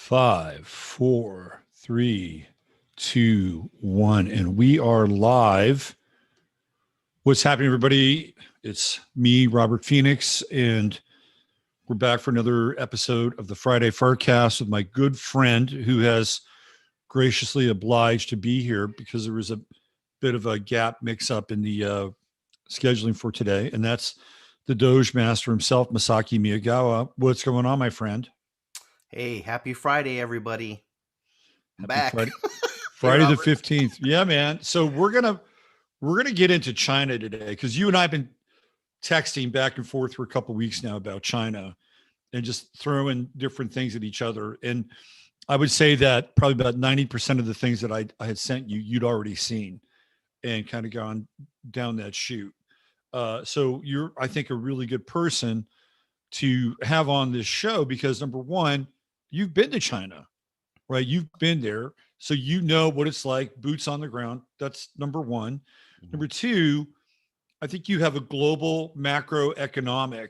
Five, four, three, two, one, and we are live. What's happening, everybody? It's me, Robert Phoenix, and we're back for another episode of the Friday Forecast with my good friend who has graciously obliged to be here because there was a bit of a gap mix-up in the scheduling for today, and that's the Doge Master himself, Masaki Miyagawa. What's going on, my friend? Hey, happy Friday, everybody. I'm Happy back. Friday. Hey, Friday the Robert. 15th. Yeah, man. So we're gonna get into China today because you and I have been texting back and forth for a couple of weeks now about China and just throwing different things at each other. And I would say that probably about 90% of the things that I had sent you, you'd already seen and kind of gone down that chute. So you're, I think, a really good person to have on this show because number one, you've been to China, right? You've been there. So you know what it's like, boots on the ground. That's number one. Number two, I think you have a global macroeconomic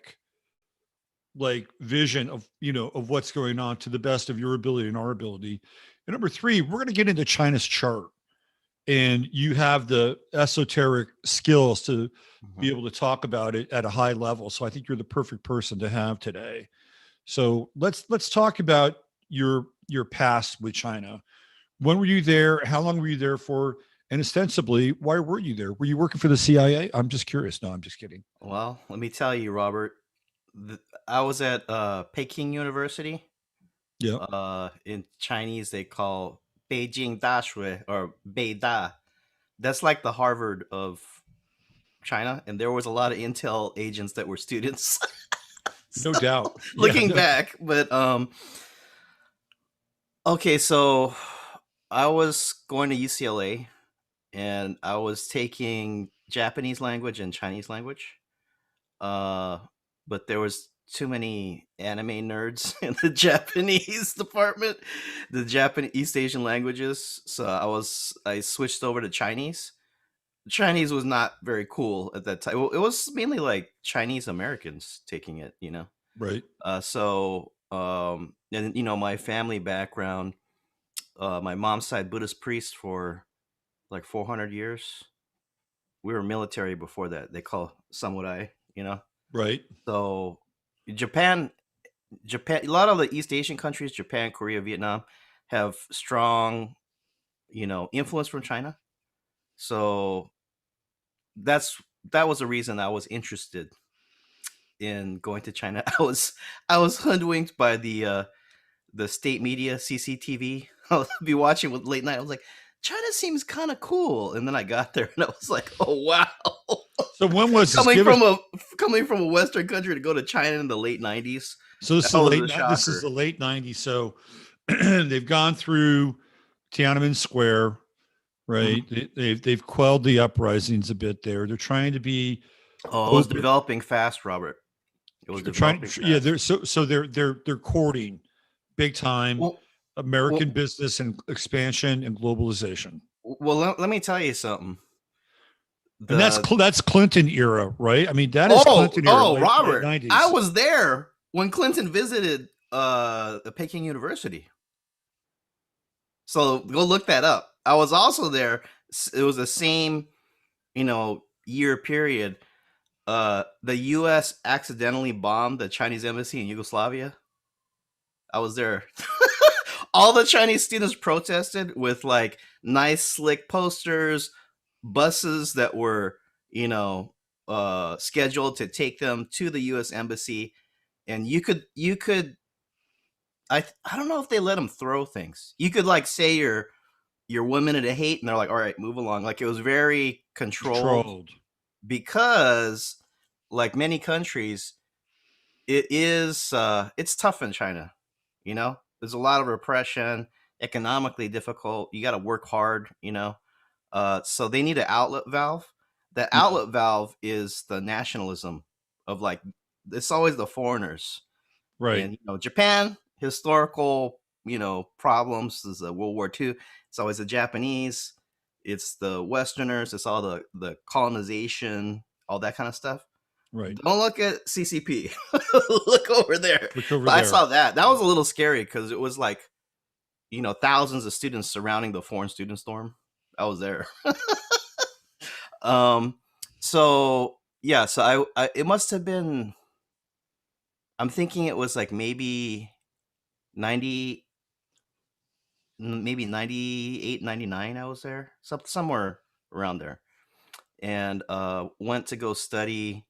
like vision of, of what's going on to the best of your ability and our ability. And number three, we're going to get into China's chart. And you have the esoteric skills to be able to talk about it at a high level. So I think you're the perfect person to have today. So let's talk about your past with China. When were you there? How long were you there for? And ostensibly, why were you there? Were you working for the CIA? I'm just curious. No, I'm just kidding. Well, let me tell you, Robert. I was at Peking University. Yeah. In Chinese, they call Beijing Dashui or Beida. That's like the Harvard of China, and there was a lot of intel agents that were students. No doubt. Yeah. Looking back, but okay, so I was going to UCLA, and I was taking Japanese language and Chinese language. Uh, but there was too many anime nerds in the Japanese department, the Japanese East Asian languages. So I switched over to Chinese. Chinese was not very cool at that time. Well, it was mainly like Chinese Americans taking it. Right. And my family background, my mom's side Buddhist priest for like 400 years. We were military before that. They call samurai. Right. So Japan, a lot of the East Asian countries, Japan, Korea, Vietnam, have strong, influence from China. So that was the reason I was interested in going to China. I was hoodwinked by the state media, CCTV. I'll be watching with late night. I was like, China seems kind of cool, and then I got there and I was like, oh wow. So when was this? Coming from a Western country to go to China in the late 90s. So this is the late 90s. So they've gone through Tiananmen Square, right? Mm-hmm. They've quelled the uprisings a bit there. They're trying to be it was developing fast, Robert. It was developing fast. Yeah, they're courting big time American business and expansion and globalization. Well, let me tell you something. And that's Clinton era, right? I mean, that is Clinton era. Oh, Robert, I was there when Clinton visited the Peking University. So go look that up. I was also there. It was the same, year period. The U.S. accidentally bombed the Chinese embassy in Yugoslavia. I was there. All the Chinese students protested with like nice slick posters, buses that were, scheduled to take them to the U.S. embassy. And you could, I don't know if they let them throw things. You could like say you're 1 minute of hate and they're like, all right, move along. Like it was very controlled. Because like many countries, it's tough in China. There's a lot of repression, economically difficult. You got to work hard, so they need an outlet valve. The outlet valve is the nationalism of like, it's always the foreigners. Right. And, Japan, historical, problems. This is World War II. It's always the Japanese. It's the Westerners. It's all the colonization, all that kind of stuff. Right. Don't look at CCP. Look over there. Look over there. I saw that. That was a little scary because it was like thousands of students surrounding the foreign students dorm. I was there. um, so yeah, so I it must have been. I'm thinking it was like maybe 90, maybe 98, 99. I was there, somewhere around there, and went to go study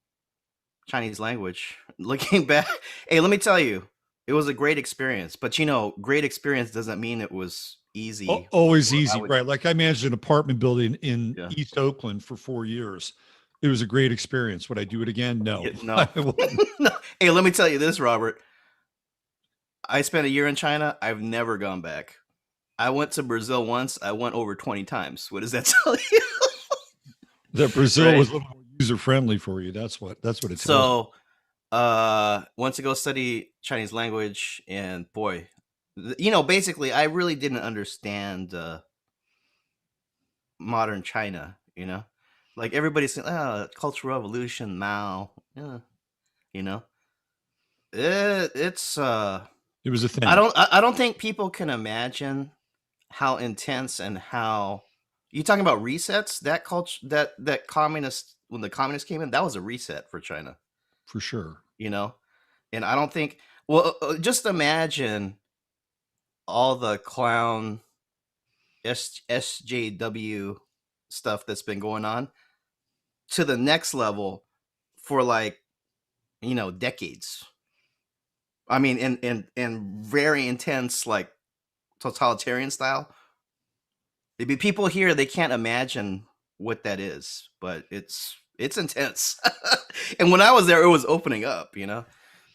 Chinese language. Looking back, hey, let me tell you, it was a great experience. But great experience doesn't mean it was easy. Always Or easy, right? Like I managed an apartment building in Yeah. East Oakland for 4 years. It was a great experience. Would I do it again? No, No. I wouldn't. No. Hey, let me tell you this, Robert. I spent a year in China. I've never gone back. I went to Brazil once. I went over 20 times. What does that tell you? That Brazil Right. was a little more user friendly for you. That's what it tells me. So, went to go study Chinese language, and boy, basically, I really didn't understand modern China. Like everybody's saying, Cultural Revolution, Mao. Yeah, you know, it's It was a thing. I don't think people can imagine how intense and how you talking about resets. That culture, that communist, when the communists came in, that was a reset for China. For sure. And I don't think. Well, just imagine all the clown SJW stuff that's been going on to the next level for decades. I mean, in very intense, like totalitarian style. There'd be people here, they can't imagine what that is, but it's intense. And when I was there, it was opening up.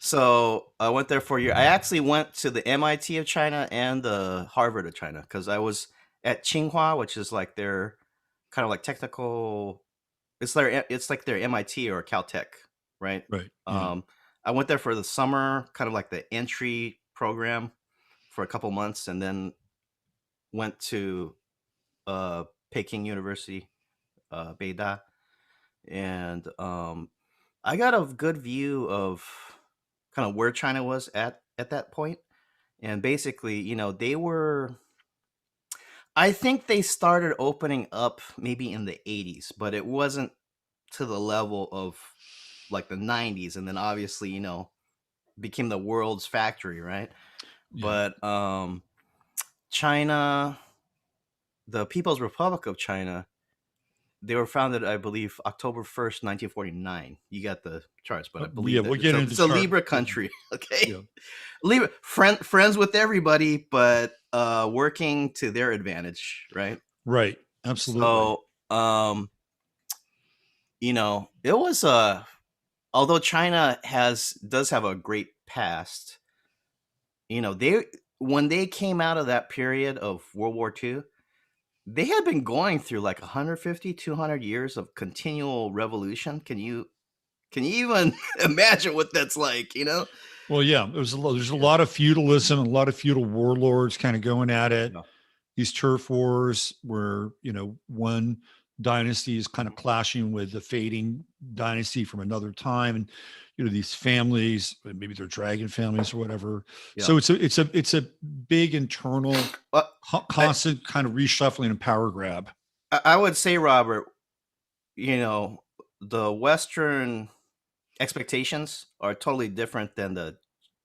So I went there for a year. I actually went to the MIT of China and the Harvard of China, because I was at Tsinghua, which is like their kind of like technical. It's like their MIT or Caltech, right? Right. Yeah. I went there for the summer, kind of like the entry program for a couple months, and then went to Peking University, Beida, and I got a good view of kind of where China was at that point. And basically, they were. I think they started opening up maybe in the 80s, but it wasn't to the level of like the 90s, and then obviously, became the world's factory, right? Yeah. But China, the People's Republic of China, they were founded, I believe, October 1st, 1949. You got the charts, but I believe Yeah, that we'll get into it's a chart. Libra country. Okay. Yeah. Libra, friends with everybody, but working to their advantage, right? Right. Absolutely. So, it was although China does have a great past, when they came out of that period of World War II, they had been going through like 150, 200 years of continual revolution. Can you even imagine what that's like, Well, yeah, there's a lot of feudalism, a lot of feudal warlords kind of going at it. Yeah. These turf wars where, one dynasty is kind of clashing with the fading dynasty from another time. And, these families, maybe they're dragon families or whatever. Yeah. So it's a big internal constant kind of reshuffling and power grab. I would say, Robert, the Western expectations are totally different than the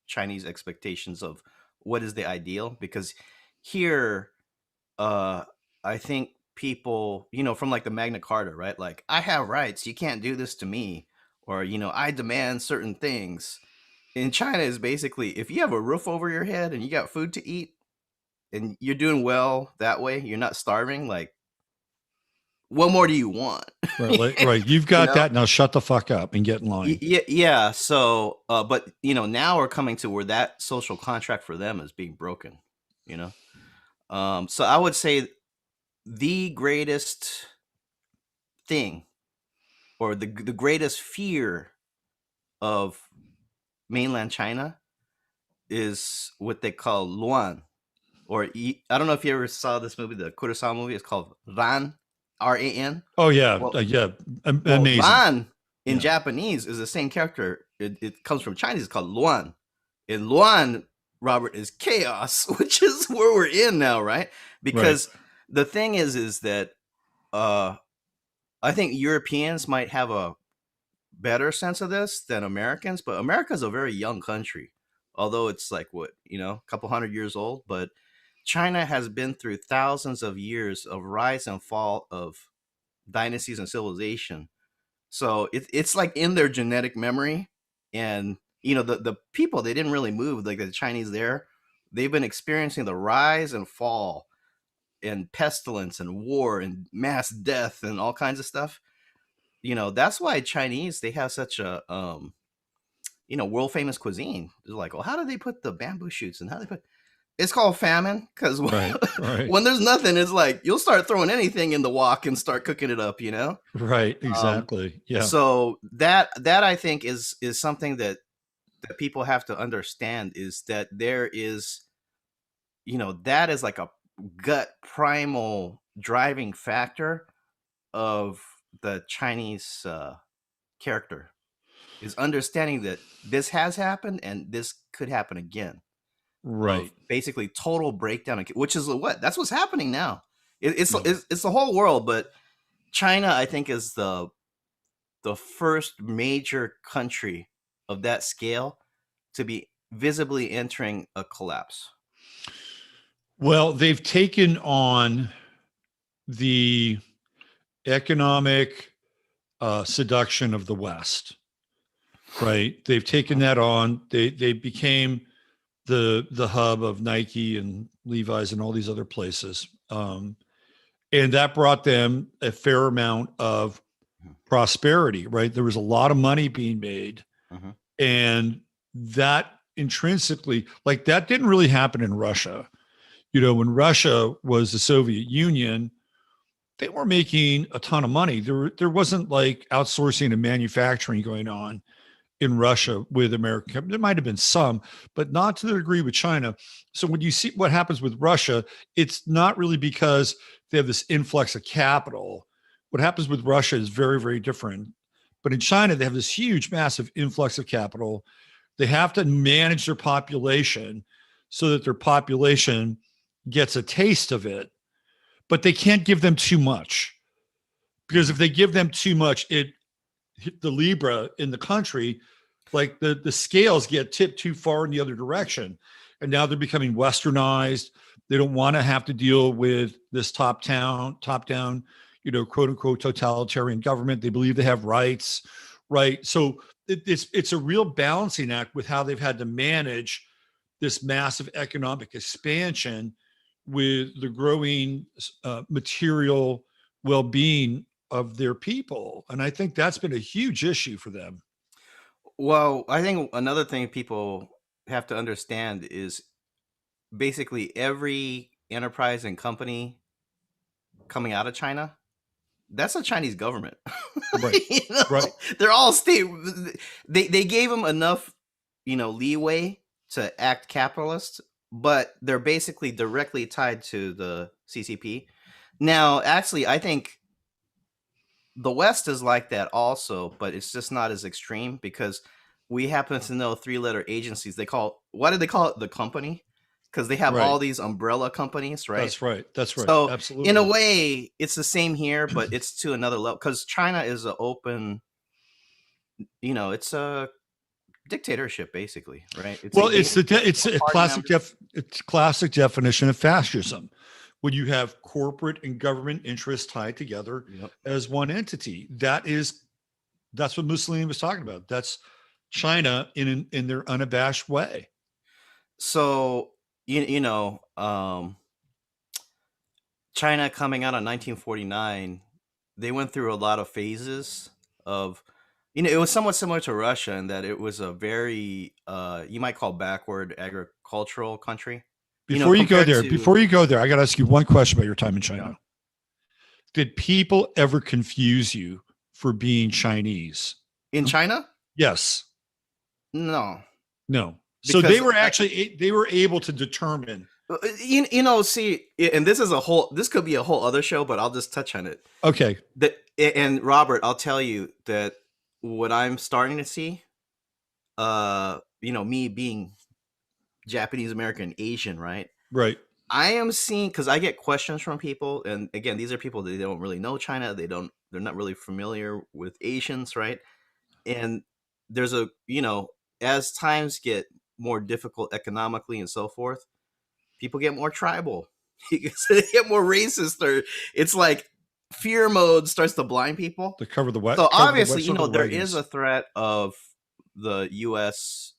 Chinese expectations of what is the ideal. Because here, I think people, from like the Magna Carta, right? Like, I have rights. You can't do this to me. Or, I demand certain things. In China is basically, if you have a roof over your head and you got food to eat and you're doing well that way, you're not starving, like, what more do you want? Right. You've got that. Now shut the fuck up and get in line. Yeah. So, but now we're coming to where that social contract for them is being broken. So I would say the greatest thing, or the greatest fear of mainland China, is what they call Luan, or I don't know if you ever saw this movie, the Kurosawa movie. It's called Ran, RAN. Oh yeah, Well, yeah, Well, amazing. Ran in Yeah. Japanese is the same character. It comes from Chinese. It's called Luan. And Luan Robert, is chaos, which is where we're in now, right? Right. Because the thing is that I think Europeans might have a better sense of this than Americans, but America's a very young country, although it's like what, a couple hundred years old. But China has been through thousands of years of rise and fall of dynasties and civilization. So it's like in their genetic memory. And the people, they didn't really move like the Chinese there. They've been experiencing the rise and fall and pestilence and war and mass death and all kinds of stuff. That's why Chinese, they have such a world famous cuisine. It's like, well, how do they put the bamboo shoots, and how do they put, it's called famine, because Right. Right. when there's nothing, it's like you'll start throwing anything in the wok and start cooking it up. Right. Um, Exactly. Yeah. so that I think is something that people have to understand, is that there is, that is like a gut primal driving factor of the Chinese character, is understanding that this has happened and this could happen again. Of Right. basically total breakdown, which is that's what's happening now. It's, Yeah. it's the whole world, but China, I think, is the first major country of that scale to be visibly entering a collapse. Well, they've taken on the economic seduction of the West, right? They've taken that on. They became the hub of Nike and Levi's and all these other places, and that brought them a fair amount of prosperity. Right, there was a lot of money being made, Mm-hmm. and that intrinsically, like that, didn't really happen in Russia. When Russia was the Soviet Union, they were making a ton of money. There wasn't like outsourcing and manufacturing going on in Russia with America. There might have been some, but not to the degree with China. So when you see what happens with Russia, it's not really because they have this influx of capital. What happens with Russia is very, very different. But in China, they have this huge, massive influx of capital. They have to manage their population so that their population gets a taste of it, but they can't give them too much, because if they give them too much, the Libra in the country, like the scales get tipped too far in the other direction, and now they're becoming westernized. They don't want to have to deal with this top down, quote unquote totalitarian government. They believe they have rights, right? So it's a real balancing act with how they've had to manage this massive economic expansion with the growing material well-being of their people. And I think that's been a huge issue for them. Well, I think another thing people have to understand is basically every enterprise and company coming out of China, that's a Chinese government. Right. Right. They're all state. They gave them enough, leeway to act capitalist, but they're basically directly tied to the CCP. Now, actually, I think the West is like that also, but it's just not as extreme, because we happen to know three-letter agencies. Why did they call it the company? Because they have all Right. these umbrella companies, right? That's right. That's right. So Absolutely. in a way, it's the same here, but it's to another level, because China is an open, it's a dictatorship, basically, right? It's a party members. it's classic definition of fascism, when you have corporate and government interests tied together Yep. as one entity. That's what Mussolini was talking about. That's China in their unabashed way. So China coming out in 1949, they went through a lot of phases of, it was somewhat similar to Russia in that it was a very, you might call backward agricultural country. Before you go compared there, I got to ask you one question about your time in China. Yeah. Did people ever confuse you for being Chinese? In China? Yes. No. So Because they were able to determine. See, and this could be a whole other show, but I'll just touch on it. Okay. And Robert, I'll tell you that what I'm starting to see, me being Japanese American, Asian, right? Right. I am seeing, because I get questions from people, and again, these are people that they don't really know China. They're not really familiar with Asians, right? And there's a, as times get more difficult economically and so forth, people get more tribal. They get more racist, or it's like fear mode starts to blind people. To cover the So cover the obviously, west of the there is wagons. a threat of the U.S.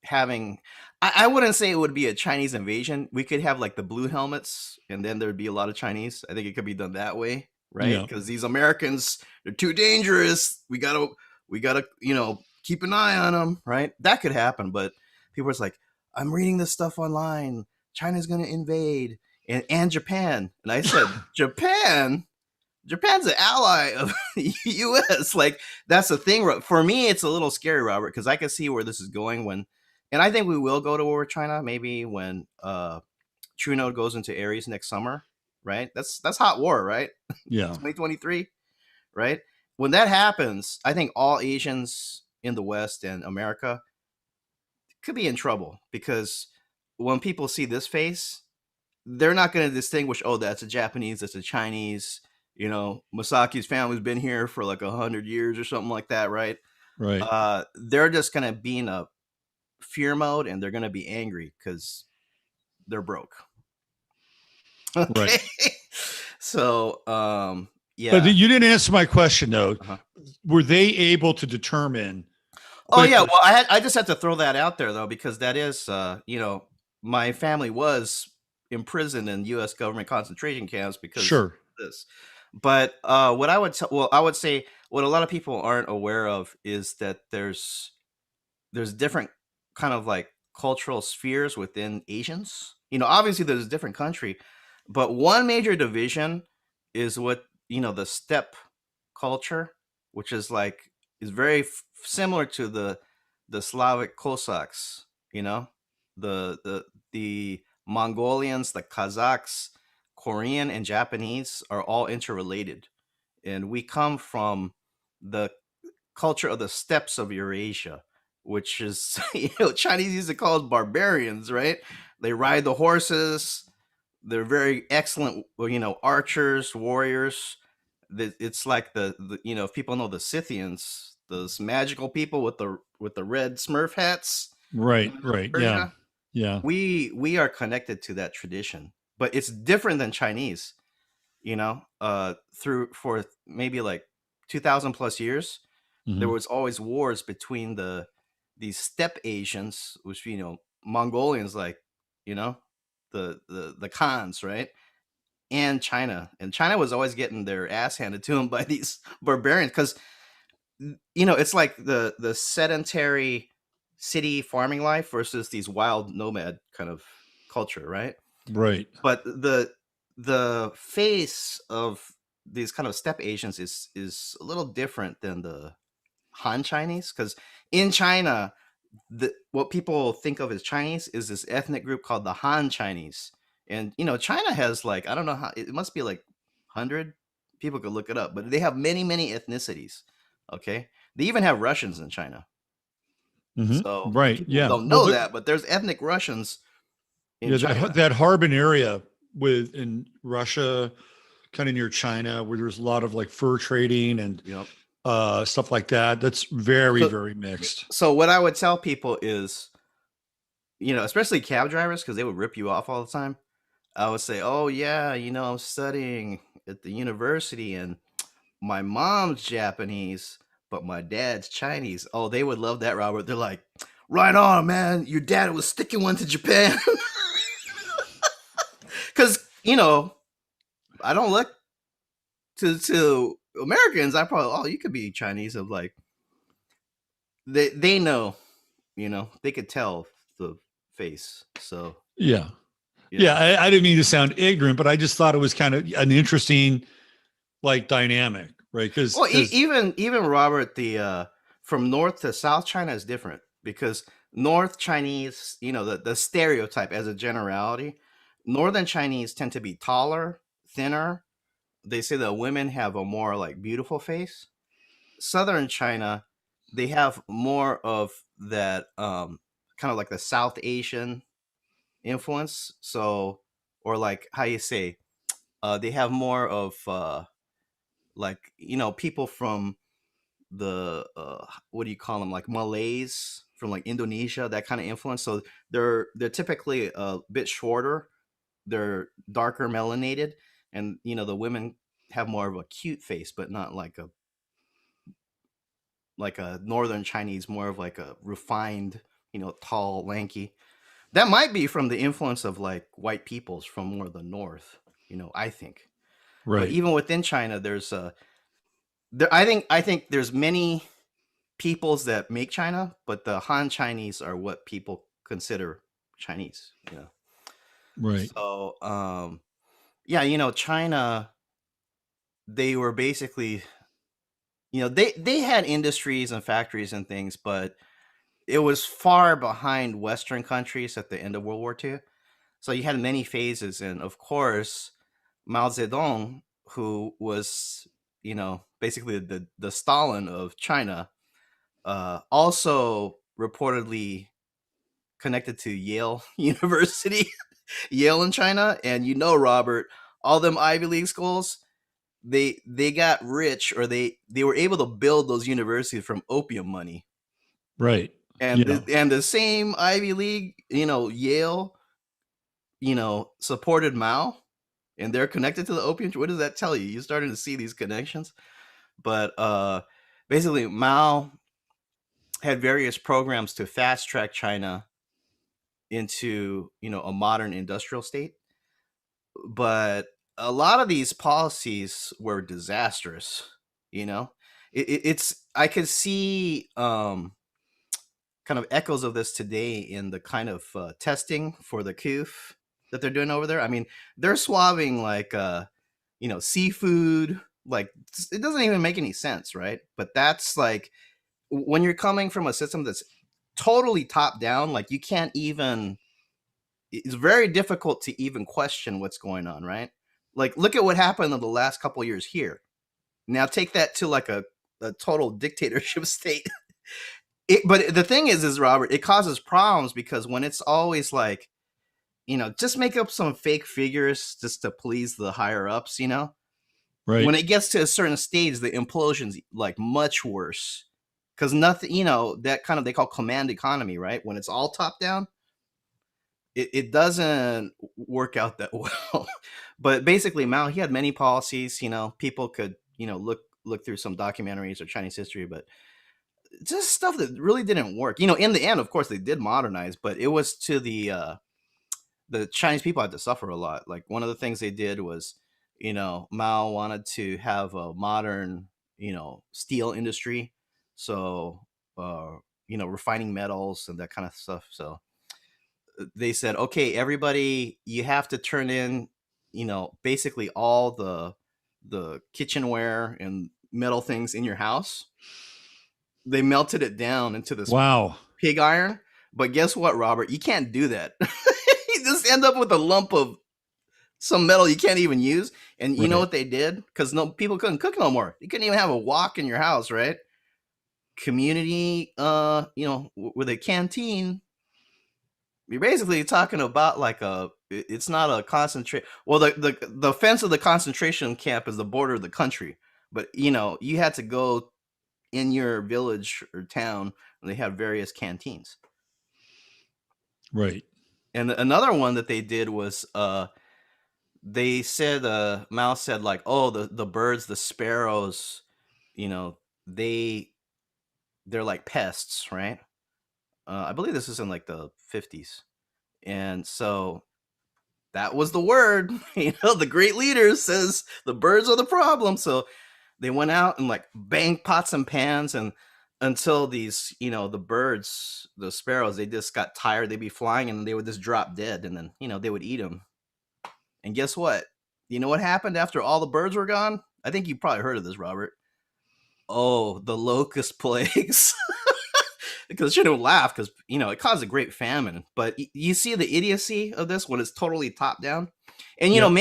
having. I wouldn't say it would be a Chinese invasion. We could have like the blue helmets, and then there'd be a lot of Chinese. I think it could be done that way, right? Yeah. Because these Americans, they're too dangerous. We gotta, keep an eye on them, right? That could happen, but people are just like, I'm reading this stuff online. China's gonna invade, and Japan, and I said, Japan's an ally of the U.S. Like, that's the thing. For me, it's a little scary, Robert, because I can see where this is going and I think we will go to war with China maybe when True Node goes into Aries next summer, right? That's hot war, right? Yeah. 2023, right? When that happens, I think all Asians in the West and America could be in trouble, because when people see this face, they're not going to distinguish, oh, that's a Japanese, that's a Chinese. Masaki's family's been here for like 100 years or something like that, right? Right. They're just going to be in a fear mode, and they're going to be angry because they're broke. Okay. Right. So, yeah. But you didn't answer my question though. Uh-huh. Were they able to determine? Oh yeah. Well, I just had to throw that out there though, because that is, my family was imprisoned in U.S. government concentration camps because of this. But what I would I would say what a lot of people aren't aware of is that there's different kind of like cultural spheres within Asians. Obviously there's a different country, but one major division is what, the steppe culture, which is very similar to the Slavic Cossacks, the Mongolians, the Kazakhs, Korean and Japanese are all interrelated. And we come from the culture of the steppes of Eurasia, which is, Chinese used to call us barbarians, right? They ride the horses. They're very excellent, archers, warriors. It's like the if people know the Scythians, those magical people with the red Smurf hats. Right. Right. Persia, Yeah. we are connected to that tradition, but it's different than Chinese. For maybe like 2,000 plus years, there was always wars between these steppe Asians, which Mongolians, like the Khans, right, and China. And China was always getting their ass handed to them by these barbarians, because it's like the sedentary city farming life versus these wild nomad kind of culture, right? Right. But the face of these kind of steppe Asians is a little different than the Han Chinese, because in China, what people think of as Chinese is this ethnic group called the Han Chinese. And China has like, I don't know how, it must be like 100, people could look it up, but they have many ethnicities. Okay, they even have Russians in China. So Right. people don't know that, but there's ethnic Russians in China. That Harbin area in Russia, kind of near China, where there's a lot of like fur trading and stuff like that. That's very mixed. So what I would tell people is, especially cab drivers, because they would rip you off all the time. I would say, oh yeah, I'm studying at the university and my mom's Japanese, but my dad's Chinese. Oh, they would love that, Robert. They're like, right on, man. Your dad was sticking one to Japan. Because, I don't look to Americans. I probably, oh, you could be Chinese. Of like, they know, they could tell the face. So yeah. I didn't mean to sound ignorant, but I just thought it was kind of an interesting like dynamic, right? Because even Robert, the from North to South China is different, because North Chinese, the stereotype as a generality, Northern Chinese tend to be taller, thinner. They say that women have a more like beautiful face. Southern China, they have more of that kind of like the South Asian influence. So, or like how you say, they have more of like, people from the what do you call them, like Malays from like Indonesia, that kind of influence. So they're typically a bit shorter, they're darker melanated, and the women have more of a cute face, but not like a northern Chinese, more of like a refined, tall, lanky. That might be from the influence of like white peoples from more of the north, I think. But Right. even within China, there's I think there's many peoples that make China, but the Han Chinese are what people consider Chinese. Right. So yeah, China, they were basically, they had industries and factories and things, but it was far behind Western countries at the end of World War II. So you had many phases, and of course, Mao Zedong, who was, basically the Stalin of China, also reportedly connected to Yale University, Yale in China. And Robert, all them Ivy League schools, they got rich, or they were able to build those universities from opium money. Right. And Yeah. the same Ivy League, Yale, supported Mao, and they're connected to the opium. What does that tell you? You're starting to see these connections. But basically, Mao had various programs to fast track China into, a modern industrial state. But a lot of these policies were disastrous. It's I could see kind of echoes of this today in the kind of testing for the coof that they're doing over there. I mean, they're swabbing like seafood. Like, it doesn't even make any sense, right? But that's like, when you're coming from a system that's totally top down, like, you can't even, it's very difficult to even question what's going on, right? Like, look at what happened in the last couple of years here. Now take that to like a total dictatorship state. But the thing is Robert, it causes problems, because when it's always like, just make up some fake figures just to please the higher ups, Right. when it gets to a certain stage, the implosion's like much worse. Because nothing, that kind of, they call command economy, right? When it's all top down, it doesn't work out that well. But basically, Mao, he had many policies. People could, look through some documentaries or Chinese history, but just stuff that really didn't work. In the end, of course, they did modernize, but it was to the Chinese people had to suffer a lot. Like, one of the things they did was, Mao wanted to have a modern, steel industry. So, refining metals and that kind of stuff. So they said, okay, everybody, you have to turn in, basically all the kitchenware and metal things in your house. They melted it down into this Wow. pig iron. But guess what, Robert? You can't do that. You just end up with a lump of some metal you can't even use. And you know Right. what they did? Because people couldn't cook no more. You couldn't even have a wok in your house, right? Community, with a canteen. You're basically talking about like it's not a concentrate. Well, the fence of the concentration camp is the border of the country. But, you had to go in your village or town, and they had various canteens. Right. And another one that they did was they said, Mao said, like, oh, the birds, the sparrows, you know they they're like pests, right? I believe this is in like the 50s. And so that was the word. The great leader says the birds are the problem. So they went out and like banged pots and pans, and until these, the birds, the sparrows, they just got tired. They'd be flying and they would just drop dead, and then, they would eat them. And guess what? You know what happened after all the birds were gone? I think you probably heard of this, Robert. Oh, the locust plagues. Because shouldn't laugh, because it caused a great famine. But you see the idiocy of this when it's totally top down. And Yep.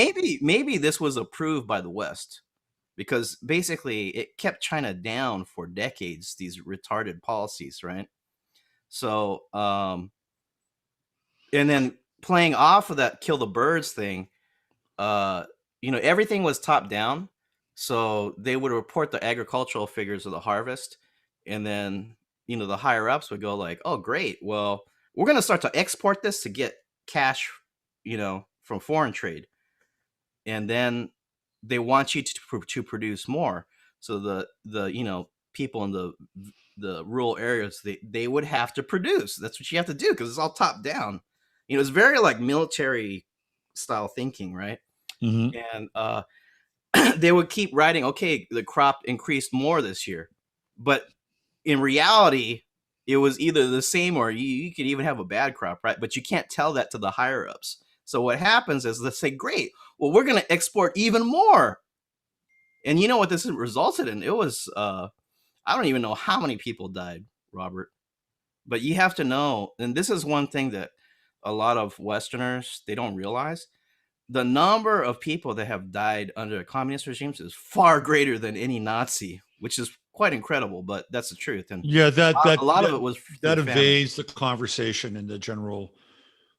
maybe this was approved by the West, because basically it kept China down for decades, these retarded policies, right? So And then playing off of that kill the birds thing, everything was top down. So they would report the agricultural figures of the harvest, and then the higher ups would go like, "Oh, great! Well, we're going to start to export this to get cash, from foreign trade, and then they want you to produce more." So the people in the rural areas, they would have to produce. That's what you have to do because it's all top down. It's very like military style thinking, right? Mm-hmm. And they would keep writing, okay, the crop increased more this year, but in reality, it was either the same or you could even have a bad crop, right? But you can't tell that to the higher ups. So what happens is they say, great, well, we're going to export even more. And you know what this resulted in? It was, I don't even know how many people died, Robert. But you have to know, and this is one thing that a lot of Westerners, they don't realize. The number of people that have died under communist regimes is far greater than any Nazi, which is quite incredible, but that's the truth. And Yeah, a lot of it was that through famine. evades the conversation in the general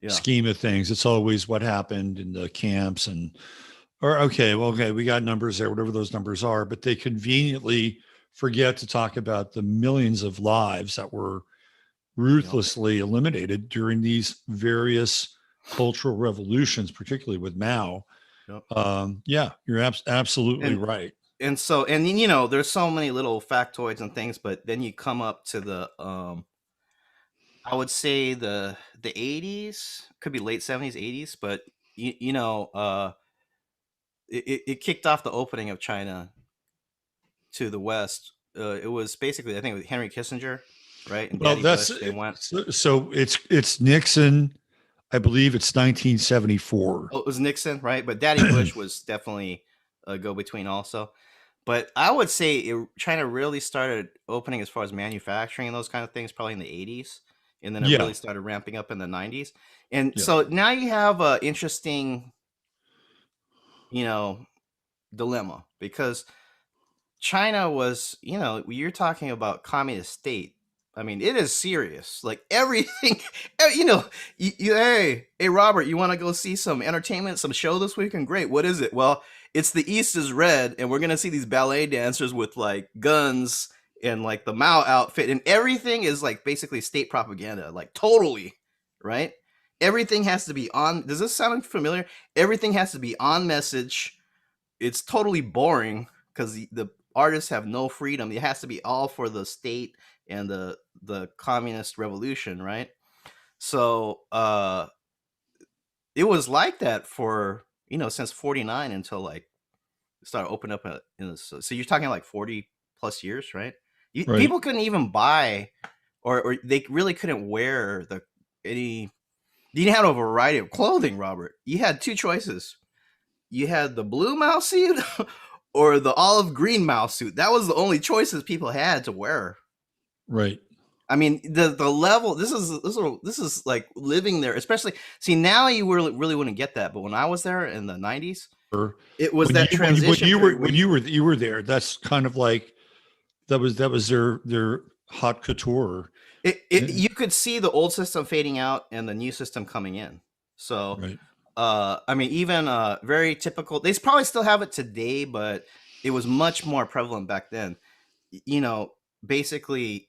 Yeah. scheme of things. It's always what happened in the camps okay, we got numbers there, whatever those numbers are, but they conveniently forget to talk about the millions of lives that were ruthlessly eliminated during these various cultural revolutions, particularly with Mao. Yep. Yeah, you're absolutely right. And so, there's so many little factoids and things, but then you come up to the, I would say the 80s, could be late 70s, 80s, but it kicked off the opening of China to the West. It was basically, I think, with Henry Kissinger, right? And Well, Daddy Bush, they went. So it's Nixon. I believe it's 1974. Oh, it was Nixon, right? But Daddy Bush was definitely a go-between also. But I would say China really started opening as far as manufacturing and those kind of things probably in the 80s. And then it really started ramping up in the 90s. And so now you have an interesting, dilemma, because China was, you're talking about communist state. I mean, it is serious. Like everything, hey, Robert, you want to go see some entertainment, some show this weekend? Great. What is it? Well, it's the East is red, and we're going to see these ballet dancers with like guns and like the Mao outfit, and everything is like basically state propaganda, like totally, right? Everything has to be on. Does this sound familiar? Everything has to be on message. It's totally boring because the artists have no freedom. It has to be all for the state and the communist revolution, right? So it was like that for since 49 until like started opening up so you're talking like 40 plus years, right? Right. People couldn't even buy or they really couldn't wear you didn't have a variety of clothing, Robert. You had two choices. You had the blue Mao suit or the olive green Mao suit. That was the only choices people had to wear. Right. I mean, the level. This is like living there. Especially, see, now you really wouldn't get that, but when I was there in the 90s, it was that transition. When you were there, that's kind of like that was their haute couture. You could see the old system fading out and the new system coming in. So, right. I mean, even very typical. They probably still have it today, but it was much more prevalent back then. Basically,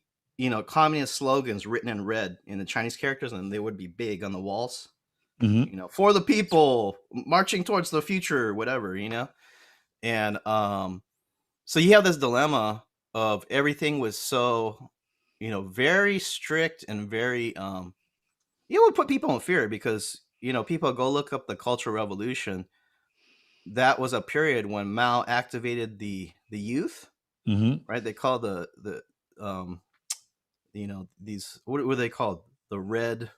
communist slogans written in red in the Chinese characters, and they would be big on the walls. Mm-hmm. For the people, marching towards the future, whatever, and so you have this dilemma of everything was so, very strict and very, it would put people in fear because, people go look up the Cultural Revolution. That was a period when Mao activated the youth, right? They call these, what were they called? The red,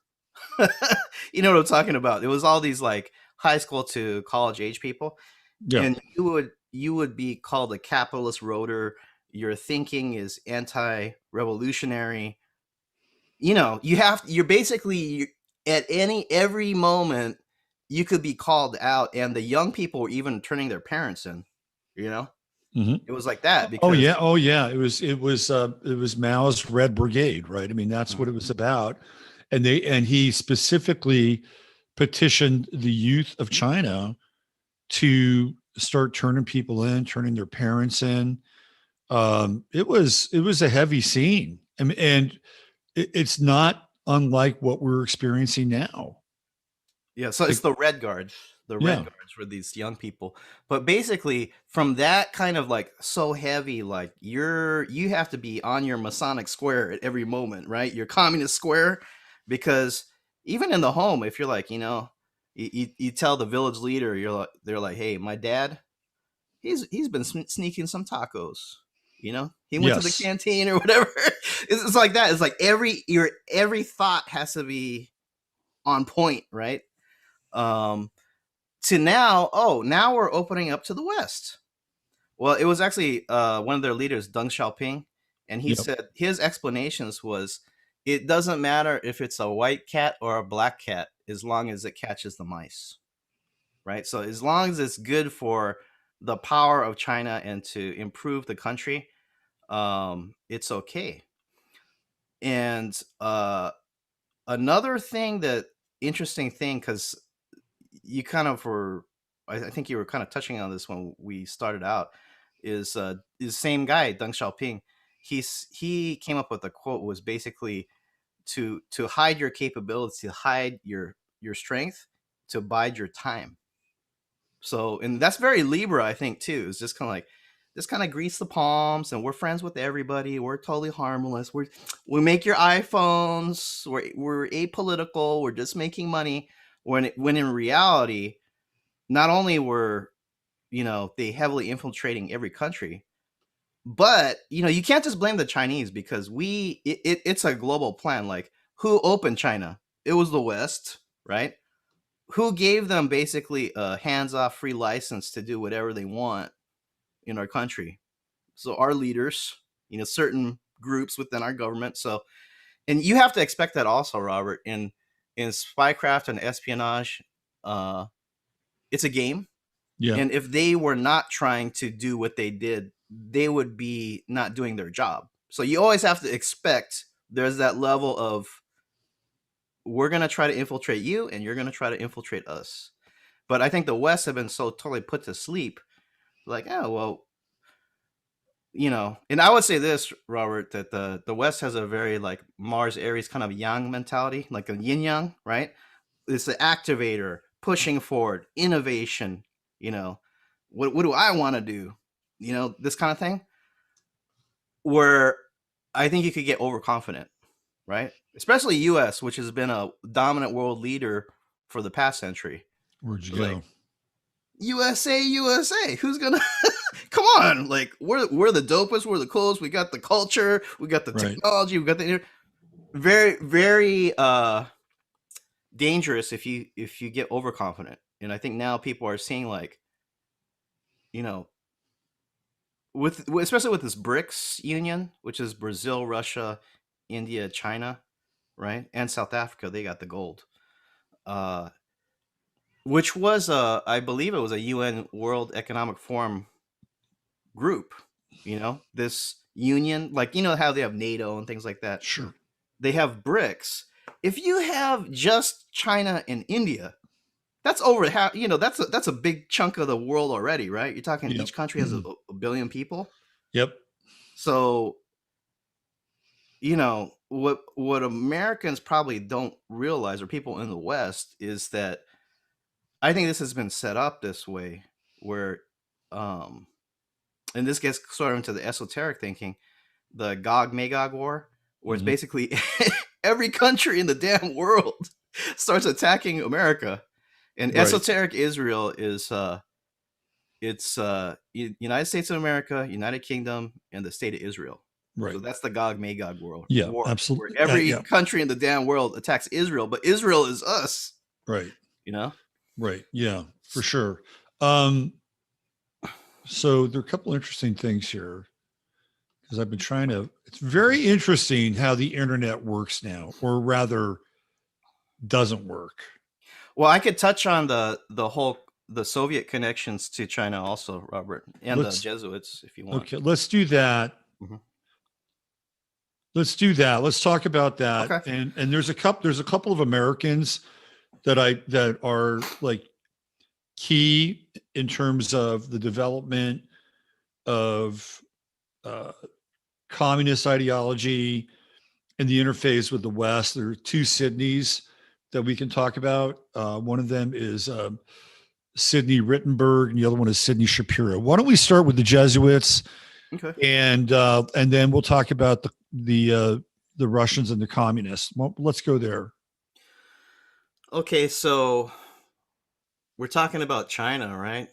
you know what I'm talking about? It was all these like high school to college age people. Yeah. And you would be called a capitalist roader. Your thinking is anti-revolutionary. You're basically at every moment you could be called out, and the young people were even turning their parents in. It was like that. Because, It was Mao's Red Brigade, right? I mean, that's what it was about. and he specifically petitioned the youth of China to start turning people in, turning their parents in. It was a heavy scene. And it's not unlike what we're experiencing now. Yeah, so it's Like, the Red Guards. The Red yeah, Guards were these young people. But basically, from that kind of like so heavy, like you have to be on your Masonic square at every moment, right? Your communist square, because even in the home, if you're like, you tell the village leader, they're like, hey, my dad, he's been sneaking some tacos. He went to the yes, canteen or whatever. It's like that. It's like every thought has to be on point, right? um to now, now we're opening up to the West. Well, it was actually one of their leaders, Deng Xiaoping, and he yep, said his explanations was, it doesn't matter if it's a white cat or a black cat as long as it catches the mice, right? So as long as it's good for the power of China and to improve the country, it's okay. And another thing, that interesting thing, because you kind of were, I think you were kind of touching on this when we started out, is the same guy, Deng Xiaoping. He came up with a quote, was basically to hide your capability, to hide your strength, to bide your time. So, and that's very Libra, I think, too. It's just kind of like, just kind of grease the palms, and we're friends with everybody. We're totally harmless. We make your iPhones. We're apolitical. We're just making money. When in reality, not only were they heavily infiltrating every country, but you can't just blame the Chinese, because it's a global plan. Like, who opened China? It was the West, right? Who gave them basically a hands-off free license to do whatever they want in our country? So our leaders, certain groups within our government. So, and you have to expect that also, Robert, in spycraft and espionage. It's a game. yeah. And if they were not trying to do what they did, they would be not doing their job. So you always have to expect there's that level of, we're going to try to infiltrate you and you're going to try to infiltrate us. But I think the West have been so totally put to sleep, like, oh, well, and I would say this, Robert, that the West has a very like Mars Aries kind of yang mentality, like a yin yang, right? It's the activator, pushing forward, innovation, what do I want to do? This kind of thing, where I think you could get overconfident, right? Especially US, which has been a dominant world leader for the past century. Where'd you Like, go? USA, who's gonna come on? Like, we're the dopest, we're the coolest, we got the culture, we got the Right. technology, we got the very, very dangerous if you get overconfident. And I think now people are seeing, like, you know especially with this BRICS union, which is Brazil, Russia, India, China, right, and South Africa. They got the gold, uh, which was I believe it was a UN World Economic Forum group. This union, like, how they have NATO and things like that. Sure. They have BRICS. If you have just China and India, that's over half. That's a big chunk of the world already, right? You're talking Yep. each country has a billion people. Yep. So, what Americans probably don't realize, or people in the West, is that I think this has been set up this way, where and this gets sort of into the esoteric thinking, the Gog Magog war, where it's Mhm. basically every country in the damn world starts attacking America. And Right. esoteric Israel is it's United States of America, United Kingdom, and the state of Israel. So Right. that's the Gog Magog war, Yeah. where Absolutely. every Yeah. country in the damn world attacks Israel, but Israel is us. Right. You know? Right. Yeah. For sure. Um, so there are a couple interesting things here, because I've been trying to. It's very interesting how the internet works now, or rather, doesn't work. Well, I could touch on the Soviet connections to China also, Robert, and the Let's Jesuits, if you want. Okay. Let's do that. Mhm. Let's do that. Let's talk about that. Okay. And there's a couple of Americans that are like key in terms of the development of uh, communist ideology and the interface with the West. There are two Sydneys that we can talk about. One of them is Sidney Rittenberg, and the other one is Sidney Shapiro. Why don't we start with the Jesuits, Okay. and then we'll talk about the Russians and the communists. Well, let's go there. Okay, so we're talking about China, right?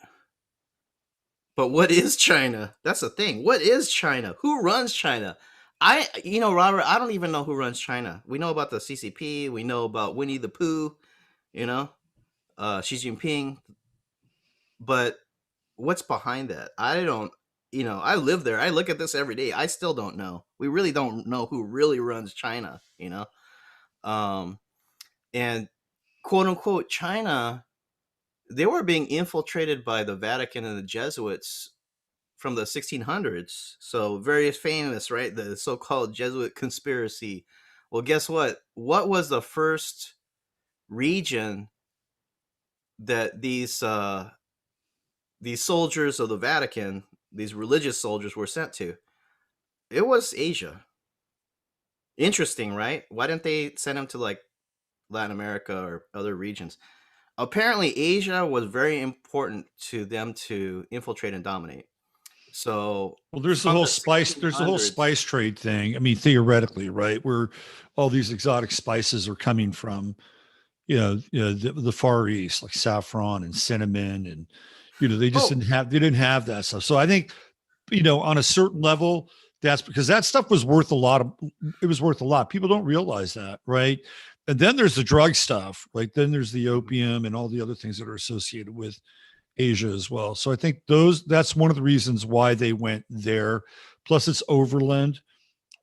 But what is China? That's the thing. What is China? Who runs China? Robert, I don't even know who runs China. We know about the CCP. We know about Winnie the Pooh, you know, Xi Jinping. But what's behind that? I don't, I live there. I look at this every day. I still don't know. We really don't know who really runs China, Um, and quote unquote China, they were being infiltrated by the Vatican and the Jesuits from the 1600s. So very famous, right? The so-called Jesuit conspiracy. Well, guess what? What was the first region that these soldiers of the Vatican, these religious soldiers, were sent to? It was Asia. Interesting, right? Why didn't they send them to like Latin America or other regions? Apparently, Asia was very important to them to infiltrate and dominate. So Well, there's the from whole the spice. There's the whole 1600s, spice trade thing. I mean, theoretically, right? Where all these exotic spices are coming from, the Far East, like saffron and cinnamon, and they just oh, didn't have that stuff. So I think, on a certain level, that's because that stuff was worth a lot of. It was worth a lot. People don't realize that, right? And then there's the drug stuff, right? Then there's the opium and all the other things that are associated with Asia as well. So I think that's one of the reasons why they went there. Plus, it's overland,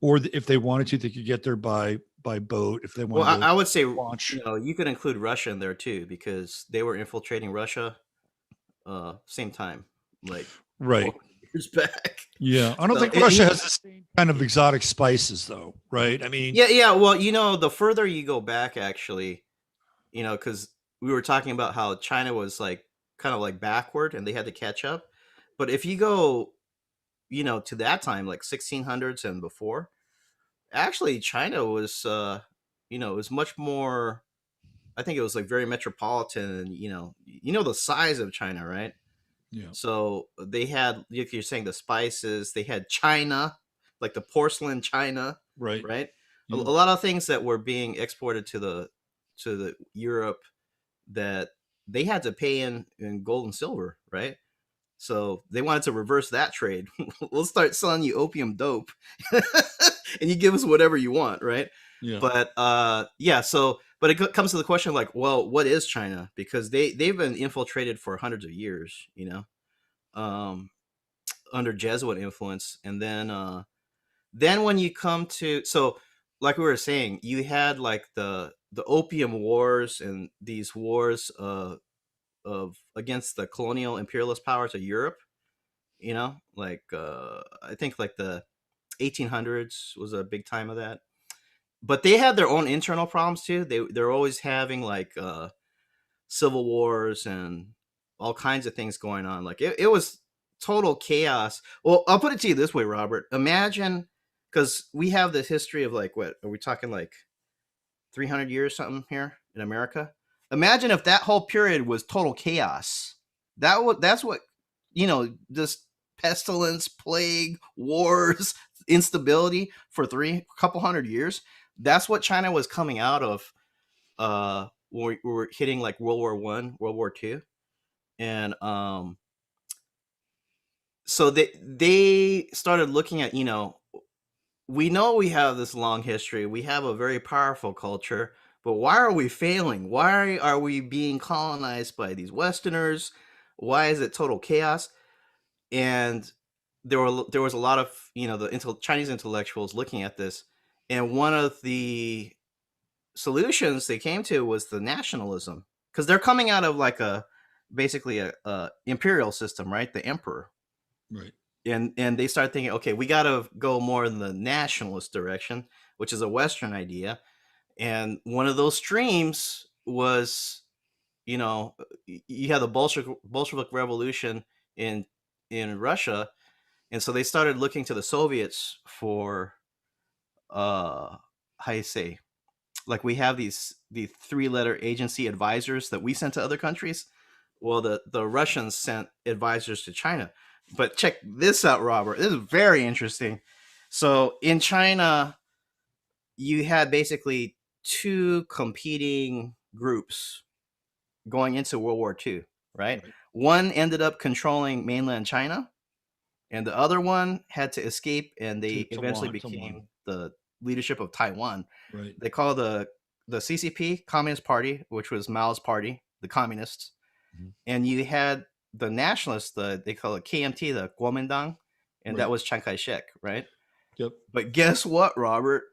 or if they wanted to, they could get there by boat if they well, wanted to I would say launch. you could include Russia in there too because they were infiltrating Russia same time, like Right. 400 years back. Yeah. I don't So think Russia has the same kind of exotic spices, though. Right. I mean, yeah. Well, the further you go back, actually, because we were talking about how China was like kind of like backward and they had to catch up. But if you go, to that time, like 1600s and before, actually China was, it was much more. I think it was like very metropolitan, and the size of China, right? yeah. So they had, if you're saying the spices, they had China, like the porcelain China, Right. right? A Yeah. lot of things that were being exported to the Europe that they had to pay in gold and silver, right? So they wanted to reverse that trade. We'll start selling you opium dope, and you give us whatever you want, right? Yeah. But yeah. So, but it comes to the question like, well, what is China? Because they've been infiltrated for hundreds of years, um, under Jesuit influence, and then when you come to, so like we were saying, you had like the opium wars and these wars of against the colonial imperialist powers of Europe. Like I think like the 1800s was a big time of that. But they had their own internal problems too. They're always having like civil wars and all kinds of things going on. Like it was total chaos. Well, I'll put it to you this way, Robert. Imagine, because we have this history of like, what are we talking, like 300 years something here in America? Imagine if that whole period was total chaos. That's what, just pestilence, plague, wars, instability for couple hundred years. That's what China was coming out of when we were hitting like World War I, World War II. And so they started looking at, we know we have this long history, we have a very powerful culture, but why are we failing? Why are we being colonized by these Westerners? Why is it total chaos? And there was a lot of, the Chinese intellectuals looking at this, and one of the solutions they came to was the nationalism, because they're coming out of like basically a imperial system, right? The emperor. Right. and they started thinking, okay, we got to go more in the nationalist direction, which is a Western idea. And one of those streams was, you know, you had the Bolshevik Revolution in Russia, and so they started looking to the Soviets for how you say, like, we have the 3-letter agency advisors that we sent to other countries. Well, the Russians sent advisors to China. But check this out, Robert. This is very interesting. So in China, you had basically two competing groups going into World War II, right? Right. One ended up controlling mainland China, and the other one had to escape, and they To eventually Taiwan. became the leadership of Taiwan. Right. They call the CCP, Communist Party, which was Mao's party, the communists, Mhm. and you had the nationalists, they call it KMT, the Kuomintang, and that Right. was Chiang Kai-shek, right? Yep. But guess what, Robert?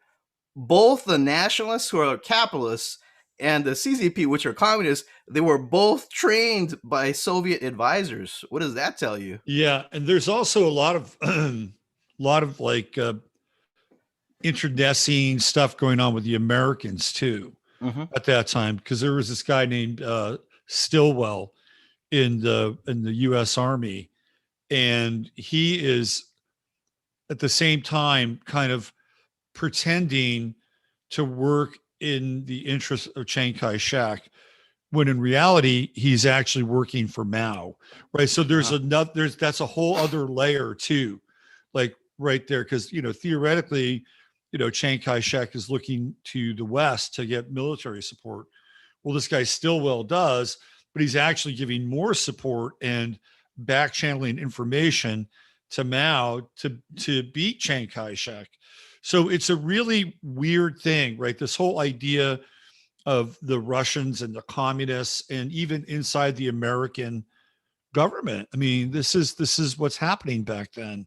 Both the nationalists, who are capitalists, and the CCP, which are communists, they were both trained by Soviet advisors. What does that tell you? Yeah, and there's also a lot of lot of like internecine stuff going on with the Americans too Mm-hmm. at that time, because there was this guy named Stilwell in the U.S. Army, and he is at the same time kind of pretending to work in the interest of Chiang Kai-shek, when in reality he's actually working for Mao, right? So there's Uh-huh. another, that's a whole other layer too, like right there, because theoretically, Chiang Kai-shek is looking to the West to get military support. Well, this guy Stilwell does, but he's actually giving more support and back channeling information to Mao to beat Chiang Kai-shek. So it's a really weird thing, right? This whole idea of the Russians and the communists, and even inside the American government. I mean, this is what's happening back then.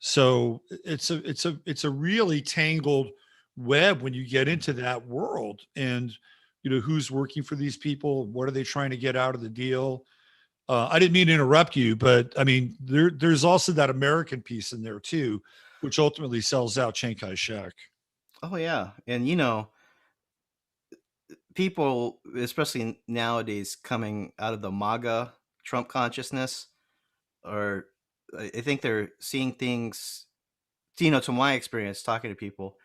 So it's a really tangled web when you get into that world, and who's working for these people, what are they trying to get out of the deal. I didn't mean to interrupt you, but I mean there's also that American piece in there too, which ultimately sells out Chiang Kai-shek. Oh yeah, and people, especially nowadays, coming out of the MAGA Trump consciousness, or I think they're seeing things. To my experience talking to people,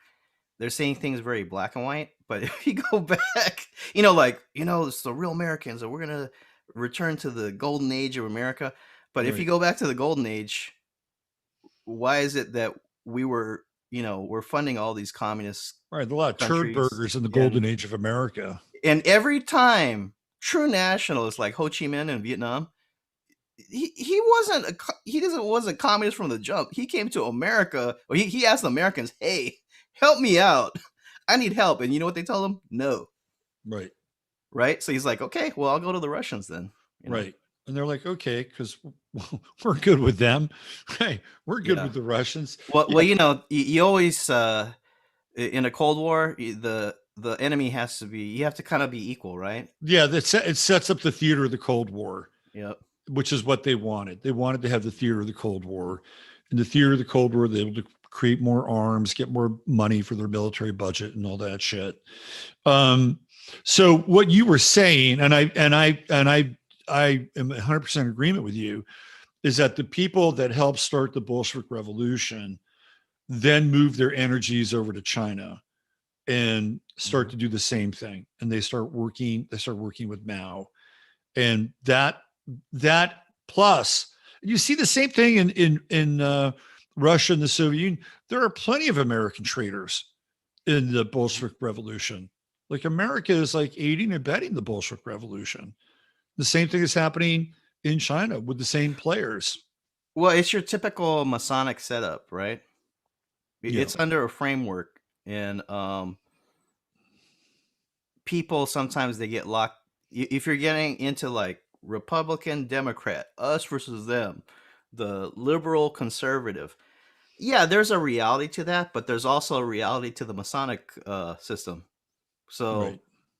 they're seeing things very black and white. But if you go back, it's the real Americans, and we're gonna return to the golden age of America. But if you Right. go back to the golden age, why is it that we're funding all these communist Right. A lot of turd countries, burgers in the and golden age of America. every time true nationalists like Ho Chi Minh in Vietnam, he wasn't he doesn't wasn't communist from the jump. He came to America, or he asked the Americans, "Hey, help me out. I need help." And you know what they told him? No. Right. Right? So he's like, "Okay, well, I'll go to the Russians then." Right. And they're like, okay, because we're good with them. Hey, we're good Yeah. with the Russians. Well, Yeah. you always in a Cold War, the enemy has to be, you have to kind of be equal, right? Yeah. It sets up the theater of the Cold War, Yep. which is what they wanted. They wanted to have the theater of the Cold War. In the theater of the Cold War, they were able to create more arms, get more money for their military budget and all that shit. Um, so what you were saying, I am 100% in agreement with you, is that the people that helped start the Bolshevik Revolution then move their energies over to China and start Mm-hmm. to do the same thing. And they start working with Mao. And that plus, you see the same thing in Russia and the Soviet Union. There are plenty of American traders in the Bolshevik Revolution. Like America is like aiding and abetting the Bolshevik Revolution. The same thing is happening in China with the same players. Well, it's your typical Masonic setup, right? Yeah. It's under a framework, and people sometimes they get locked. If you're getting into like Republican, Democrat, us versus them, the liberal, conservative, yeah, there's a reality to that, but there's also a reality to the Masonic system. Right. So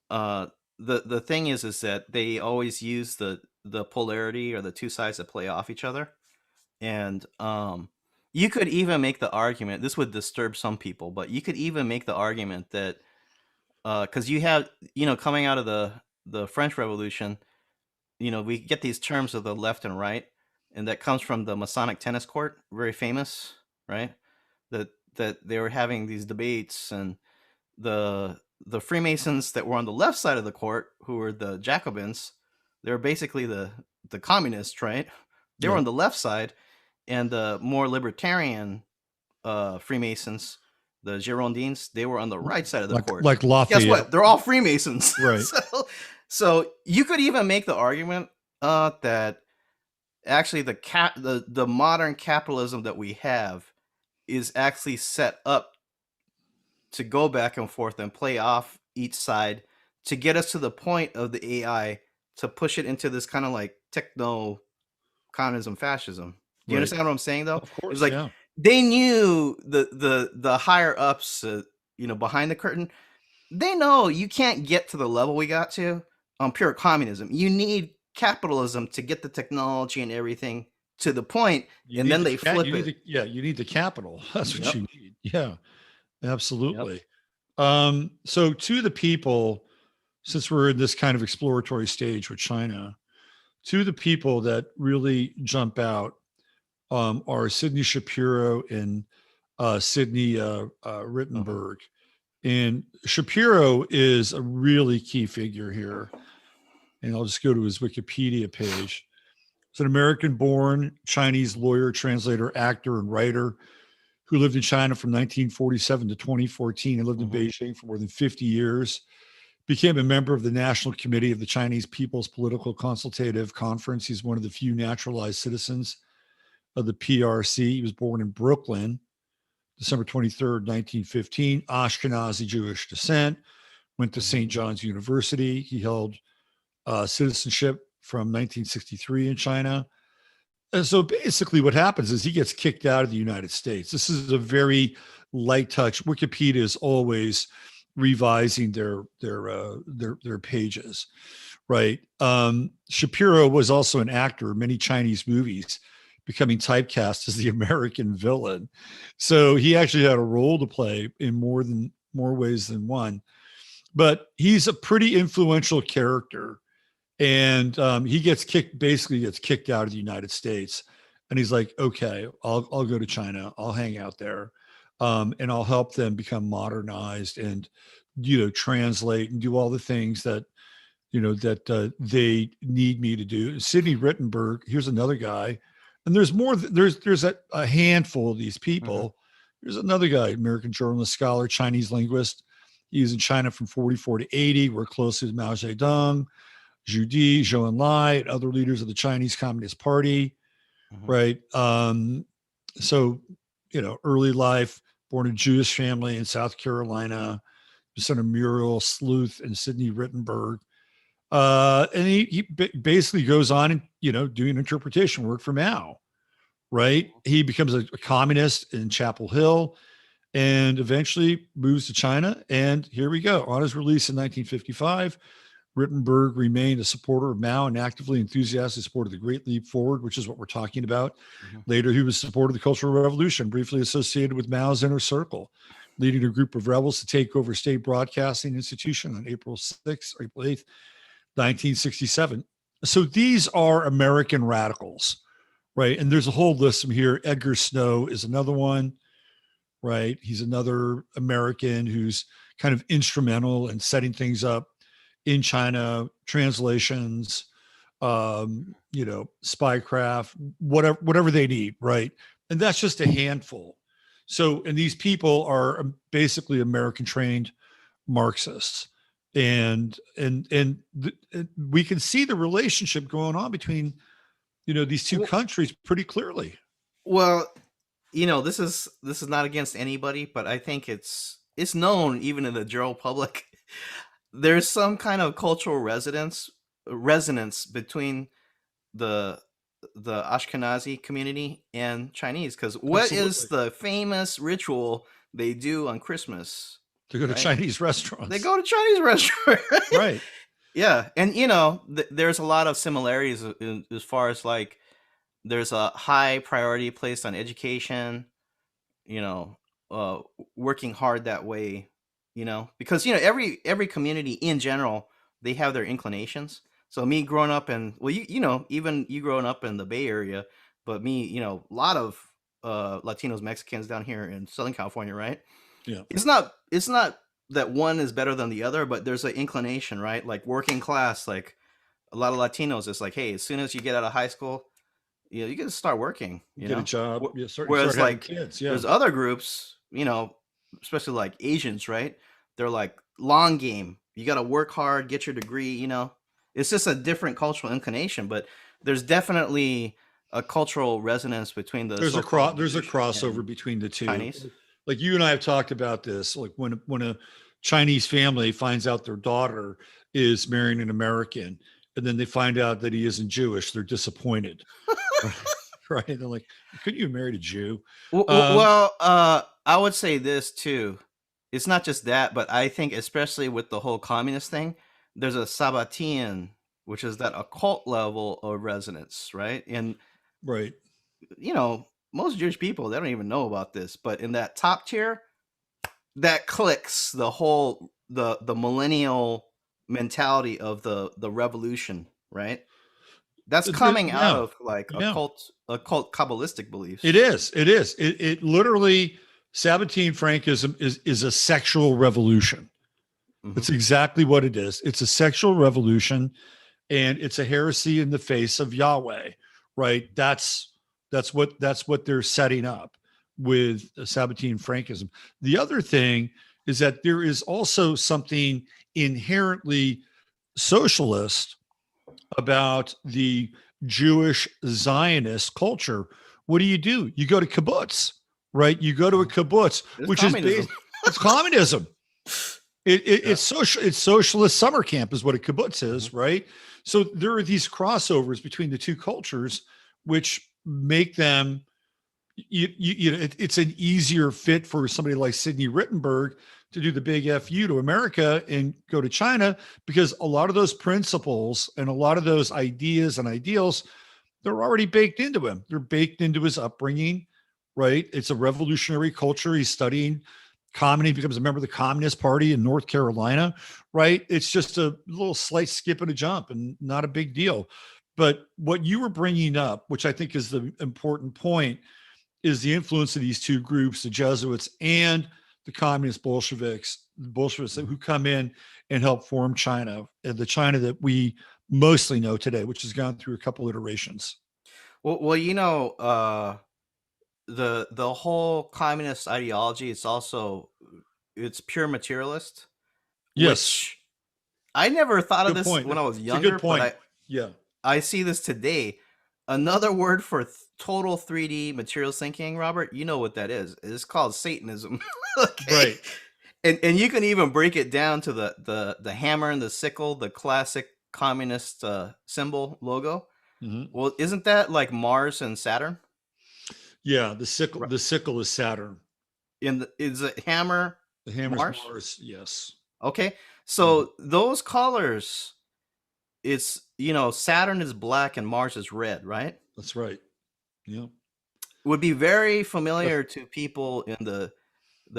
uh, the thing is that they always use the polarity, or the two sides that play off each other, And you could even make the argument, this would disturb some people, but you could even make the argument that because you have, coming out of the French Revolution, we get these terms of the left and right, and that comes from the Masonic tennis court, very famous, right? That they were having these debates, and the Freemasons that were on the left side of the court, who were the Jacobins, they were basically the communists, right? They were Yeah. on the left side, and the more libertarian Freemasons, the Girondins, they were on the right side of the court. Like Guess Lafayette. what? They're all Freemasons. Right. So you could even make the argument that actually the modern capitalism that we have is actually set up to go back and forth and play off each side to get us to the point of the AI to push it into this kind of like techno communism fascism. Do you Right. understand what I'm saying, though? Of course, It's like yeah. they knew the higher ups, behind the curtain. They know you can't get to the level we got to on pure communism. You need capitalism to get the technology and everything to the point, You and need then the they ca- flip you need it. you need the capital. That's what Yep. you need. Yeah, Yep. absolutely. So to the people, since we're in this kind of exploratory stage with China, to the people that really jump out are Sidney Shapiro and Sidney Rittenberg. And Shapiro is a really key figure here. And I'll just go to his Wikipedia page. He's an American born Chinese lawyer, translator, actor, and writer who lived in China from 1947 to 2014 and lived in Beijing for more than 50 years. Became a member of the National Committee of the Chinese People's Political Consultative Conference. He's one of the few naturalized citizens of the PRC. He was born in Brooklyn, December 23rd, 1915, Ashkenazi Jewish descent, went to St. John's University. He held citizenship from 1963 in China. And so basically what happens is he gets kicked out of the United States. This is a very light touch. Wikipedia is always revising their pages, right? Shapiro was also an actor in many Chinese movies, becoming typecast as the American villain. So he actually had a role to play in more ways than one. But he's a pretty influential character, and he basically gets kicked out of the United States. And he's like, okay, I'll go to China. I'll hang out there, and I'll help them become modernized and translate and do all the things that they need me to do. Sidney Rittenberg, here's another guy, and there's more. There's a handful of these people. There's another guy, American journalist, scholar, Chinese linguist. He was in China from 44 to 80. Worked closely with Mao Zedong, Zhu Di, Zhou Enlai, and other leaders of the Chinese Communist Party. Right. So, early life, born in a Jewish family in South Carolina, son of Muriel Sleuth and Sidney Rittenberg. And he basically goes on and, doing interpretation work for Mao. Right. He becomes a communist in Chapel Hill and eventually moves to China. And here we go. On his release in 1955, Rittenberg remained a supporter of Mao and actively enthusiastically supported the Great Leap Forward, which is what we're talking about. Later, he was supported the Cultural Revolution, briefly associated with Mao's inner circle, leading a group of rebels to take over state broadcasting institution on April 6th, or April 8th, 1967. So these are American radicals, right? And there's a whole list from here. Edgar Snow is another one, right? He's another American who's kind of instrumental in setting things up in China, translations, spycraft, whatever they need, right? And that's just a handful. So, and these people are basically American trained Marxists, and we can see the relationship going on between, these two countries pretty clearly. Well, this is not against anybody, but I think it's known even in the general public. There's some kind of cultural resonance between the Ashkenazi community and Chinese, because what is the famous ritual they do on Christmas? To go to Chinese restaurants. They go to Chinese restaurants, right? Yeah, and there's a lot of similarities as far as like there's a high priority placed on education, you know, working hard that way, because every community in general, they have their inclinations. So me growing up in, well, even you growing up in the Bay Area, but me, a lot of Latinos, Mexicans down here in Southern California, right? Yeah. It's not that one is better than the other, but there's an inclination, right? Like working class, like a lot of Latinos, it's like, hey, as soon as you get out of high school, you got to start working, Get a job. Yeah. Start Whereas having like kids. Yeah. there's other groups, especially like Asians, right? They're like long game. You got to work hard, get your degree. It's just a different cultural inclination, but there's definitely a cultural resonance between the so-called There's a Confucian crossover and between the two. Chinese. Like you and I have talked about this. Like when a Chinese family finds out their daughter is marrying an American, and then they find out that he isn't Jewish, they're disappointed. Right. Right. They're like, couldn't you have married a Jew? Um, I would say this too. It's not just that, but I think especially with the whole communist thing, there's a Sabbatean, which is that occult level of resonance, right? And right. most Jewish people, they don't even know about this, but in that top tier, that clicks the whole the millennial mentality of the revolution, right? That's coming out Yeah. of like Yeah. occult Kabbalistic beliefs. It is. It is. It literally Sabbatean Frankism is a sexual revolution. Mhm. It's exactly what it is. It's a sexual revolution, and it's a heresy in the face of Yahweh. Right. That's what they're setting up with Sabbatean Frankism. The other thing is that there is also something inherently socialist about the Jewish Zionist culture. What do? You go to kibbutz, right? You go to a kibbutz, There's which is communism. based, it's communism. Yeah. It's socialist summer camp is what a kibbutz is, Mhm. right? So there are these crossovers between the two cultures, which make them it's an easier fit for somebody like Sidney Rittenberg to do the big FU to America and go to China, because a lot of those principles and a lot of those ideas and ideals, they're already baked into him. They're baked into his upbringing, right? It's a revolutionary culture. He's studying comedy, becomes a member of the Communist Party in North Carolina, right? It's just a little slight skip and a jump and not a big deal. But what you were bringing up, which I think is the important point, is the influence of these two groups, the Jesuits and the communist Bolsheviks who come in and help form China, the China that we mostly know today, which has gone through a couple iterations. Well, the whole communist ideology, it's pure materialist, Yes, which I never thought of good this point. when I was It's a good younger, but point. I Yeah, I see this today. Another word for total 3D materials thinking, Robert, you know what that is. It's called Satanism. Okay. right. And you can even break it down to the hammer and the sickle, the classic communist symbol logo. Mhm. Well, isn't that like Mars and Saturn? Yeah, the sickle. Right. The sickle is Saturn. Is it hammer The hammer's Mars? Mars. Yes. Okay. Mhm. So those colors, it's Saturn is black and Mars is red, right? That's right. Yeah. Would be very Def- familiar to people in the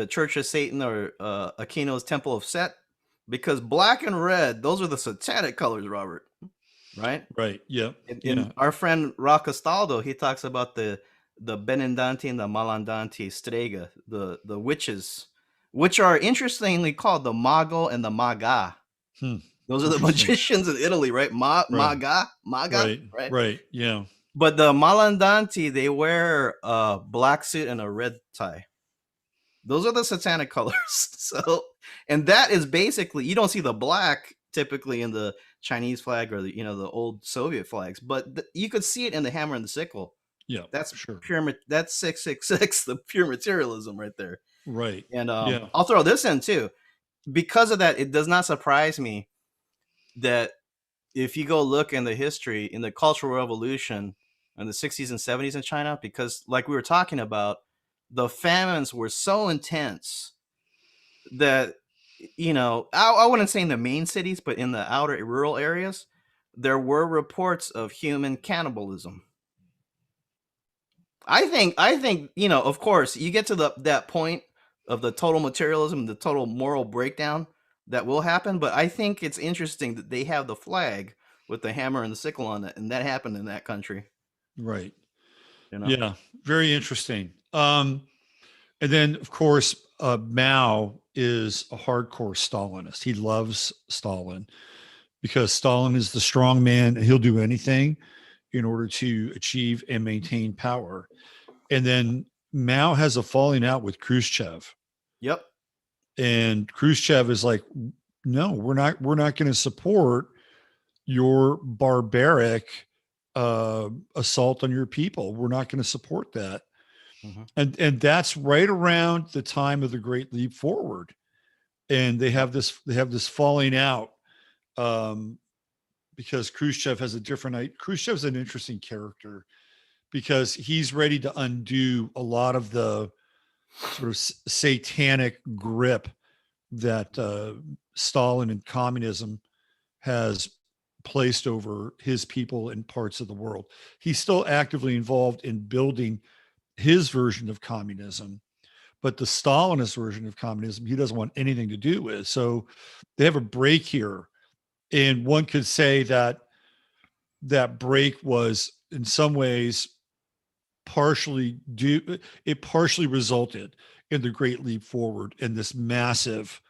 Church of Satan or Aquino's Temple of Set, because black and red, those are the satanic colors, Robert. Right? right. Yeah. And Yeah. our friend Ra Castaldo, he talks about the Benandanti and the Malandanti Strega, the witches, which are interestingly called the Mago and the Maga. Hmm. Those are the Interesting. magicians in Italy, right? Right. Maga, Right. right? Right. Yeah. But the Malandanti, they wear a black suit and a red tie. Those are the satanic colors. So, and that is basically, you don't see the black typically in the Chinese flag or the old Soviet flags, but you could see it in the hammer and the sickle. Yeah. That's Sure. that's 666, the pure materialism right there. Right. And Yeah. I'll throw this in too. Because of that, it does not surprise me that if you go look in the history, in the Cultural Revolution in the 60s and 70s in China, because like we were talking about, the famines were so intense that I wouldn't say in the main cities, but in the outer rural areas, there were reports of human cannibalism. I think of course, you get to that point of the total materialism, the total moral breakdown that will happen. But I think it's interesting that they have the flag with the hammer and the sickle on it, and that happened in that country. Right. You know. Yeah. Very interesting. And then, of course, Mao is a hardcore Stalinist. He loves Stalin because Stalin is the strong man and he'll do anything in order to achieve and maintain power. And then Mao has a falling out with Khrushchev, Yep. and Khrushchev is like, "No, we're not going to support your barbaric assault on your people. We're not going to support that." Hmm. And that's right around the time of the Great Leap Forward, and Yep. they have this falling out, um, because Khrushchev has a different. Khrushchev's an interesting character because he's ready to undo a lot of the sort of satanic grip that Stalin and communism has placed over his people in parts of the world. He's still actively involved in building his version of communism, but the Stalinist version of communism, he doesn't want anything to do with. So they have a break here. And one could say that that break was in some ways partially due, it partially resulted in the Great Leap Forward and this massive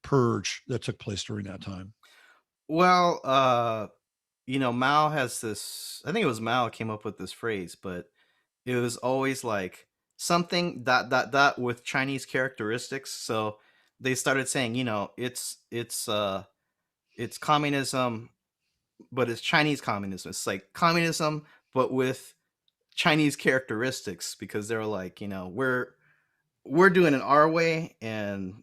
purge that took place during that time. Well, Mao has this. I think it was Mao came up with this phrase, but it was always like something dot dot dot with Chinese characteristics. So they started saying, it's communism, but it's Chinese communism. It's like communism, but with Chinese characteristics, because they're like, we're doing it our way, and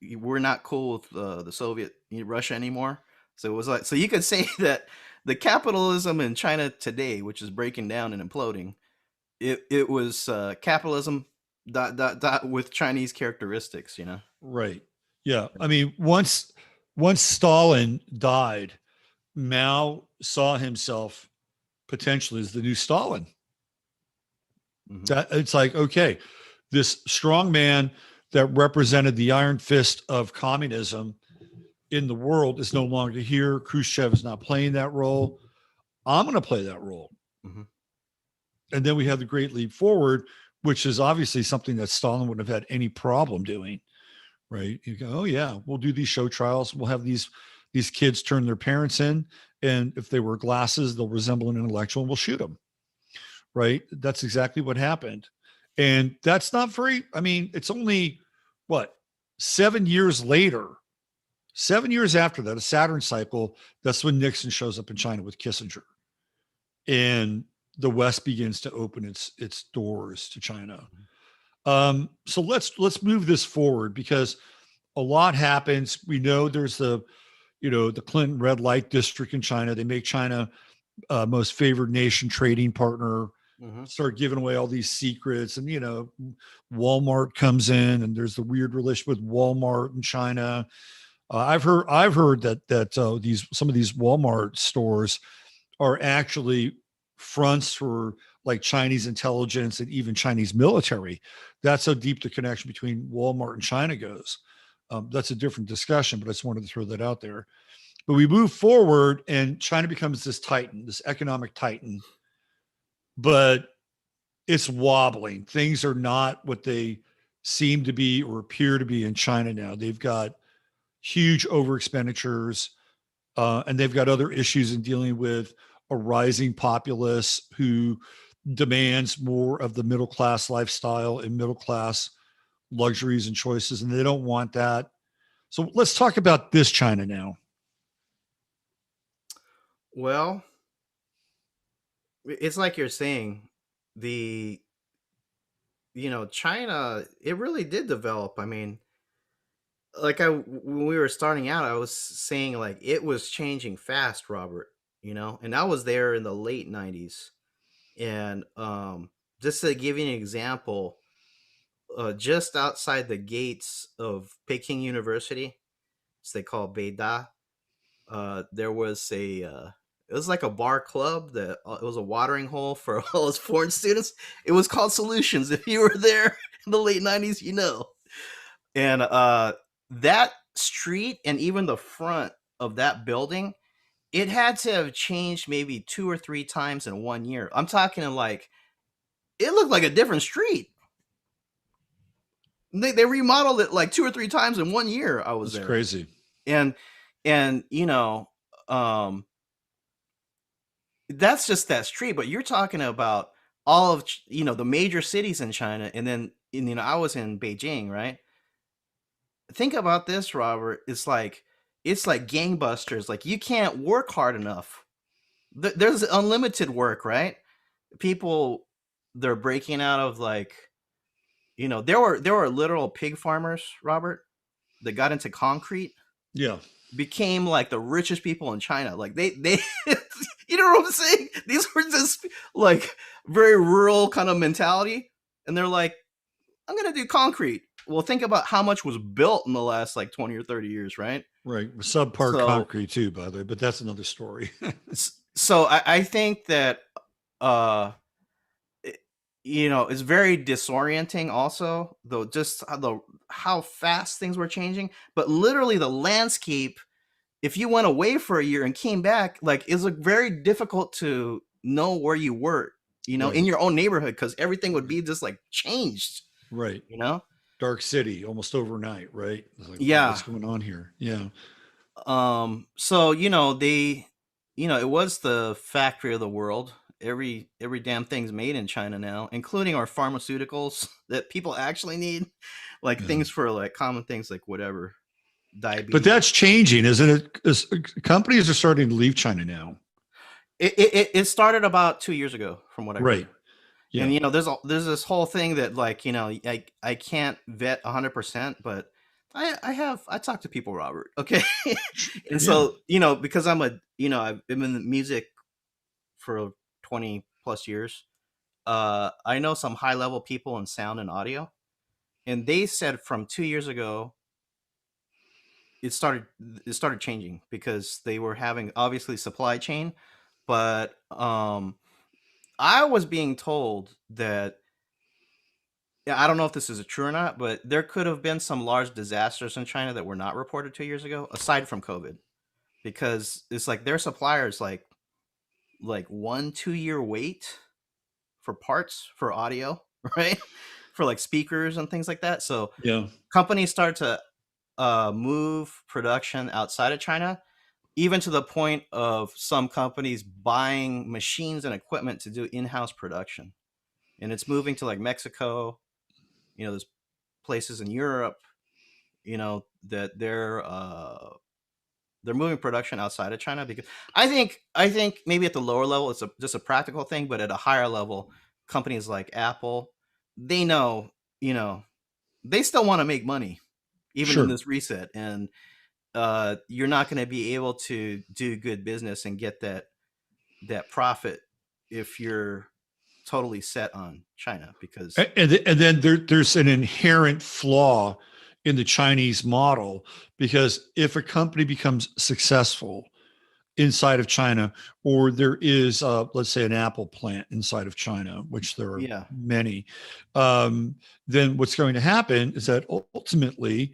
we're not cool with the Soviet Russia anymore. So it was like, so you could say that the capitalism in China today, which is breaking down and imploding, it was capitalism dot dot dot with Chinese characteristics. Right. Yeah. I mean, once Stalin died, Mao saw himself potentially as the new Stalin. Hmm. That it's like, okay, this strong man that represented the iron fist of communism in the world is no longer here. Khrushchev is not playing that role. I'm going to play that role. Hmm. And then we have the Great Leap Forward, which is obviously something that Stalin wouldn't have had any problem doing. Right? You go, oh yeah, we'll do these show trials. We'll have these kids turn their parents in, and if they wear glasses, they'll resemble an intellectual, and we'll shoot them. Right? That's exactly what happened, and that's not very. I mean, it's only what 7 years later. 7 years after that, a Saturn cycle, that's when Nixon shows up in China with Kissinger. And the West begins to open its doors to China. So let's move this forward because a lot happens. We know there's the Clinton red light district in China. They make China most favored nation trading partner. Hmm. Start giving away all these secrets, and Walmart comes in, and there's the weird relation with Walmart in China. I've heard that these some of these Walmart stores are actually fronts for like Chinese intelligence and even Chinese military. That's how deep the connection between Walmart and China goes. That's a different discussion, but I just wanted to throw that out there. But we move forward, and China becomes this titan, this economic titan, but it's wobbling. Things are not what they seem to be or appear to be in China now. They've got huge over expenditures, and they've got other issues in dealing with a rising populace who demands more of the middle class lifestyle and middle class luxuries and choices, and they don't want that. So let's talk about this China now. Well, it's like you're saying, the China, it really did develop. I mean, like when we were starting out, I was saying like it was changing fast, Robert. And I was there in the late '90s, and just to give you an example, just outside the gates of Peking University, as they call Beida, there was a It was like a bar club that it was a watering hole for all those foreign students. It was called Solutions. If you were there in the late 90s, you know. And that street and even the front of that building, it had to have changed maybe 2 or 3 times in 1 year. I'm talking like it looked like a different street. They remodeled it like 2 or 3 times in 1 year. I was That's there. crazy. And you know, that's just that street, but you're talking about all of the major cities in China, and then I was in Beijing, right? Think about this, Robert. It's like gangbusters. Like you can't work hard enough. There's unlimited work, right? People, they're breaking out of like, there were literal pig farmers, Robert, that got into concrete, Yeah. became like the richest people in China. Like they you know what I'm saying? These were just like very rural kind of mentality. And they're like, I'm gonna do concrete. Well, think about how much was built in the last like 20 or 30 years, right? Right. Subpar So concrete too, by the way, but that's another story. so I think that uh it's very disorienting also, though, just how fast things were changing. But literally the landscape, if you went away for a year and came back, like it's like very difficult to know where you were, Right. in your own neighborhood, because everything would be just like changed, Right. you know? Dark city almost overnight, right? It's like, Yeah. what's going on here? Yeah. So it was the factory of the world. Every damn thing's made in China now, including our pharmaceuticals that people actually need, like Yeah. things for like common things like whatever, diabetes. But that's changing, isn't it? Companies are starting to leave China now. It started about 2 years ago, from what I Right. heard. Yeah. And there's this whole thing that like I can't vet 100%, but I talk to people, Robert. Okay, and so because I've been in music for 20 plus years. I know some high level people in sound and audio, and they said from 2 years ago it started changing because they were having obviously supply chain, but I was being told that, I don't know if this is true or not, but there could have been some large disasters in China that were not reported 2 years ago, aside from COVID, because it's like their suppliers like 1-2 year wait for parts for audio, right? For like speakers and things like that. So Yeah. companies start to move production outside of China, even to the point of some companies buying machines and equipment to do in-house production. And it's moving to like Mexico, there's places in Europe, that they're moving production outside of China, because I think maybe at the lower level it's just a practical thing, but at a higher level, companies like Apple, they know, they still want to make money even in this reset, and you're not going to be able to do good business and get that profit if you're totally set on China, because And then there's an inherent flaw in the Chinese model, because if a company becomes successful inside of China, or there is, let's say, an Apple plant inside of China, which there are many, then what's going to happen is that ultimately,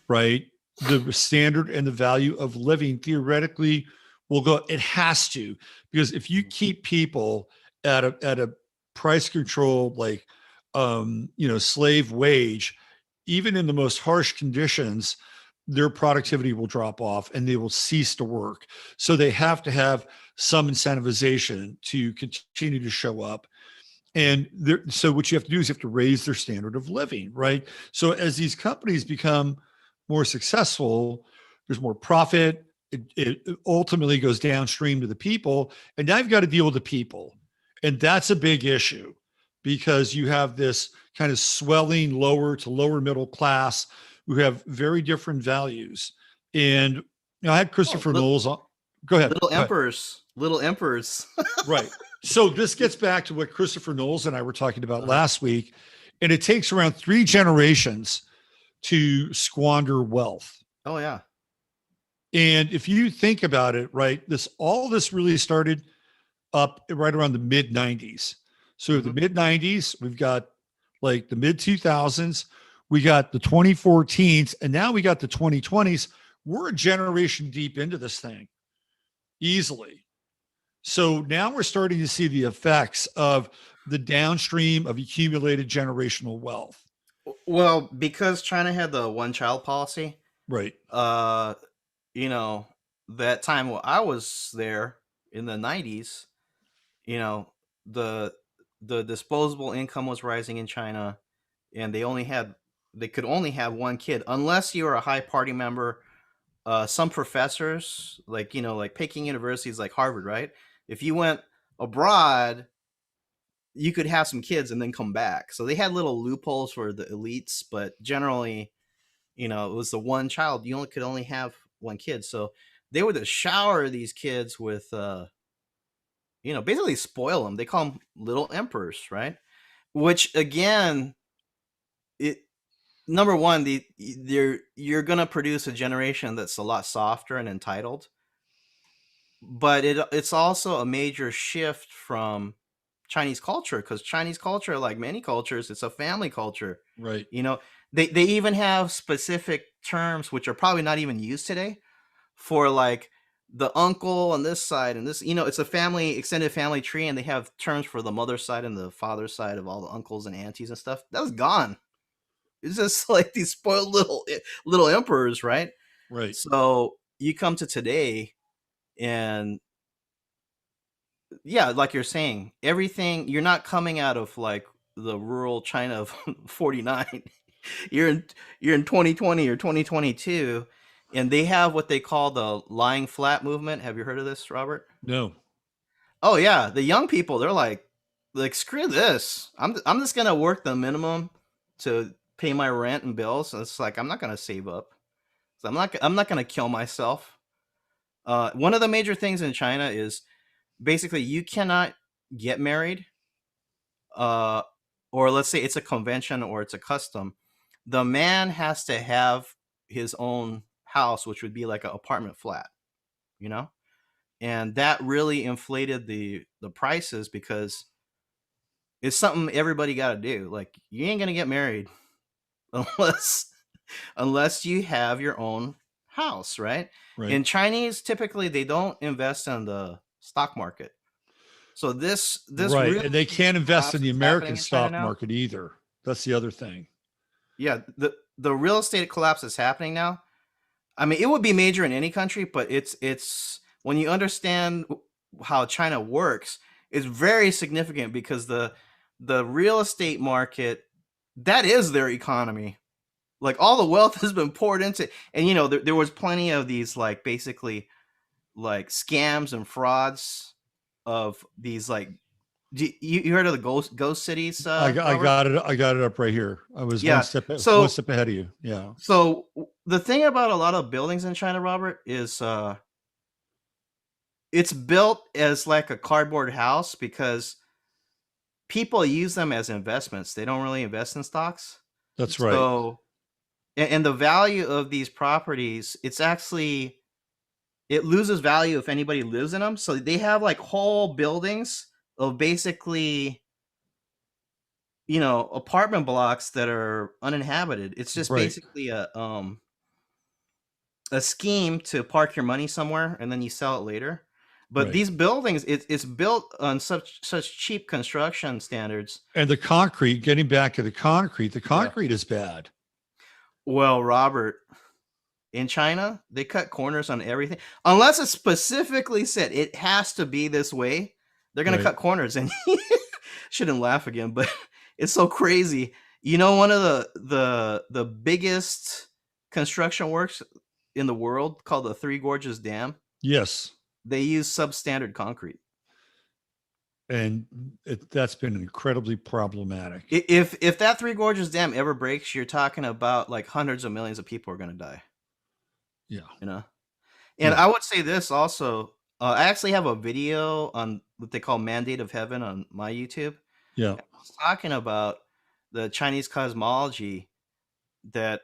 right, the standard and the value of living theoretically will go. It has to, because if you keep people at a price control, like slave wage, even in the most harsh conditions, their productivity will drop off and they will cease to work. So they have to have some incentivization to continue to show up. And so what you have to do is you have to raise their standard of living, right? So as these companies become more successful, there's more profit. It ultimately goes downstream to the people. And now you've got to deal with the people. And that's a big issue, because you have this kind of swelling lower to lower middle class who have very different values. And I had Christopher Knowles on. Go ahead. Little emperors. Right. So this gets back to what Christopher Knowles and I were talking about last week. And it takes around 3 generations to squander wealth. Oh, yeah. And if you think about it, right, all this really started up right around the mid 90s. So the Hmm. mid 90s, we've got like the mid 2000s, we got the 2014s, and now we got the 2020s. We're a generation deep into this thing easily. So now we're starting to see the effects of the downstream of accumulated generational wealth. Well, because China had the one child policy, Right. uh, you know, that time when I was there in the 90s, you know, the the disposable income was rising in China, and they could only have one kid unless you were a high party member. Some professors, like like Peking universities, like Harvard, right? If you went abroad, you could have some kids and then come back. So they had little loopholes for the elites, but generally, it was the one child. You only could only have one kid. So they would just shower these kids with, basically spoil them. They call them little emperors, right? Which again, it number one, you're gonna produce a generation that's a lot softer and entitled, but it's also a major shift from Chinese culture, because Chinese culture, like many cultures, it's a family culture. Right. You know, they even have specific terms which are probably not even used today for like the uncle on this side and this. It's a family extended family tree, and they have terms for the mother's side and the father's side of all the uncles and aunties and stuff. That was gone. It's just like these spoiled little emperors, right? Right. So you come to today, and yeah, like you're saying, everything, you're not coming out of like the rural China of 49. you're in you're in 2020 or 2022, and they have what they call the lying flat movement. Have you heard of this, Robert? No. Oh yeah, the young people, they're like screw this. I'm just going to work the minimum to pay my rent and bills. And it's like I'm not going to save up. So I'm not going to kill myself. One of the major things in China is basically you cannot get married, uh, or let's say it's a convention or it's a custom. The man has to have his own house, which would be like an apartment flat, you know, and that really inflated the prices, because it's something everybody got to do. Like you ain't gonna get married unless unless you have your own house, right? Right. In Chinese, typically they don't invest in the stock market. So this Right. real And they estate can't invest in collapse the that's happening American in China stock now. market either. That's the other thing. Yeah, the real estate collapse that's happening now. I mean, it would be major in any country, but it's when you understand how China works, it's very significant, because the real estate market, that is their economy. Like all the wealth has been poured into, and there was plenty of these like basically like scams and frauds of these like. You heard of the ghost cities, I Robert? got it. I got it up right here. I was Yeah. one So step ahead of you. Yeah. the thing about a lot of buildings in China, Robert, is it's built as like a cardboard house, because people use them as investments. They don't really invest in stocks. That's right. So and the value of these properties, it loses value if anybody lives in them. So they have like whole buildings of basically, apartment blocks that are uninhabited. It's just Right. basically a scheme to park your money somewhere and then you sell it later. But Right. these buildings, it's built on such cheap construction standards. And the concrete, getting back to the Yeah. concrete is bad. Well, Robert, in China, they cut corners on everything. Unless it's specifically said it has to be this way, they're gonna Right. cut corners. And shouldn't laugh again, but it's so crazy. One of the biggest construction works in the world, called the Three Gorges Dam, Yes. they use substandard concrete. And that's been incredibly problematic. If that Three Gorges Dam ever breaks, you're talking about like hundreds of millions of people are going to die. Yeah. You know, and Yeah. I would say this also. I actually have a video on what they call Mandate of Heaven on my YouTube. Yeah. I was talking about the Chinese cosmology that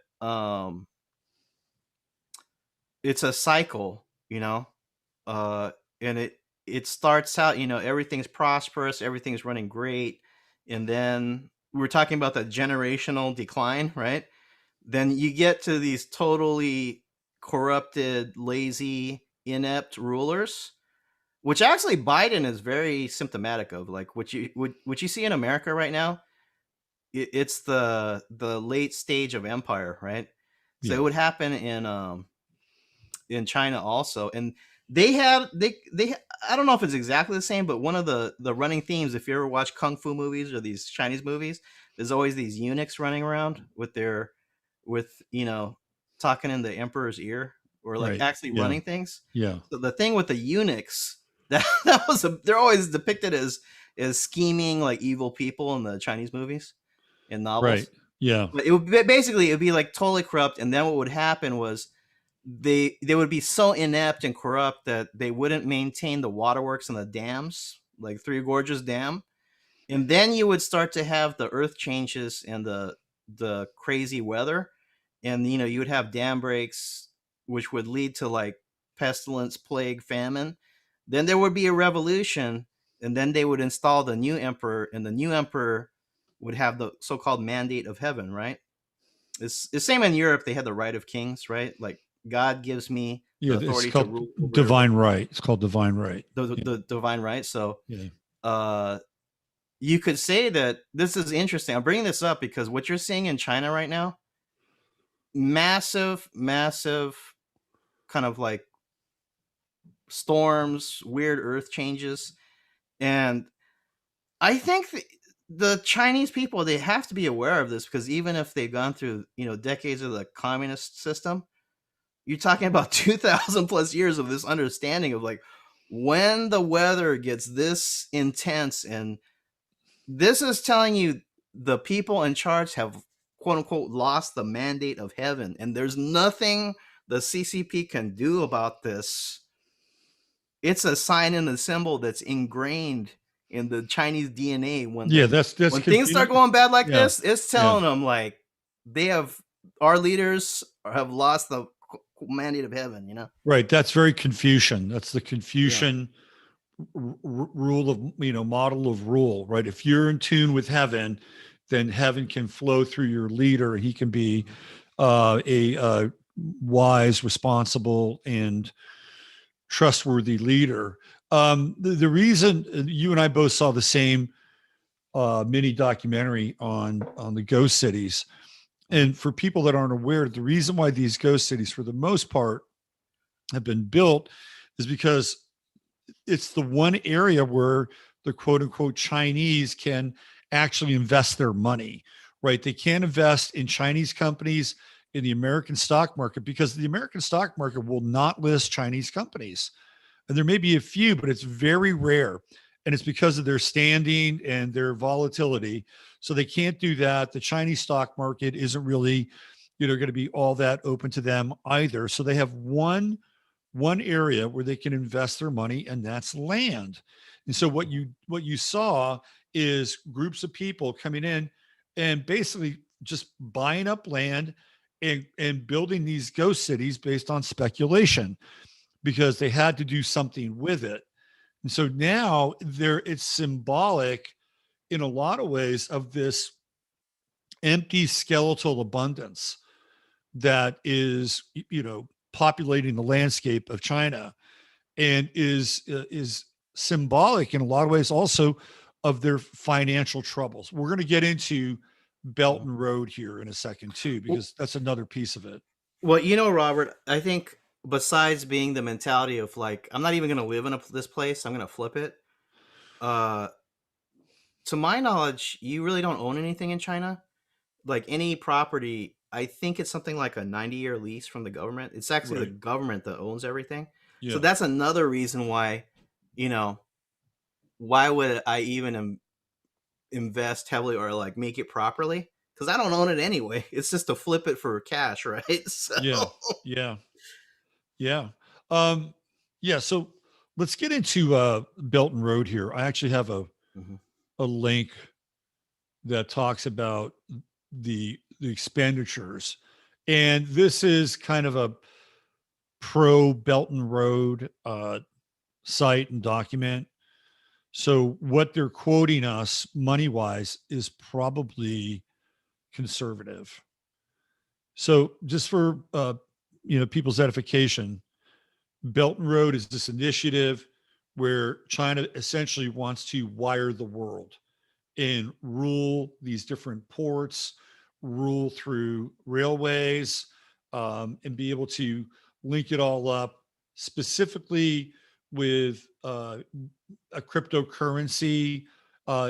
it's a cycle, uh, and it starts out, everything's prosperous, everything's running great, and then we're talking about the generational decline, right? Then you get to these totally corrupted, lazy, inept rulers, which actually Biden is very symptomatic of. Like what you see in America right now, it's the late stage of empire, right? So Yeah. it would happen in China also, and they I don't know if it's exactly the same, but one of the running themes, if you ever watch kung fu movies or these Chinese movies, there's always these eunuchs running around with their with talking in the emperor's ear, or like Right. actually Yeah. running things. Yeah. So the thing with the eunuchs, that was they're always depicted as scheming like evil people in the Chinese movies and Right. novels. Yeah. But basically it would be like totally corrupt, and then what would happen was they would be so inept and corrupt that they wouldn't maintain the waterworks and the dams, like Three Gorges Dam, and then you would start to have the earth changes and the crazy weather, and you would have dam breaks, which would lead to like pestilence, plague, famine. Then there would be a revolution, and then they would install the new emperor, and the new emperor would have the so-called mandate of heaven, right? It's the same in Europe. They had the right of kings, right? Like God gives me Yeah. the It's authority to called rule over divine everybody, right. It's called divine right. Yeah. the divine right. So, Yeah. uh, you could say that this is interesting. I'm bringing this up because what you're seeing in China right now, massive, massive, kind of like storms, weird earth changes, and I think the Chinese people, they have to be aware of this, because even if they've gone through decades of the communist system, you're talking about 2000 plus years of this understanding of like when the weather gets this intense, and this is telling you the people in charge have quote unquote lost the mandate of heaven, and there's nothing the CCP can do about this. It's a sign and a symbol that's ingrained in the Chinese DNA. when Yeah. the That's when things start convenient. going bad like Yeah. this, it's Yeah. telling them like they have our leaders have lost the mandate of heaven, Right. That's very Confucian. That's the Yeah. Confucian rule of, model of rule, right? If you're in tune with heaven, then heaven can flow through your leader. He can be a wise, responsible, and trustworthy leader. The reason you and I both saw the same mini documentary on the ghost cities, and for people that aren't aware, the reason why these ghost cities, for the most part, have been built is because it's the one area where the quote unquote Chinese can actually invest their money, right? They can't invest in Chinese companies in the American stock market because the American stock market will not list Chinese companies. And there may be a few, but it's very rare. And it's because of their standing and their volatility. So they can't do that. The Chinese stock market isn't really, going to be all that open to them either. So they have one area where they can invest their money, and that's land. And so what you saw is groups of people coming in and basically just buying up land and building these ghost cities based on speculation because they had to do something with it. And so now it's symbolic in a lot of ways of this empty skeletal abundance that is populating the landscape of China, and is symbolic in a lot of ways also of their financial troubles. We're going to get into Belt and Road here in a second too, because that's another piece of it. Well, Robert, I think besides being the mentality of like, I'm not even going to live in this place, I'm going to flip it. Uh, to my knowledge, you really don't own anything in China. Like any property, I think it's something like a 90-year lease from the government. It's actually the Right. government that owns everything. So Yeah. that's another reason why, you know, why would I even invest heavily or like make it properly? Because I don't own it anyway. It's just to flip it for cash, right? So Yeah. Yeah. Yeah. Um, yeah. So let's get into Belt and Road here. I actually have Mhm. a link that talks about the expenditures, and this is kind of pro Belt and Road site and document. So what they're quoting us money wise is probably conservative. So just for people's edification, Belt and Road is this initiative where China essentially wants to wire the world and rule these different ports, rule through railways, and be able to link it all up specifically with a cryptocurrency.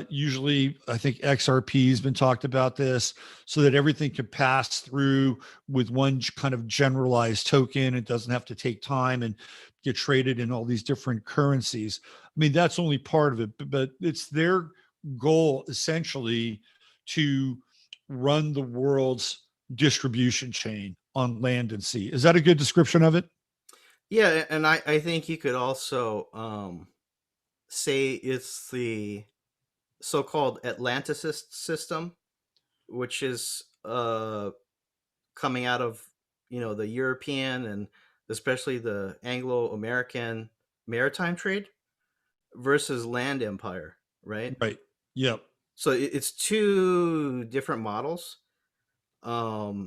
Usually, I think XRP has been talked about this, so that everything can pass through with one kind of generalized token. It doesn't have to take time and get traded in all these different currencies. I mean, that's only part of it, but it's their goal essentially to run the world's distribution chain on land and sea. Is that a good description of it? Yeah, and I think you could also say it's the so-called Atlanticist system, which is coming out of the European and especially the Anglo-American maritime trade versus land empire, right? Right. Yep. So it's two different models, but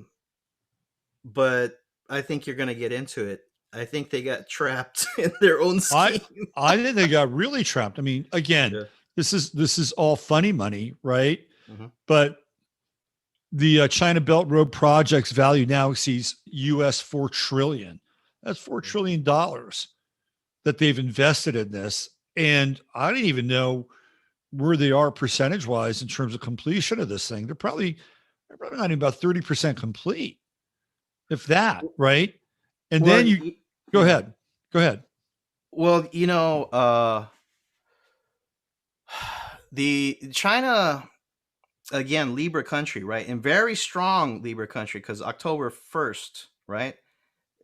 I think you're going to get into it. I think they got trapped in their own scheme. I think they got really trapped. I mean, again, Yeah. this is all funny money, right? Mm-hmm. But the China Belt Road project's value now exceeds US $4 trillion. That's $4 trillion that they've invested in this. And I didn't even know where they are percentage wise in terms of completion of this thing. They're probably not even about 30% complete, if that, right? And Well, then you go ahead. Go ahead. Well, the China, again, Libra country, right? And very strong Libra country because October 1st, right?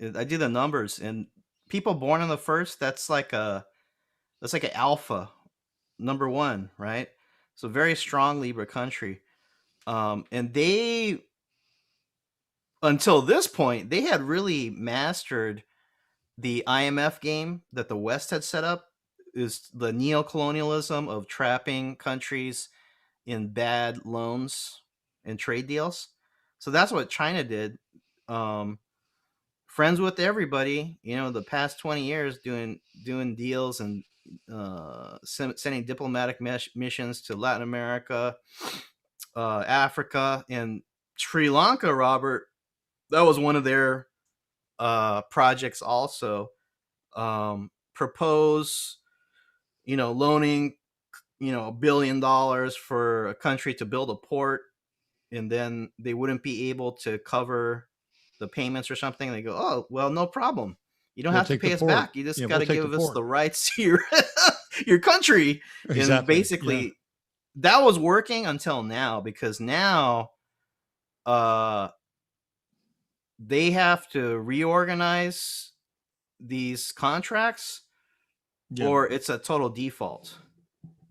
I did the numbers, and people born on the 1st, that's like an alpha number 1, right? So very strong Libra country. And they, until this point, they had really mastered the IMF game that the West had set up, is the neo-colonialism of trapping countries in bad loans and trade deals. So that's what China did. Friends with everybody, the past 20 years doing deals and sending diplomatic missions to Latin America, Africa, and Sri Lanka. Robert, that was one of their projects also. Propose, loaning, $1 billion for a country to build a port, and then they wouldn't be able to cover the payments or something. They go, oh, well, no problem. You don't have to pay us back. You just got to give us the rights to your country. Exactly. And basically, that was working until now, because now they have to reorganize these contracts, or it's a total default.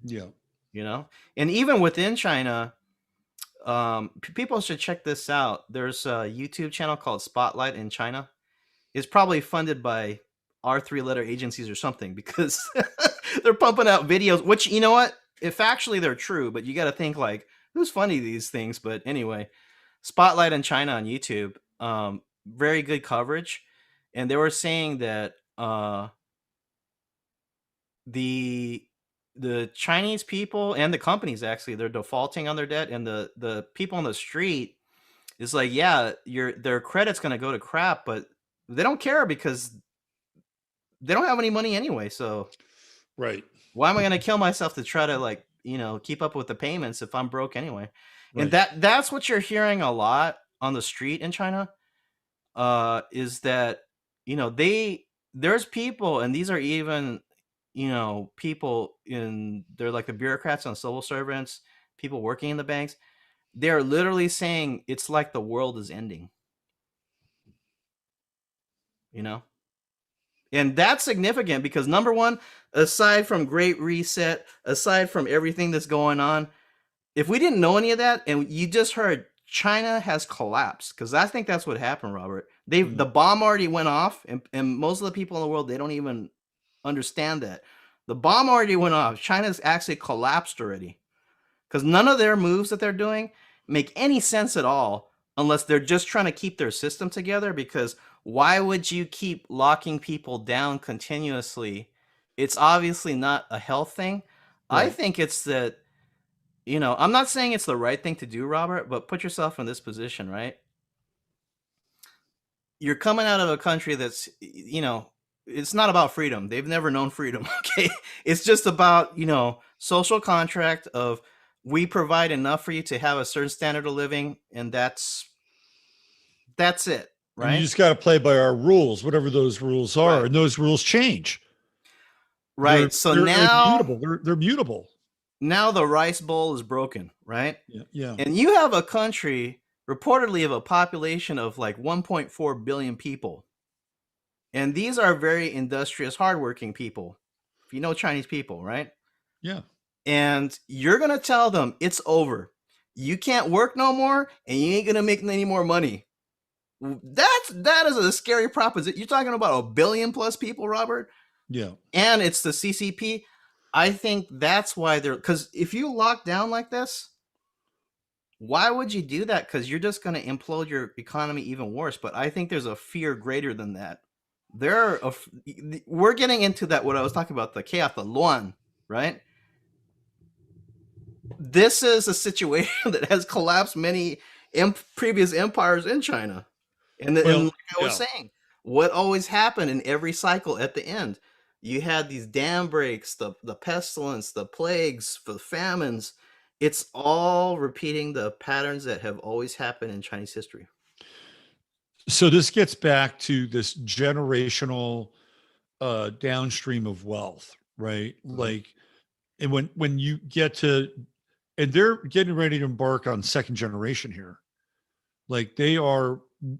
Yeah. And even within China, people should check this out. There's a YouTube channel called Spotlight in China. It's probably funded by our 3-letter agencies or something, because they're pumping out videos, which, you know what? If actually they're true, but you got to think like, who's funding these things? But anyway, Spotlight in China on YouTube, very good coverage. And they were saying that the Chinese people and the companies, actually, they're defaulting on their debt, and the people on the street is like, yeah, their credit's going to go to crap, but they don't care because they don't have any money anyway. So right, why am I going to kill myself to try to keep up with the payments if I'm broke anyway? Right. And that's what you're hearing a lot on the street in China, is that there's people, and these are even people they're like the bureaucrats and civil servants, people working in the banks. They're literally saying it's like the world is ending. And that's significant because, number one, aside from Great Reset, aside from everything that's going on, if we didn't know any of that and you just heard China has collapsed, because I think that's what happened, Robert. The bomb already went off, and most of the people in the world, they don't even understand that. The bomb already went off. China's actually collapsed already. Because none of their moves that they're doing make any sense at all unless they're just trying to keep their system together. Because why would you keep locking people down continuously? It's obviously not a health thing. Right. I think it's that, I'm not saying it's the right thing to do, Robert, but put yourself in this position, right? You're coming out of a country that's, it's not about freedom. They've never known freedom, okay? It's just about, social contract of we provide enough for you to have a certain standard of living, and that's it, And you right? just got to play by our rules, whatever those rules are, Right. and those rules change. Right. So They're now immutable. They're mutable. now the rice bowl is broken, right? Yeah. Yeah. And you have a country reportedly of a population of like 1.4 billion people. And these are very industrious, hardworking people. If you know Chinese people, right? Yeah. And you're going to tell them it's over. You can't work no more, and you ain't going to make any more money. That is a scary proposition. You're talking about 1 billion plus people, Robert? Yeah. And it's the CCP. I think that's why because if you lock down like this, why would you do that? Because you're just going to implode your economy even worse. But I think there's a fear greater than that. We're getting into that, what I was talking about, the chaos, the luan, right? This is a situation that has collapsed many previous empires in China. And like I was saying, what always happened in every cycle at the end? You had these dam breaks, the pestilence, the plagues, the famines. It's all repeating the patterns that have always happened in Chinese history. So this gets back to this generational downstream of wealth, right? Mm-hmm. Like, and when you get to, and they're getting ready to embark on second generation here. Like they are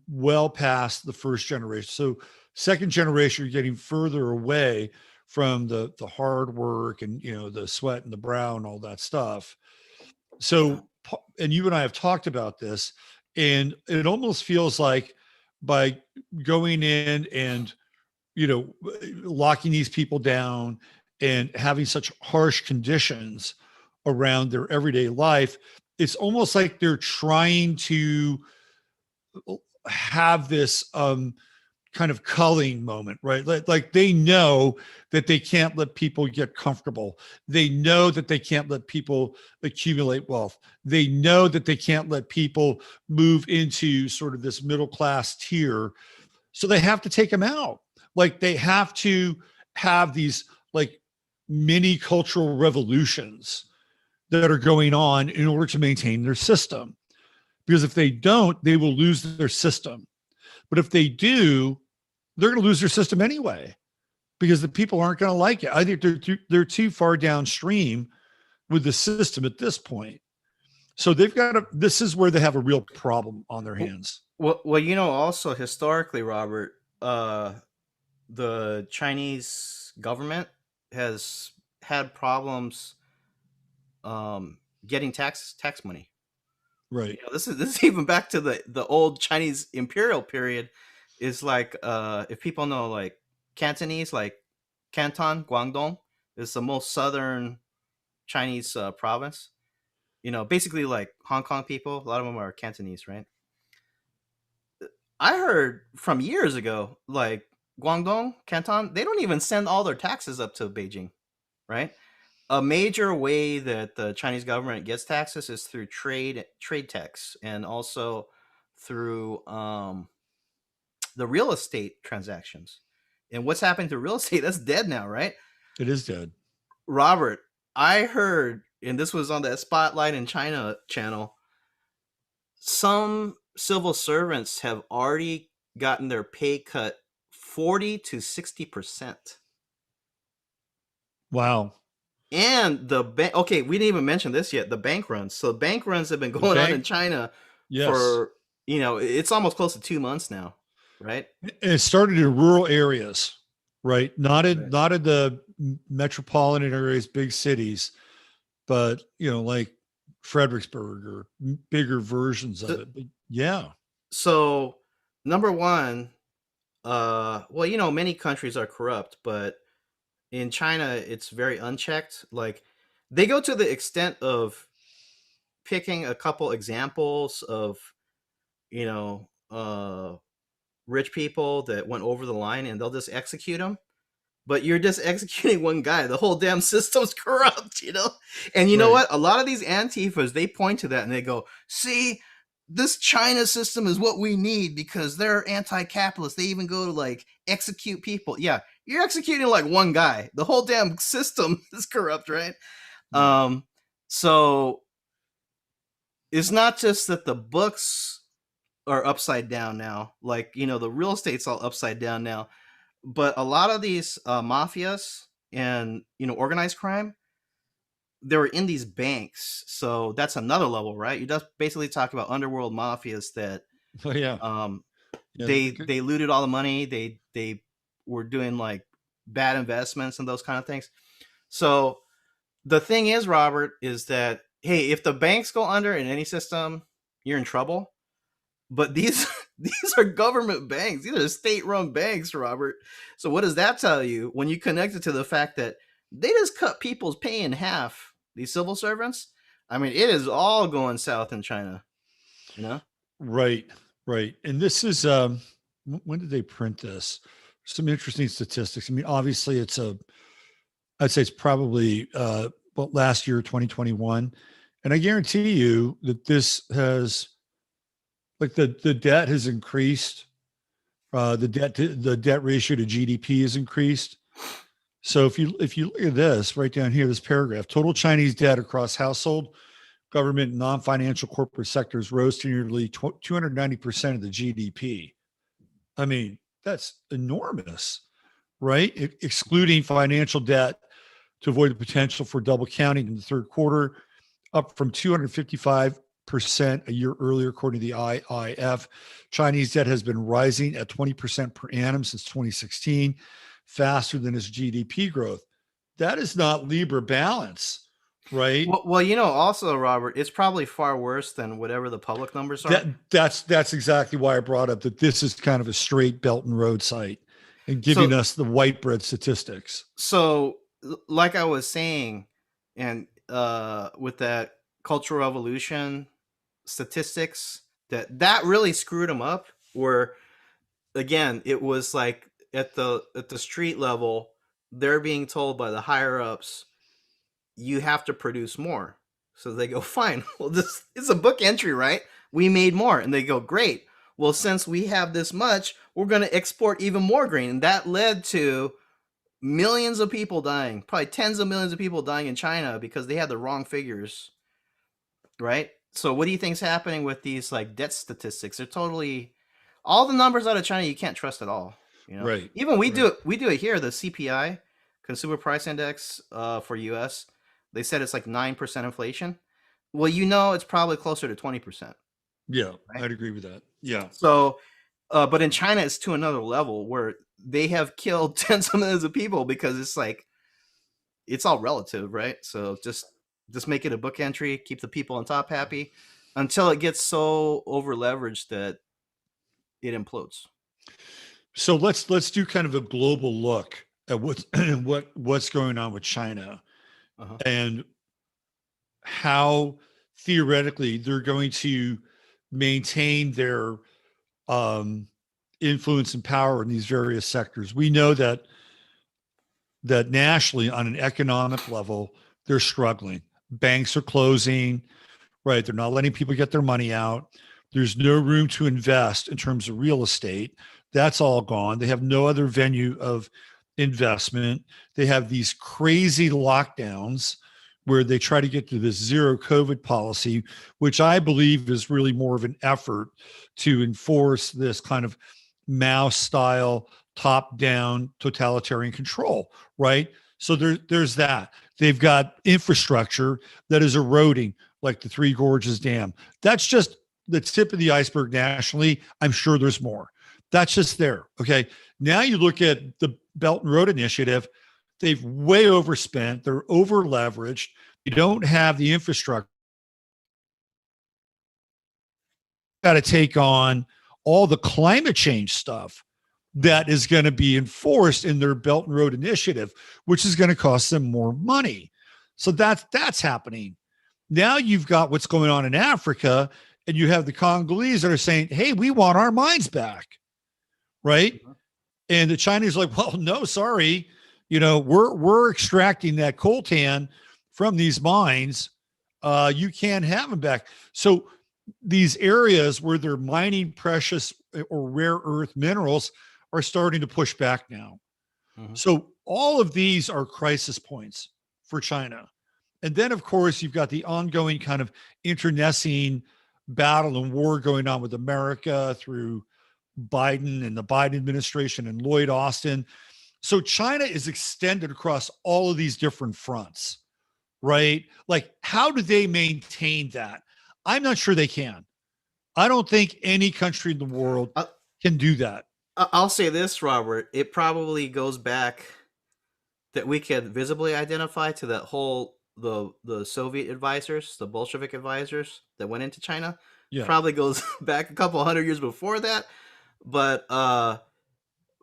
well past the first generation. So second generation, you're getting further away from the hard work and, the sweat and the brow and all that stuff. So, and you and I have talked about this, and it almost feels like by going in and, locking these people down and having such harsh conditions around their everyday life, it's almost like they're trying to have this kind of culling moment, right? Like they know that they can't let people get comfortable. They know that they can't let people accumulate wealth. They know that they can't let people move into sort of this middle class tier. So they have to take them out. Like they have to have these like mini cultural revolutions that are going on in order to maintain their system. Because if they don't, they will lose their system. But if they do, they're going to lose their system anyway, because the people aren't going to like it. I think they're too far downstream with the system at this point. So this is where they have a real problem on their hands. Well, also historically, Robert, the Chinese government has had problems getting tax money. Right. This is even back to the old Chinese imperial period. Is like if people know like Cantonese, like Canton, Guangdong is the most southern Chinese province. Basically like Hong Kong people. A lot of them are Cantonese, right? I heard from years ago, like Guangdong, Canton, they don't even send all their taxes up to Beijing, right? A major way that the Chinese government gets taxes is through trade tax, and also through the real estate transactions. And what's happened to real estate? That's dead now, right? It is dead. Robert, I heard, and this was on that Spotlight in China channel, some civil servants have already gotten their pay cut 40 to 60%. Wow. And okay, we didn't even mention this yet, the bank runs. So bank runs have been going on in China for, it's almost close to 2 months now, right? And it started in rural areas, right? Not in the metropolitan areas, big cities, but, like Fredericksburg or bigger versions of it. But yeah. So number one, well, you know, many countries are corrupt, but in China, it's very unchecked. Like, they go to the extent of picking a couple examples of, you know, rich people that went over the line, and they'll just execute them. But you're just executing one guy. The whole damn system's corrupt, you know? And you know Right. what? A lot of these Antifas, they point to that and they go, see, this China system is what we need because they're anti-capitalist. They even go to like execute people. Yeah, you're executing like one guy. The whole damn system is corrupt, right? Yeah. So it's not just that the books are upside down now. Like, you know, the real estate's all upside down now. But a lot of these mafias and, you know, organized crime, they were in these banks. So that's another level, right? You just basically talk about underworld mafias that Oh yeah. Yeah. they looted all the money. They were doing like bad investments and those kind of things. So the thing is, Robert, is that, hey, if the banks go under in any system, you're in trouble. But these these are government banks. These are state-run banks, Robert. So what does that tell you when you connect it to the fact that they just cut people's pay in half? These civil servants. I mean, it is all going south in China. You know. Right. Right. And this is when did they print this? Some interesting statistics. I mean, obviously I'd say it's probably well, last year, 2021. And I guarantee you that this has like the debt has increased. The debt ratio to GDP has increased. So if you look at this right down here, this paragraph, total Chinese debt across household, government, and non-financial corporate sectors rose to nearly 290% of the GDP. I mean, that's enormous, right? Excluding financial debt to avoid the potential for double counting in the third quarter, up from 255% a year earlier, according to the IIF. Chinese debt has been rising at 20% per annum since 2016, faster than its GDP growth. That is not Libra balance, right? Well, you know, also, Robert, it's probably far worse than whatever the public numbers are. That's exactly why I brought up that this is kind of a straight Belt and Road site and giving So, us the white bread statistics. like I was saying, and with that Cultural Revolution statistics, that really screwed them up. Where again, it was like at the street level, they're being told by the higher ups, you have to produce more. So they go, fine. Well, this is a book entry, right? We made more, and they go, great. Well, since we have this much, we're going to export even more grain, and that led to millions of people dying, probably tens of millions of people dying in China because they had the wrong figures, right? So what do you think's happening with these like debt statistics? They're totally all the numbers out of China you can't trust at all. You know, Right. even Right. we do it here. The CPI, Consumer Price Index, for U.S. They said it's like 9% inflation. Well, you know, it's probably closer to 20%, Yeah, right? I'd agree with that. Yeah. So, but in China, it's to another level where they have killed tens of millions of people because it's like it's all relative, right? So just make it a book entry, keep the people on top happy until it gets so over leveraged that it implodes. So let's do kind of a global look at what's going on with China Uh-huh. and how theoretically they're going to maintain their um, influence and power in these various sectors. We know that nationally, on an economic level, they're struggling. Banks are closing, right? They're not letting people get their money out. There's no room to invest in terms of real estate. That's all gone. They have no other venue of investment. They have these crazy lockdowns where they try to get to this zero COVID policy, which I believe is really more of an effort to enforce this kind of Mao style top down totalitarian control, right? So there's that. They've got infrastructure that is eroding, like the Three Gorges Dam. That's just the tip of the iceberg nationally. I'm sure there's more. That's just there. Okay. Now you look at the Belt and Road Initiative, they've way overspent, they're over leveraged, you don't have the infrastructure. Got to take on all the climate change stuff that is going to be enforced in their Belt and Road Initiative, which is going to cost them more money. So that's happening. Now you've got what's going on in Africa, and you have the Congolese that are saying, "Hey, we want our mines back," right? And the Chinese are like, "Well, no, sorry, we're extracting that coltan from these mines. You can't have them back." So these areas where they're mining precious or rare earth minerals are starting to push back now. Mhm. So all of these are crisis points for China. And then, of course, you've got the ongoing kind of internecine battle and war going on with America through Biden and the Biden administration and Lloyd Austin. So China is extended across all of these different fronts, right? Like, how do they maintain that? I'm not sure they can. I don't think any country in the world I- can do that. I'll say this, Robert. It probably goes back that we could visibly identify to that whole the Soviet advisors, the Bolshevik advisors that went into China. Yeah. Probably goes back a couple hundred years before that. But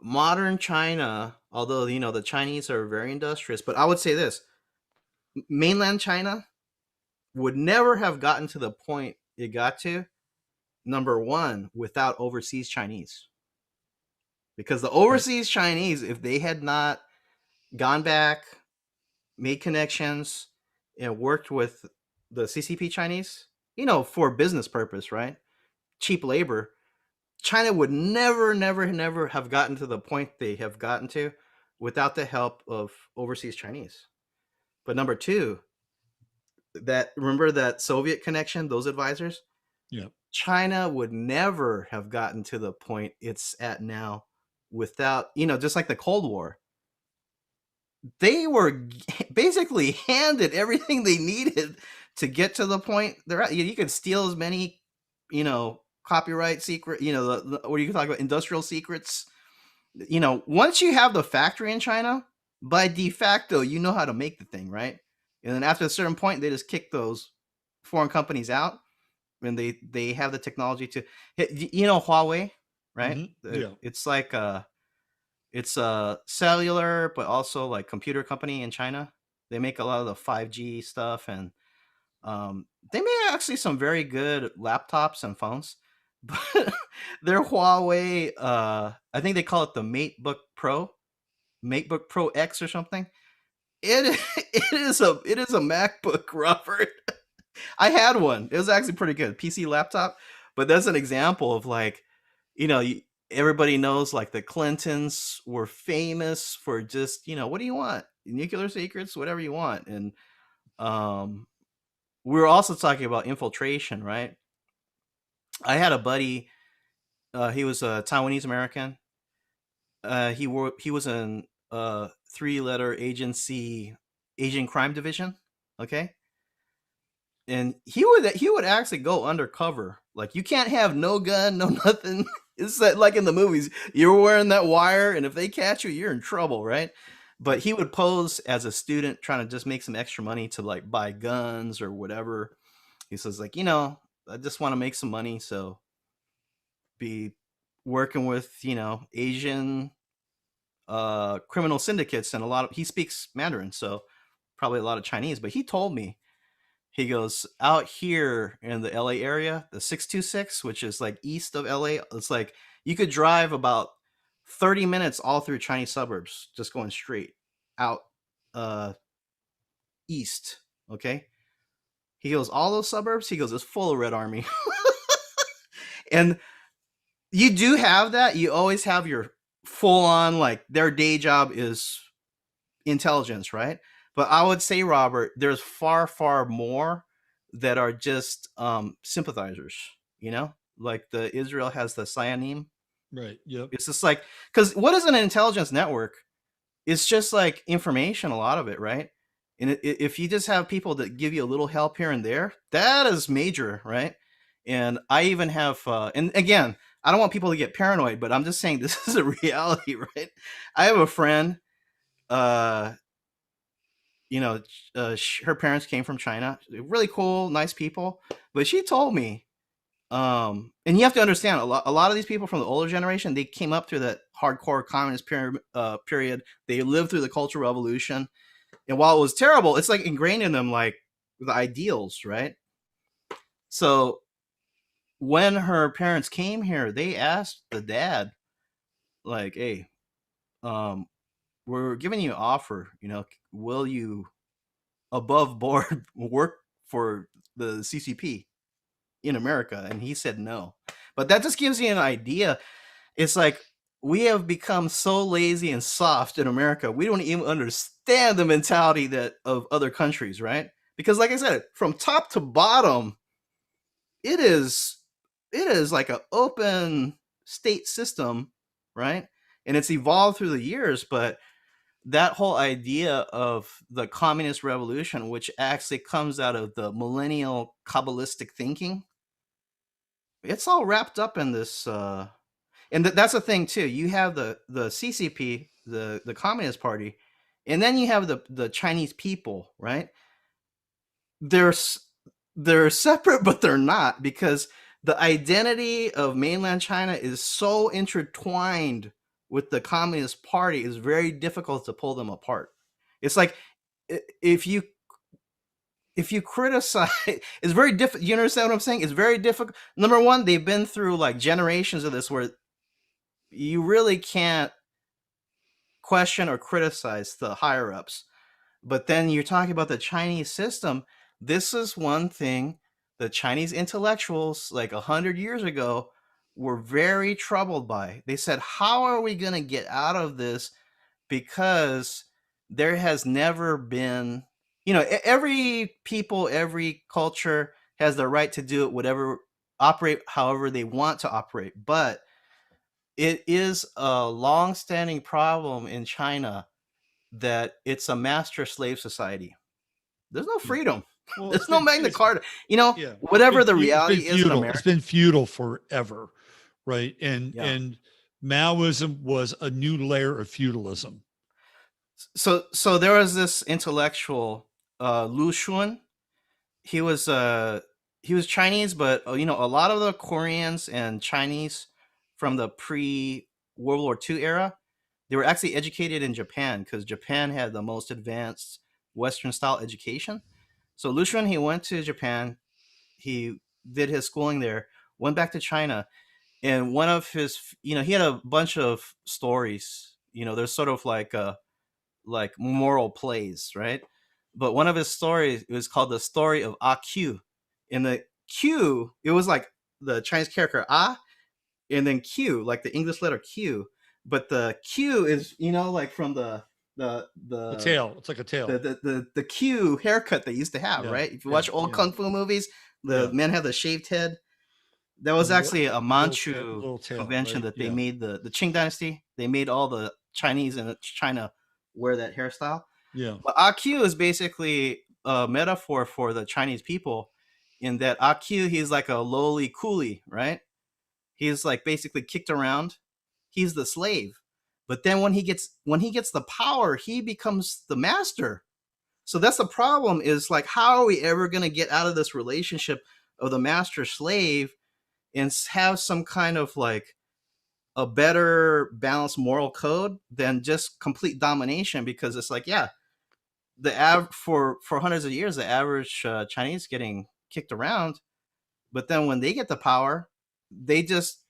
modern China, although the Chinese are very industrious, but I would say this: mainland China would never have gotten to the point it got to, number one, without overseas Chinese. Because the overseas Chinese, if they had not gone back, made connections, and worked with the CCP Chinese, for business purpose, right? Cheap labor, China would never, never, never have gotten to the point they have gotten to without the help of overseas Chinese. But number two, remember that Soviet connection, those advisors? Yeah. China would never have gotten to the point it's at now without, just like the Cold War. They were basically handed everything they needed to get to the point they're at. You could steal as many, copyright secret, what you can talk about industrial secrets. Once you have the factory in China, by de facto, you know how to make the thing, right? And then after a certain point, they just kick those foreign companies out, and they have the technology to hit. Huawei, right? Mm-hmm. Yeah. It's like it's a cellular, but also like computer company in China. They make a lot of the 5G stuff, and they make actually some very good laptops and phones. But their Huawei, I think they call it the MateBook Pro X or something. It it is a MacBook, Robert. I had one. It was actually pretty good PC laptop, but that's an example of like, everybody knows like the Clintons were famous for just what do you want, nuclear secrets, whatever you want, and we were also talking about infiltration, right? I had a buddy. He was a Taiwanese American. He was in 3-letter agency, Asian crime division. Okay, and he would actually go undercover. Like, you can't have no gun, no nothing. It's like in the movies, you're wearing that wire, and if they catch you, you're in trouble, right? But he would pose as a student trying to just make some extra money to like buy guns or whatever. He says like, I just want to make some money, so be working with Asian criminal syndicates, and he speaks Mandarin, so probably a lot of Chinese. But he told me, he goes, out here in the LA area, the 626, which is like east of LA, it's like you could drive about 30 minutes all through Chinese suburbs, just going straight out east. Okay. He goes, all those suburbs, he goes, it's full of Red Army. And you do have that. You always have your full on, like, their day job is intelligence, right? But I would say, Robert, there's far, far more that are just sympathizers, like the Israel has the Cyanim. Right. Yep. It's just like, because what is an intelligence network? It's just like information, a lot of it, right? And if you just have people that give you a little help here and there, that is major, right? And I even have, and again, I don't want people to get paranoid, but I'm just saying this is a reality, right? I have a friend, her parents came from China, really cool, nice people, but she told me, And you have to understand a lot of these people from the older generation, they came up through that hardcore communist period. They lived through the Cultural Revolution. And while it was terrible, it's like ingrained in them, like the ideals, right? So when her parents came here, they asked the dad, like, hey, we're giving you an offer, will you above board work for the CCP in America? And he said no. But that just gives you an idea. It's like we have become so lazy and soft in America. We don't even understand the mentality of other countries, right? Because like I said, from top to bottom, it is like an open state system, right? And it's evolved through the years, but that whole idea of the communist revolution, which actually comes out of the millennial Kabbalistic thinking, it's all wrapped up in this. And that's the thing too. You have the CCP, the Communist Party, and then you have the Chinese people, right? They're separate, but they're not, because the identity of mainland China is so intertwined with the Communist Party. Is very difficult to pull them apart. It's like if you criticize, it's very difficult. You understand what I'm saying? It's very difficult. Number one, they've been through like generations of this where you really can't question or criticize the higher ups. But then you're talking about the Chinese system. This is one thing the Chinese intellectuals, like 100 years ago, were very troubled by. They said, how are we going to get out of this? Because there has never been, every people, every culture has the right to do it, operate however they want to operate. But it is a long-standing problem in China that it's a master-slave society. There's no freedom. Well, There's no Magna Carta. Yeah, whatever the reality is in America. It's been feudal forever, right? And Yeah. and Maoism was a new layer of feudalism. So there was this intellectual, Lu Xun. He was Chinese, but a lot of the Koreans and Chinese from the pre-World War II era, they were actually educated in Japan because Japan had the most advanced Western style education. So Lu Xun, he went to Japan, he did his schooling there, went back to China, and one of his, he had a bunch of stories. There's sort of like moral plays, right? But one of his stories, it was called the story of AQ. In the Q, it was like the Chinese character A, and then Q, like the English letter Q. But the Q is, like from the tail. It's like a tail. The Q haircut they used to have, right? If you watch old kung fu movies, the men have the shaved head. That was actually a Manchu convention, right? That they made the Qing dynasty. They made all the Chinese in China wear that hairstyle. Yeah. But AQ is basically a metaphor for the Chinese people, in that AQ, he's like a lowly coolie, right? He's like basically kicked around. He's the slave. But then when he gets the power, he becomes the master. So that's the problem, is like, how are we ever going to get out of this relationship of the master slave and have some kind of like a better balanced moral code than just complete domination? Because it's like, for hundreds of years, the average Chinese getting kicked around, but then when they get the power, they just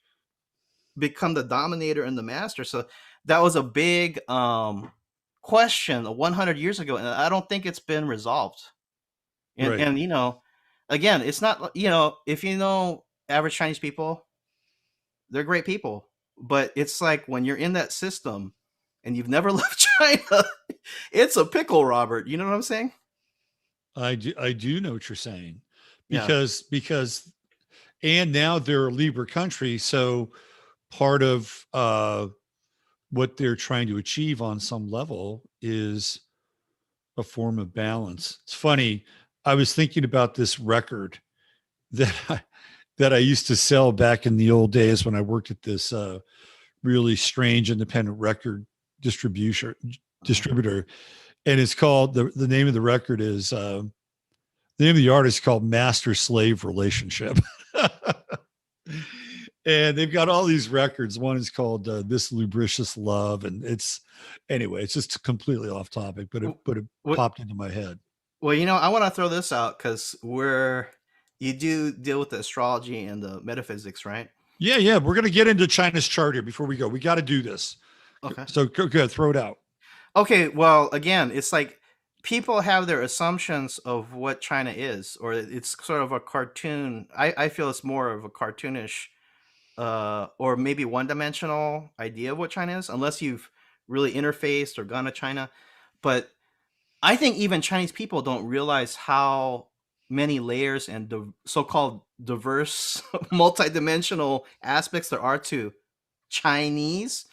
become the dominator and the master. So that was a big question 100 years ago, and I don't think it's been resolved. And, right. And again, it's not, if average Chinese people, they're great people, but it's like when you're in that system and you've never left China, it's a pickle, Robert. You know what I'm saying? I do know what you're saying, because and now they're a Libra country, so part of what they're trying to achieve on some level is a form of balance. It's funny. I was thinking about this record that I used to sell back in the old days when I worked at this really strange independent record distributor. And it's called, the name of the record is, the name of the artist is called Master Slave Relationship. And they've got all these records. One is called "This Lubricious Love," and it's just completely off topic, but it What? popped into my head. Well, I want to throw this out because you do deal with the astrology and the metaphysics, right? Yeah, yeah, we're gonna get into China's chart here before we go. We got to do this. Okay. So go, throw it out. Okay. Well, again, it's like people have their assumptions of what China is, or it's sort of a cartoon. I feel it's more of a cartoonish, or maybe one-dimensional idea of what China is, unless you've really interfaced or gone to China. But I think even Chinese people don't realize how many layers and so-called diverse, multidimensional aspects there are to Chinese,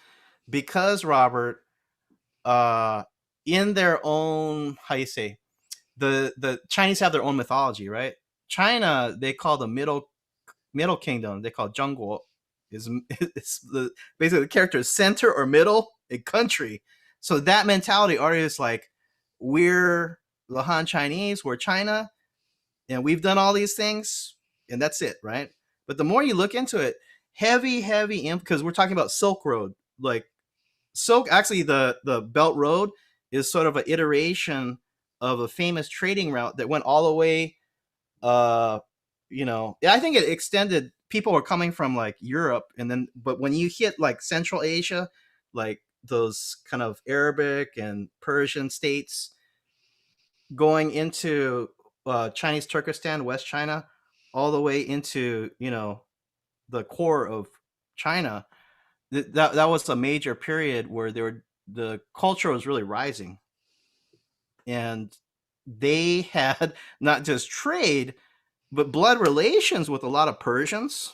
because Robert, uh, in their own, how you say, the Chinese have their own mythology, right? China, they call the middle kingdom, they call Zhongguo, is it's the basically the character is center or middle a country. So that mentality already is like, we're the Han Chinese, we're China, and we've done all these things, and that's it, right? But the more you look into it, heavy because we're talking about Silk Road, like Silk. Actually, the Belt Road is sort of an iteration of a famous trading route that went all the way. I think it extended. People were coming from like Europe, but when you hit like Central Asia, like those kind of Arabic and Persian states, going into Chinese Turkestan, West China, all the way into the core of China. That was a major period where the culture was really rising, and they had not just trade but blood relations with a lot of Persians,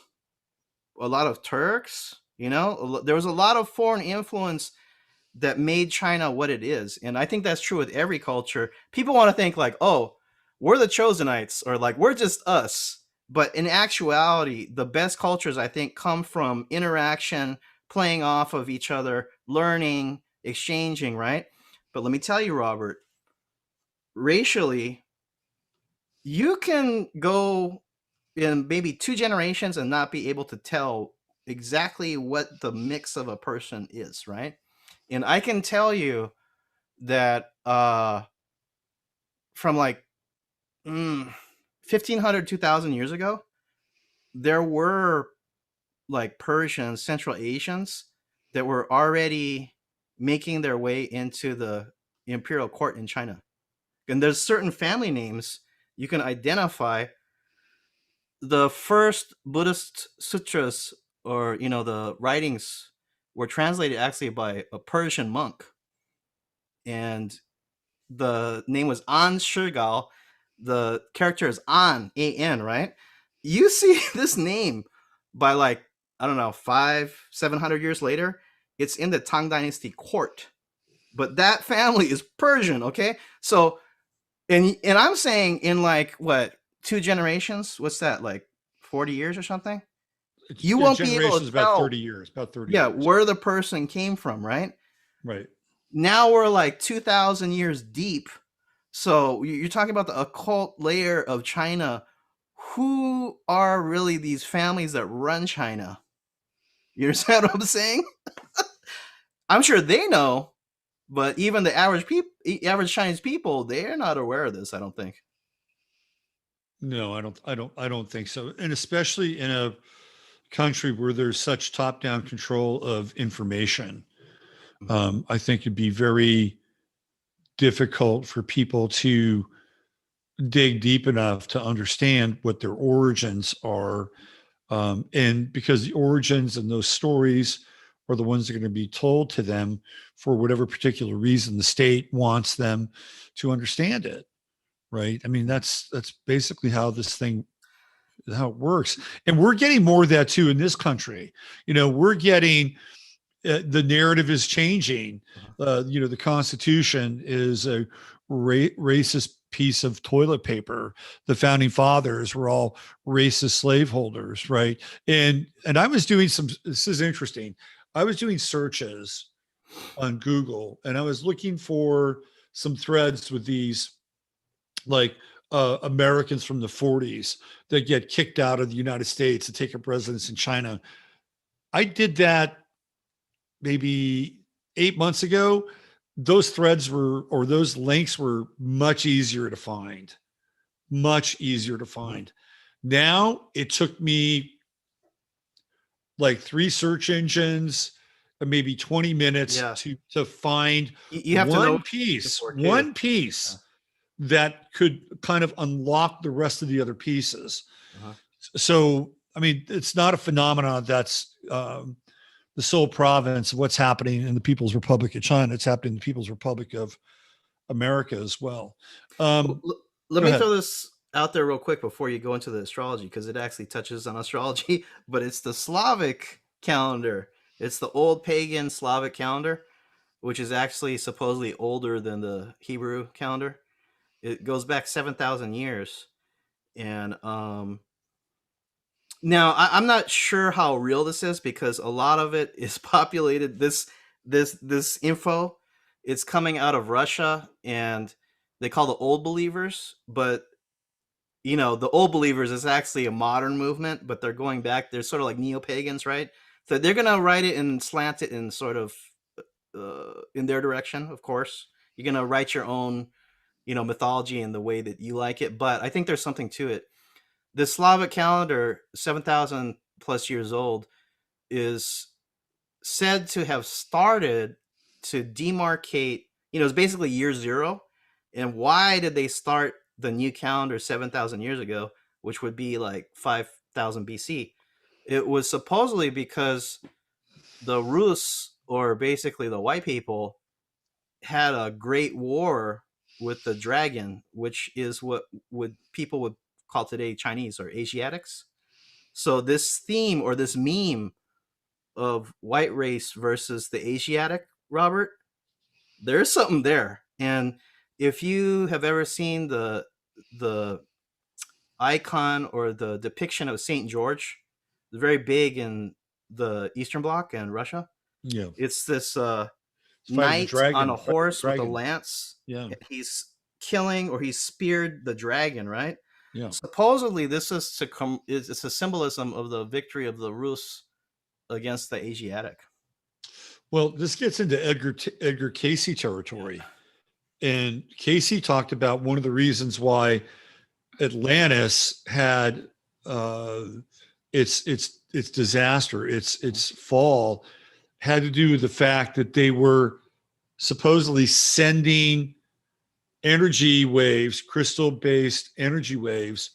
a lot of Turks. There was a lot of foreign influence that made China what it is. And I think that's true with every culture. People want to think like, oh, we're the Chosenites, or like we're just us. But in actuality, the best cultures, I think, come from interaction, playing off of each other, learning, exchanging, right? But let me tell you, Robert, racially, you can go in maybe 2 generations and not be able to tell exactly what the mix of a person is, right? And I can tell you that from like 1500 2000 years ago, there were like Persians, Central Asians that were already making their way into the imperial court in China. And there's certain family names you can identify. The first Buddhist sutras, or the writings, were translated actually by a Persian monk, and the name was An Shigal. The character is An, A-N, right? You see this name by like, I don't know, 500-700 years later, it's in the Tang Dynasty court. But that family is Persian, okay? So, and I'm saying in like, what, 2 generations? What's that, like 40 years or something? You won't be able Generations to about tell, 30 years, about 30 yeah, years. where the person came from, right? Right. Now we're like 2,000 years deep. So you're talking about the occult layer of China. Who are really these families that run China? You understand what I'm saying? I'm sure they know, but even the average Chinese people, they're not aware of this, I don't think. No, I don't think so. And especially in a country where there's such top-down control of information, I think it'd be very difficult for people to dig deep enough to understand what their origins are. And because the origins and those stories are the ones that are going to be told to them for whatever particular reason the state wants them to understand it. Right. I mean, that's basically how it works. And we're getting more of that too in this country. We're getting the narrative is changing. The Constitution is a racist piece of toilet paper. The founding fathers were all racist slaveholders, right? And I was doing this is interesting. I was doing searches on Google, and I was looking for some threads with these like Americans from the 40s that get kicked out of the United States to take up residence in China. I did that maybe 8 months ago. Those threads were, or those links were much easier to find, much easier to Mhm. find. Now it took me like 3 search engines, maybe 20 minutes Yeah, to find you have to know what you're looking for too. one Yeah. piece that could kind of unlock the rest of the other pieces. Uh-huh. So, I mean, it's not a phenomenon that's the sole province of what's happening in the People's Republic of China. It's happening in the People's Republic of America as well. Well, Um, let Go me ahead. throw this out there real quick before you go into the astrology, because it actually touches on astrology, but it's the Slavic calendar. It's the old pagan Slavic calendar, which is actually supposedly older than the Hebrew calendar. It goes back 7,000 years. And now I'm not sure how real this is, because a lot of it is populated. This info, it's coming out of Russia, and they call the old believers, but the old believers is actually a modern movement, but they're going back. They're sort of like neo pagans, right? So they're gonna write it and slant it in sort of in their direction. Of course, you're gonna write your own, mythology in the way that you like it. But I think there's something to it. The Slavic calendar, 7,000 plus years old, is said to have started to demarcate. It's basically year zero. And why did they start the new calendar 7,000 years ago, which would be like 5,000 BC? It was supposedly because the Rus, or basically the white people, had a great war with the dragon, which is what would people would call today Chinese or Asiatics. So this theme, or this meme of white race versus the Asiatic, Robert, there's something there. And if you have ever seen the icon or the depiction of Saint George, very big in the Eastern Bloc and Russia, Yeah. it's this It's fighting the knight on a dragon, fighting the horse with a dragon. lance. Yeah. He's killing, or he's speared the dragon, right? Yeah. Supposedly, this is to come. It's a symbolism of the victory of the Rus against the Asiatic. Well, this gets into Edgar Casey territory. And Casey talked about one of the reasons why Atlantis had uh, its disaster, its fall, had to do with the fact that they were supposedly sending energy waves, crystal based energy waves,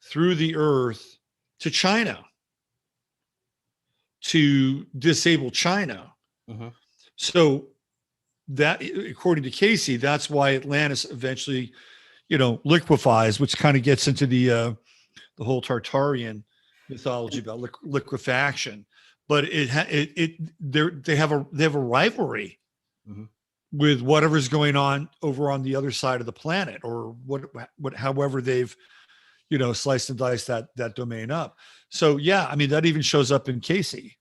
through the earth to China to disable China. Mm-hmm. So that, according to Casey, that's why Atlantis eventually, liquefies, which kind of gets into the whole Tartarian mythology about liquefaction. But they have a rivalry Mm-hmm. with whatever's going on over on the other side of the planet, or however they've sliced and diced that domain up. So yeah, I mean that even shows up in Casey.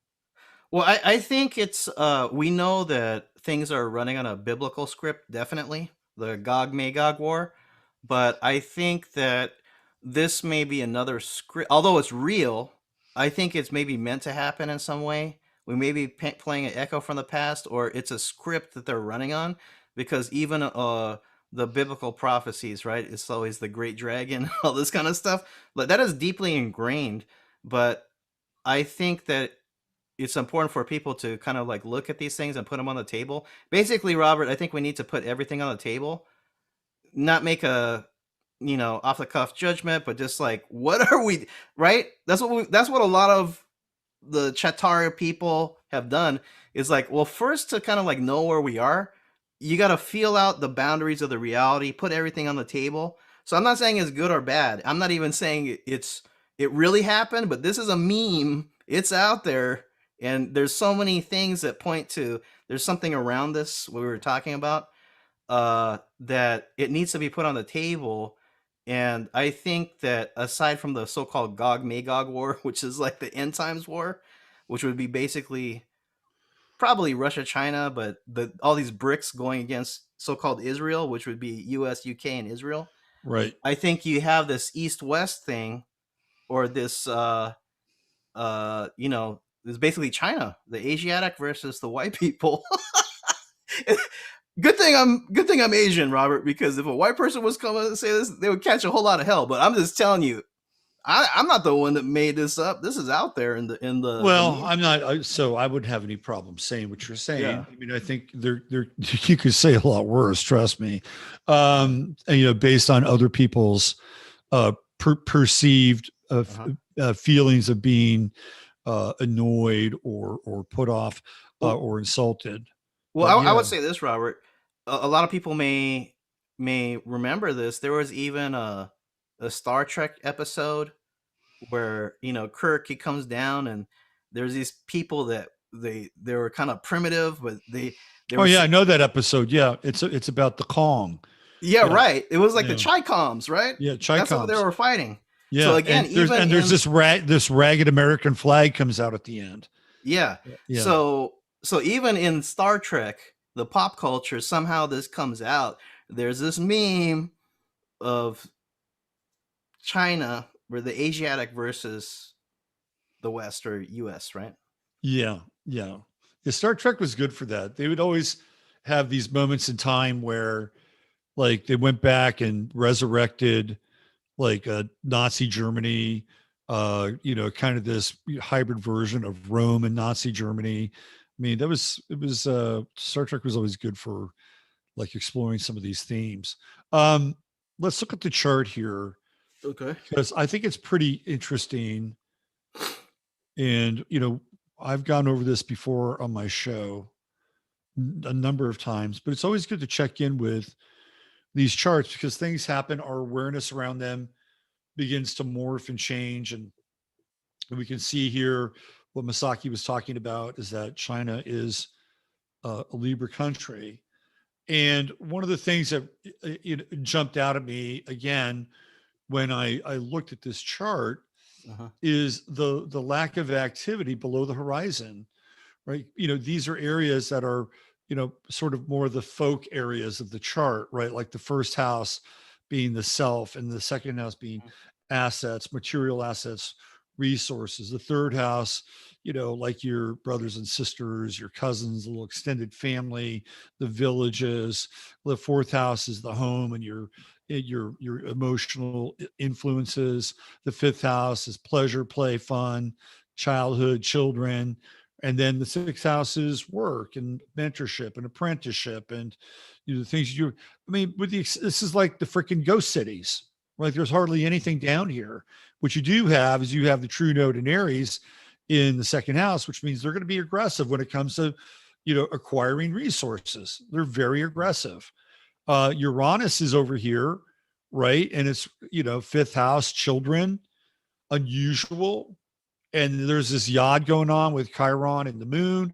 Well, I think it's we know that things are running on a biblical script, definitely the Gog Magog war, but I think that this may be another script. Although it's real, I think it's maybe meant to happen in some way. We may be playing an echo from the past, or it's a script that they're running on, because even the biblical prophecies, right? It's always the great dragon, all this kind of stuff. But that is deeply ingrained. But I think that it's important for people to kind of like look at these things and put them on the table. Basically, Robert, I think we need to put everything on the table, not make a off the cuff judgment, but just like, what are we, right? That's what a lot of the Chatara people have done, is like, well, first, to kind of like know where we are, you got to feel out the boundaries of the reality, put everything on the table. So I'm not saying it's good or bad. I'm not even saying it really happened, but this is a meme. It's out there, and there's so many things that point to there's something around this, what we were talking about, that it needs to be put on the table. And I think that aside from the so-called Gog Magog war, which is like the end times war, which would be basically probably Russia, China, but all these BRICS going against so-called Israel, which would be US, UK, and Israel. Right. I think you have this East-West thing, or this is basically China, the Asiatic versus the white people. Good thing I'm Asian, Robert, because if a white person was coming to say this, they would catch a whole lot of hell. But I'm just telling you, I'm not the one that made this up. This is out there in the I'm not, so I wouldn't have any problem saying what you're saying. yeah. I mean, I think you could say a lot worse, trust me. And, based on other people's perceived feelings of being annoyed or put off or insulted. Well, I would say this, Robert. A lot of people may remember this. There was even a Star Trek episode where Kirk, he comes down and there's these people that they were kind of primitive, but they Oh were yeah, I know that episode. Yeah, it's about the Kong. yeah, right. It was like Yeah. the Chi-Coms, right? Yeah, That's what they Chi-Coms. were fighting. Yeah. So again, and there's this ragged American flag comes out at the end. Yeah. Yeah. So even in Star Trek, the pop culture, somehow this comes out. There's this meme of China where the Asiatic versus the West or US, right? Yeah. Yeah. The Star Trek was good for that. They would always have these moments in time where like they went back and resurrected like Nazi Germany, kind of this hybrid version of Rome and Nazi Germany. I mean, Star Trek was always good for like exploring some of these themes. Let's look at the chart here Okay. because I think it's pretty interesting. And, I've gone over this before on my show a number of times, but it's always good to check in with these charts because things happen, our awareness around them begins to morph and change. And we can see here what Masaki was talking about is that China is a Libra country. And one of the things that jumped out at me again when I looked at this chart is the lack of activity below the horizon, right? These are areas that are, sort of more the folk areas of the chart, right? Like the first house being the self and the second house being assets, material assets, resources. The third house, like your brothers and sisters, your cousins, a little extended family, the villages. The fourth house is the home and your emotional influences. The fifth house is pleasure, play, fun, childhood, children. And then the sixth house is work and mentorship and apprenticeship and the things this is like the freaking ghost cities, right? There's hardly anything down here. What you do have is you have the true node in Aries in the second house, which means they're going to be aggressive when it comes to, acquiring resources. They're very aggressive. Uranus is over here, right? And it's, fifth house, children, unusual. And there's this yod going on with Chiron and the moon.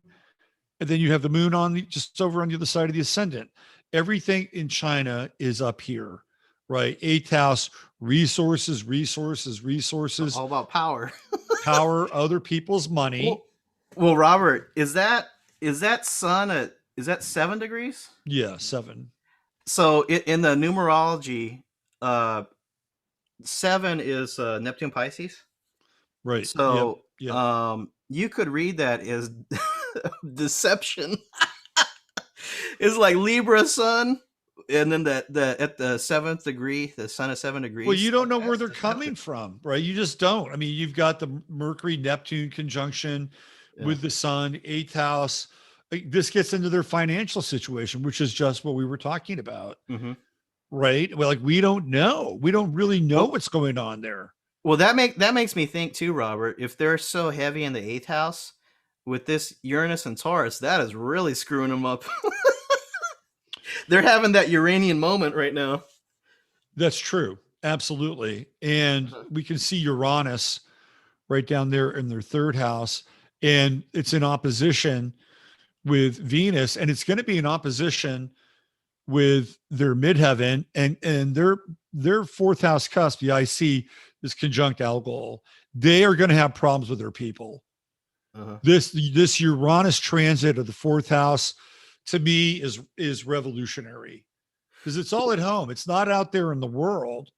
And then you have the moon just over on the other side of the ascendant. Everything in China is up here, right? Eighth house, resources. All about power. Power, other people's money. Well, Robert, is that sun is that 7 degrees? Yeah, 7. So in the numerology, 7 is Neptune Pisces. Right. So yep. You could read that as deception. It's like Libra sun, and then at the 7th degree, the sun is 7 degrees. Well, you don't know where they're coming from, right? You just don't. I mean, you've got the Mercury Neptune conjunction with the sun, 8th house. This gets into their financial situation, which is just what we were talking about, right? Well, we don't know. We don't really know what's going on there. Well, that makes me think too, Robert. If they're so heavy in the 8th house with this Uranus and Taurus, that is really screwing them up. They're having that Uranian moment right now. That's true. Absolutely. And we can see Uranus right down there in their third house. And it's in opposition with Venus. And it's going to be in opposition with their midheaven and their fourth house cusp, the IC, is conjunct Algol. They are going to have problems with their people. This Uranus transit of the fourth house, to me, is revolutionary because it's all at home. It's not out there in the world,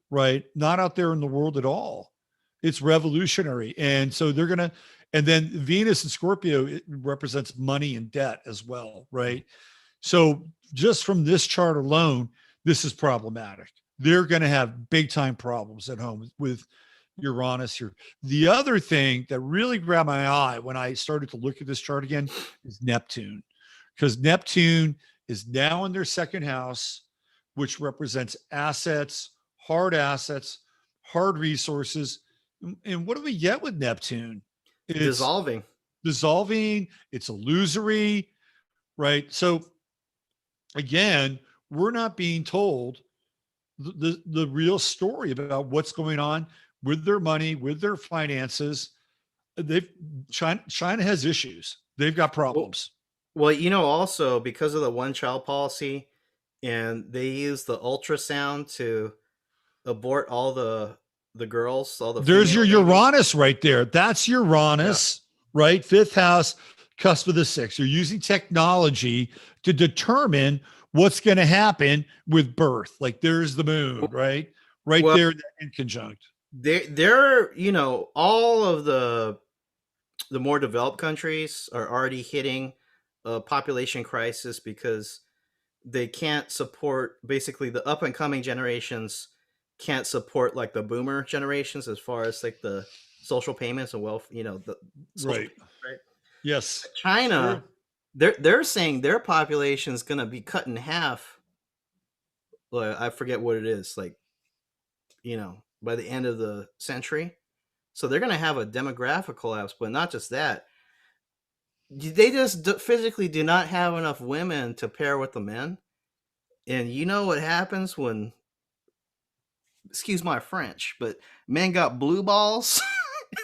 right? Not out there in the world at all. It's revolutionary. And so they're going to, And then Venus in Scorpio, it represents money and debt as well, right? So just from this chart alone, this is problematic. They're going to have big time problems at home with Uranus here. The other thing that really grabbed my eye when I started to look at this chart again is Neptune, because Neptune is now in their second house, which represents assets, hard resources. And what do we get with Neptune? It's Dissolving. dissolving, it's illusory, right? So again, we're not being told the real story about what's going on with their money, with their finances. They've China has issues. They've got problems. Well, you know, also because of the one child policy, and they use the ultrasound to abort all the girls, all the There's your female babies. Uranus right there. That's Uranus, right? Fifth house, cusp of the sixth. You're using technology to determine what's going to happen with birth. Like there's the moon, right? Right Well, there in conjunct. They're you know, all of the more developed countries are already hitting a population crisis because they can't support, basically the up and coming generations can't support like the boomer generations as far as like the social payments and wealth, you know, the social Right. payments, right? Yes. China, they're saying their population is going to be cut in half. Like, I forget what it is, like, you know, by the end of the century. So they're going to have a demographic collapse, but not just that. They just physically do not have enough women to pair with the men. And you know what happens when, excuse my French, but men got blue balls?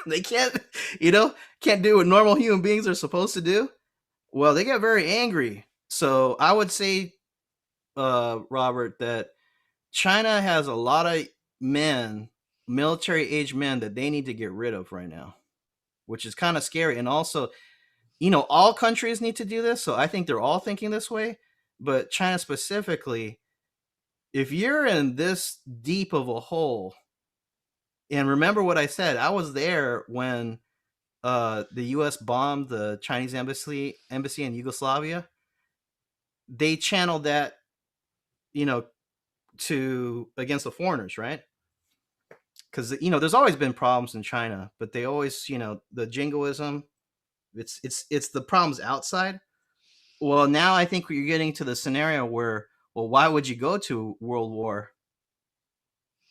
They can't, you know, can't do what normal human beings are supposed to do. Well, they get very angry. So I would say, Robert, that China has a lot of men, military age men, that they need to get rid of right now, which is kind of scary. And also, you know, all countries need to do this. So I think they're all thinking this way. But China specifically, if you're in this deep of a hole, and remember what I said, I was there when the U.S. bombed the Chinese embassy in Yugoslavia. They channeled that, you know, to against the foreigners, right? Because, you know, there's always been problems in China, but they always, you know, the jingoism, it's the problems outside. Well, now I think you're getting to the scenario where, well, why would you go to World War?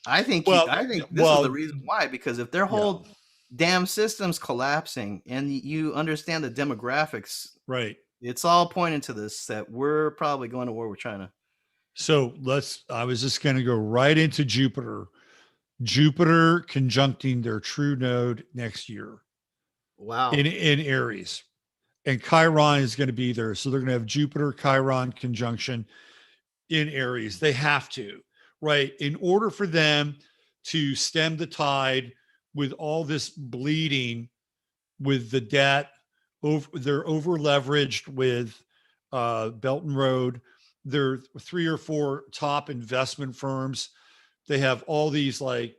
I think this is the reason why, because if their whole damn system's collapsing and you understand the demographics, right, it's all pointing to this, that we're probably going to war with China. So I was just going to go right into Jupiter conjuncting their true node next year. Wow. In Aries. And Chiron is going to be there. So they're going to have Jupiter Chiron conjunction in Aries. They have to, right? In order for them to stem the tide with all this bleeding with the debt, they're over leveraged with Belt and Road. There are 3 or 4 top investment firms. They have all these like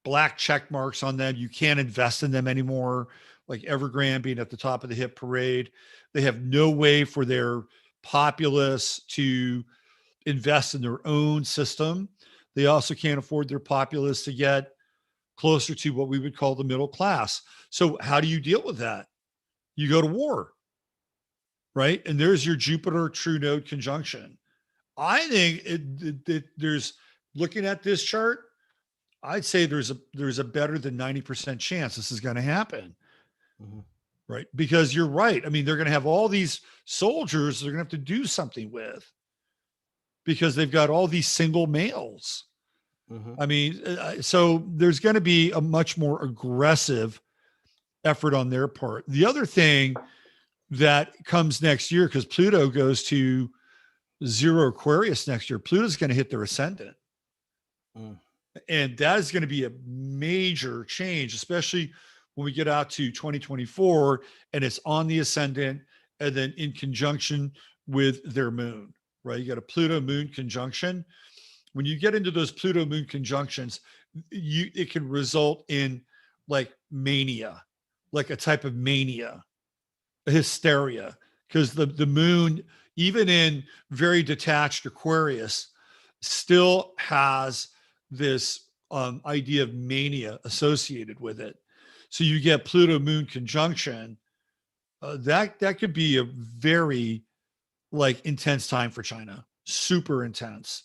black check marks on them. You can't invest in them anymore, like Evergrande being at the top of the hit parade. They have no way for their populace to invest in their own system. They also can't afford their populace to get closer to what we would call the middle class. So how do you deal with that? You go to war, right? And there's your Jupiter true node conjunction. I think there's, looking at this chart, I'd say there's a better than 90% chance this is going to happen. Mm-hmm. Right? Because you're right. I mean, they're going to have all these soldiers they're going to have to do something with because they've got all these single males. Mm-hmm. I mean, so there's going to be a much more aggressive effort on their part. The other thing that comes next year, because Pluto goes to 0 Aquarius next year, Pluto's going to hit their ascendant. Mm. And that is going to be a major change, especially when we get out to 2024 and it's on the ascendant and then in conjunction with their moon, right? You got a Pluto moon conjunction. When you get into those Pluto moon conjunctions, it can result in like mania, like a type of mania, a hysteria, because the moon, even in very detached Aquarius, still has this idea of mania associated with it. So you get Pluto Moon conjunction. That could be a very like intense time for China, super intense,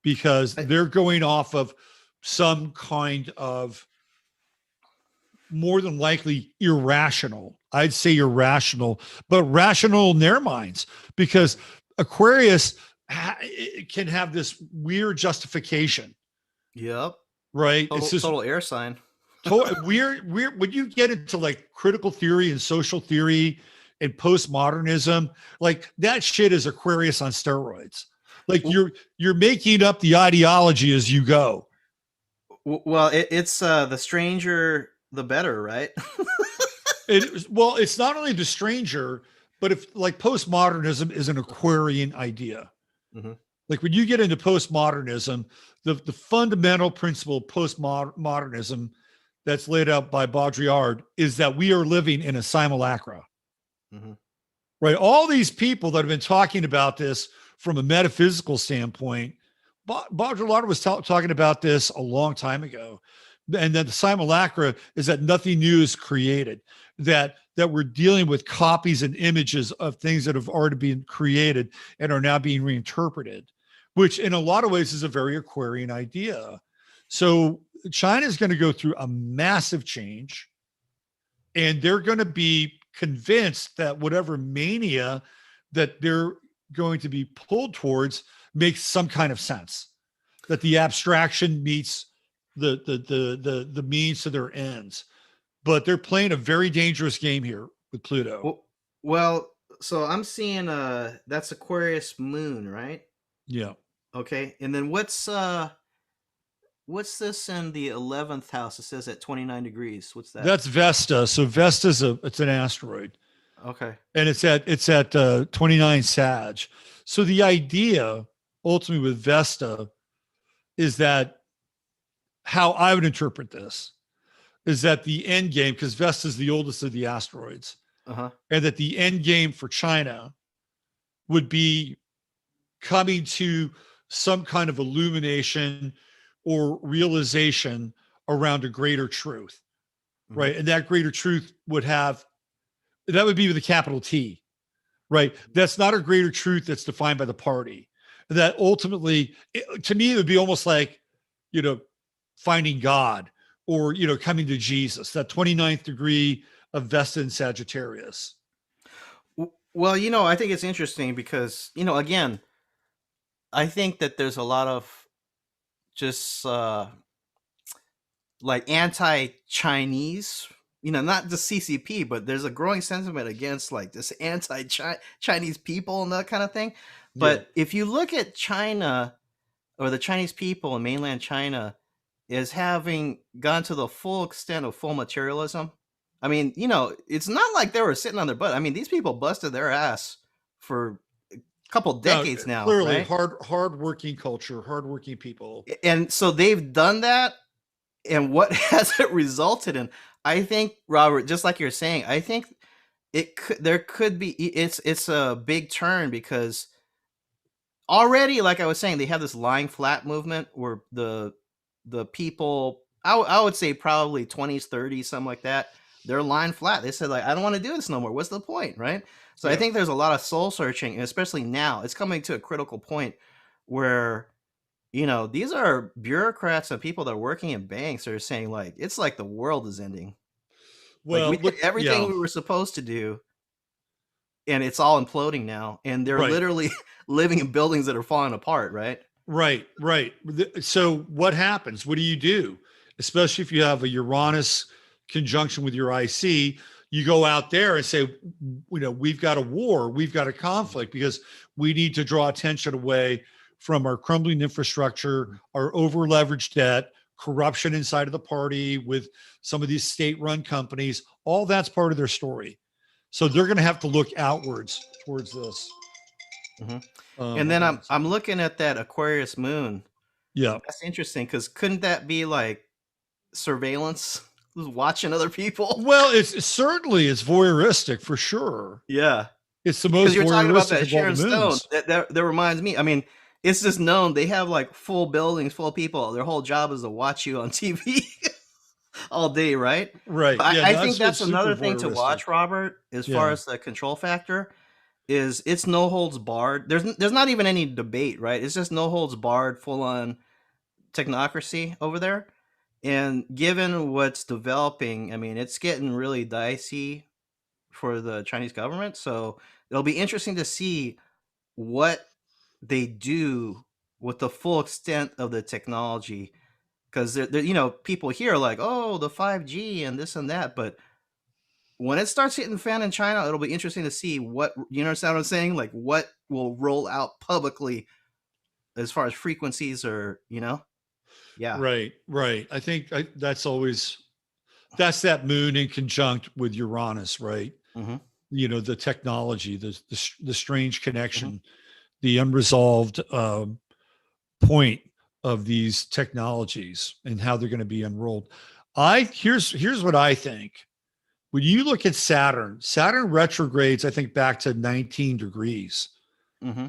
because they're going off of some kind of more than likely irrational. I'd say irrational, but rational in their minds, because Aquarius can have this weird justification, Yep. right? It's just Total air sign. weird. When you get into like critical theory and social theory and postmodernism, like that shit is Aquarius on steroids. Like you're making up the ideology as you go. Well, it's the stranger the better, right? Well, it's not only the stranger, but if like postmodernism is an Aquarian idea. Mm-hmm. Like when you get into postmodernism, the fundamental principle of postmodernism that's laid out by Baudrillard is that we are living in a simulacra. Mm-hmm. Right? All these people that have been talking about this from a metaphysical standpoint, Baudrillard was talking about this a long time ago. And then the simulacra is that nothing new is created, that we're dealing with copies and images of things that have already been created and are now being reinterpreted, which in a lot of ways is a very Aquarian idea. So China is going to go through a massive change, and they're going to be convinced that whatever mania that they're going to be pulled towards makes some kind of sense, that the abstraction meets the means to their ends. But they're playing a very dangerous game here with Pluto. Well, so I'm seeing that's Aquarius moon, right? Yeah. Okay. And then what's this in the 11th house? It says at 29 degrees. What's that? That's Vesta. So Vesta's it's an asteroid. Okay. And it's at 29 Sag. So the idea ultimately with Vesta is that, how I would interpret this is that the end game, because Vesta is the oldest of the asteroids, and that the end game for China would be coming to some kind of illumination or realization around a greater truth, right? And that greater truth would be with a capital T, right? That's not a greater truth that's defined by the party. That ultimately, to me, it would be almost like, finding God, or, coming to Jesus, that 29th degree of Vesta in Sagittarius. Well, I think it's interesting because, again, I think that there's a lot of just like anti-Chinese, not the CCP, but there's a growing sentiment against like this anti-Chinese people and that kind of thing. But if you look at China, or the Chinese people in mainland China, is having gone to the full extent of full materialism. I mean, it's not like they were sitting on their butt. I mean, these people busted their ass for a couple decades now. Clearly, right? hard-working culture, hard-working people. And so they've done that. And what has it resulted in? I think, Robert, just like you're saying, I think there could be, it's a big turn, because already, like I was saying, they have this lying flat movement where the people, I would say probably 20s, 30s, something like that, they're lying flat. They said, like, I don't want to do this no more. What's the point, right? So I think there's a lot of soul searching, and especially now, it's coming to a critical point where, these are bureaucrats and people that are working in banks that are saying, like, it's like the world is ending. Well, like, we did everything we were supposed to do, and it's all imploding now. And they're literally living in buildings that are falling apart, right? Right. So what happens? What do you do? Especially if you have a Uranus conjunction with your IC, you go out there and say, we've got a war, we've got a conflict, because we need to draw attention away from our crumbling infrastructure, our over-leveraged debt, corruption inside of the party with some of these state-run companies. All that's part of their story. So they're going to have to look outwards towards this. And then I'm looking at that Aquarius moon. Yeah. That's interesting, because couldn't that be like surveillance? Just watching other people. Well, it's voyeuristic for sure. Yeah. It's the Because most you're talking about voyeuristic that of all the Sharon Stone. moons. That reminds me. I mean, it's just known they have like full buildings full of people. Their whole job is to watch you on TV all day, right? Right. But Yeah. I No, think it's that's super another thing to voyeuristic. watch, Robert, as far Yeah. as the control factor. Is it's no holds barred. There's not even any debate, right? It's just no holds barred, full on technocracy over there. And given what's developing, I mean, it's getting really dicey for the Chinese government. So it'll be interesting to see what they do with the full extent of the technology. Because people here are like, oh, the 5G and this and that, but when it starts hitting fan in China, it'll be interesting to see what understand what I'm saying? Like what will roll out publicly as far as frequencies or yeah. Right. Right. I think that's that moon in conjunct with Uranus, right? Mm-hmm. The technology, the strange Mm-hmm. connection, the unresolved point of these technologies and how they're going to be unrolled. Here's what I think. When you look at Saturn retrogrades, I think back to 19 degrees. Mm-hmm.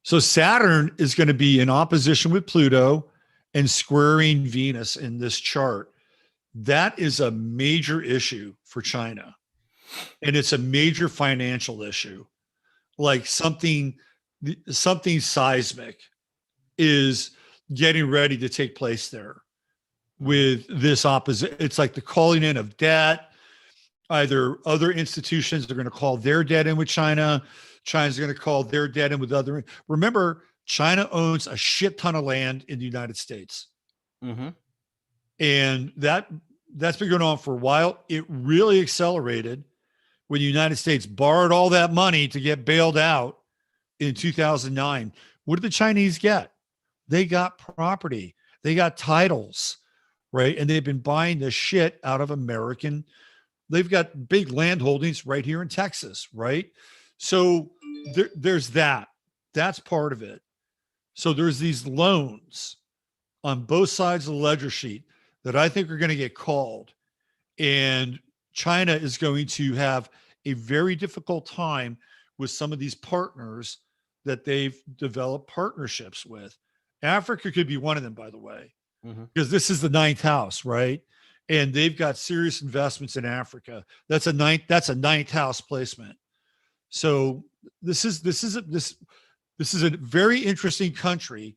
So Saturn is going to be in opposition with Pluto and squaring Venus in this chart. That is a major issue for China. And it's a major financial issue. Like something seismic is getting ready to take place there with this opposite. It's like the calling in of debt. Either other institutions are going to call their debt in with China. China's going to call their debt in with other. Remember, China owns a shit ton of land in the United States. Mm-hmm. And that's been going on for a while. It really accelerated when the United States borrowed all that money to get bailed out in 2009. What did the Chinese get? They got property. They got titles, right? And they've been buying the shit out of American. They've got big land holdings right here in Texas, right? So there's that. That's part of it. So there's these loans on both sides of the ledger sheet that I think are going to get called. And China is going to have a very difficult time with some of these partners that they've developed partnerships with. Africa could be one of them, by the way, because this is the ninth house, right? And they've got serious investments in Africa. That's a ninth house placement. So this is a very interesting country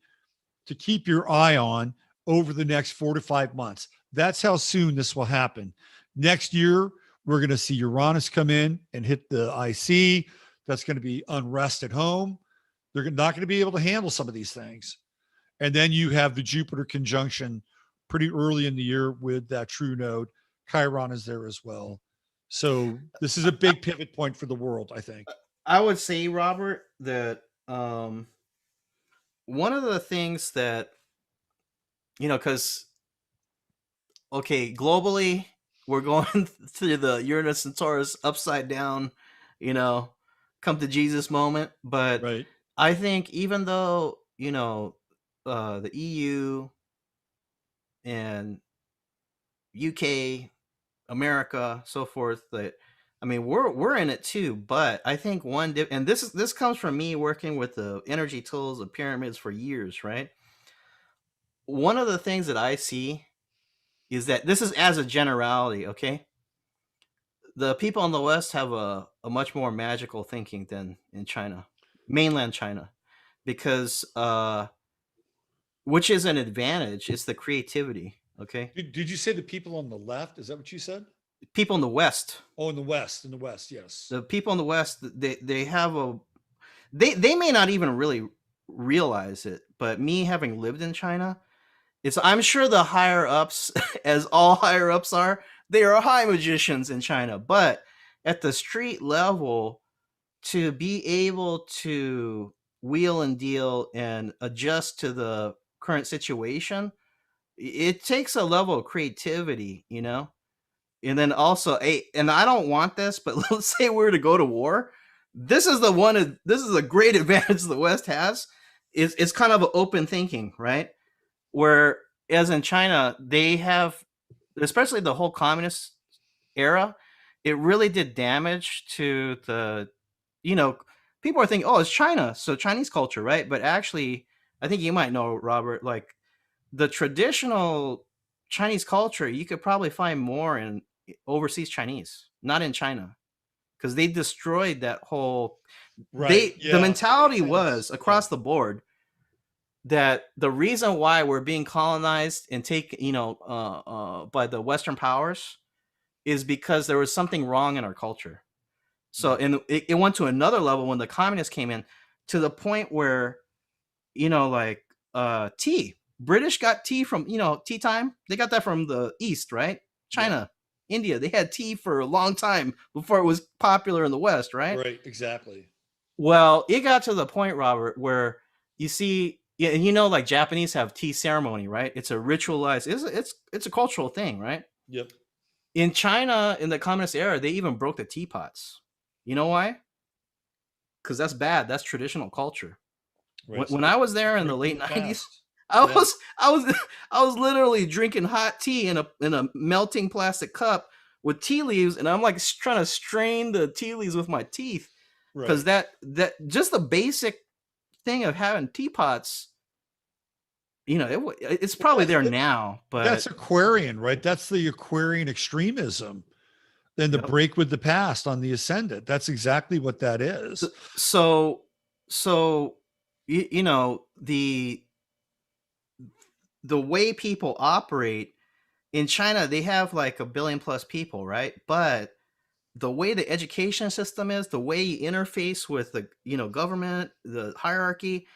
to keep your eye on over the next 4 to 5 months. That's how soon this will happen. Next year, we're going to see Uranus come in and hit the IC. That's going to be unrest at home. They're not going to be able to handle some of these things. And then you have the Jupiter conjunction pretty early in the year with that true node. Chiron is there as well. So this is a big pivot point for the world, I think. I would say, Robert, that one of the things that, because, okay, globally, we're going through the Uranus and Taurus upside down, come to Jesus moment. But right. I think even though, the EU and UK, America, so forth, that we're in it too. But I think and this comes from me working with the energy tools, the pyramids for years, right? One of the things that I see is that this is as a generality, okay? The people in the West have a much more magical thinking than in China, mainland China, because which is an advantage. It's the creativity. Okay. Did you say the people on the left? Is that what you said? People in the West. Oh, in the West, yes. The people in the West, they have they may not even really realize it, but me having lived in China, I'm sure the higher ups, as all higher ups are, they are high magicians in China. But at the street level, to be able to wheel and deal and adjust to the current situation, it takes a level of creativity, And then also, and I don't want this, but let's say we were to go to war. This is a great advantage the West has. It's kind of an open thinking, right? Where, as in China, they have especially the whole communist era, it really did damage to the, you know, people are thinking, oh, it's China, so Chinese culture, right? But actually, I think you might know, Robert, like the traditional Chinese culture, you could probably find more in overseas Chinese, not in China, because they destroyed that whole. Right. The Yeah. That makes mentality sense. was Yeah. across the board that the reason why we're being colonized and by the Western powers is because there was something wrong in our culture. So, Yeah. and it went to another level when the communists came in, to the point where, like tea. British got tea from, tea time. They got that from the East, right? Yeah. China, India, they had tea for a long time before it was popular in the West, right? Right. Exactly. Well, it got to the point, Robert, where you see, yeah, and like Japanese have tea ceremony, right? It's a ritualized, it's a cultural thing, right? Yep. In China, in the communist era, they even broke the teapots. You know why? Because that's bad. That's traditional culture. Right. So When they're I was there in the breaking late the '90s, past. I Yeah. was I was I was literally drinking hot tea in a melting plastic cup with tea leaves, and I'm like trying to strain the tea leaves with my teeth, because Right. that just the basic thing of having teapots, it's Well, probably there now, that's but Aquarian, right? That's the Aquarian extremism. Then the yep. break with the past on the ascendant. That's exactly what that is. So so the way people operate in China, they have like a billion plus people, right? But the way the education system is, the way you interface with the government, the hierarchy,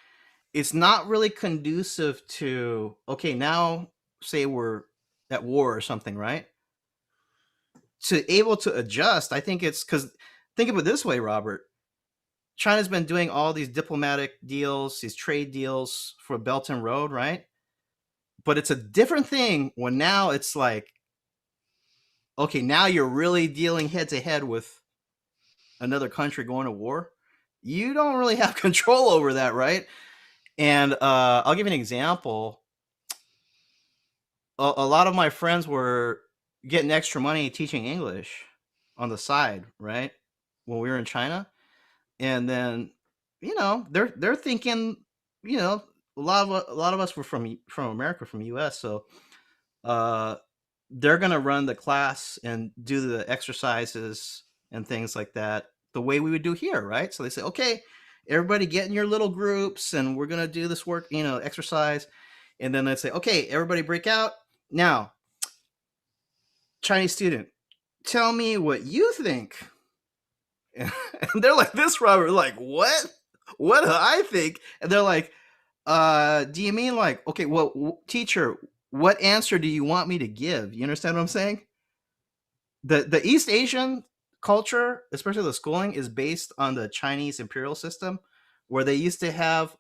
it's not really conducive to, okay, now say we're at war or something, right? To able to adjust, I think it's because, think of it this way, Robert. China's been doing all these diplomatic deals, these trade deals for Belt and Road, right? But it's a different thing when now it's like, okay, now you're really dealing head to head with another country going to war. You don't really have control over that, right? And I'll give you an example. A lot of my friends were getting extra money teaching English on the side, right? When we were in China, and then they're thinking, a lot of us were from America, from US, so uh, they're gonna run the class and do the exercises and things like that the way we would do here, right? So they say, okay, everybody get in your little groups, and we're gonna do this work, exercise, and then they say, okay, everybody break out now. Chinese student, tell me what you think. And they're like this, Robert, like, what do I think? And they're like, do you mean like, okay, well, teacher, what answer do you want me to give? You understand what I'm saying? The East Asian culture, especially the schooling, is based on the Chinese imperial system, where they used to have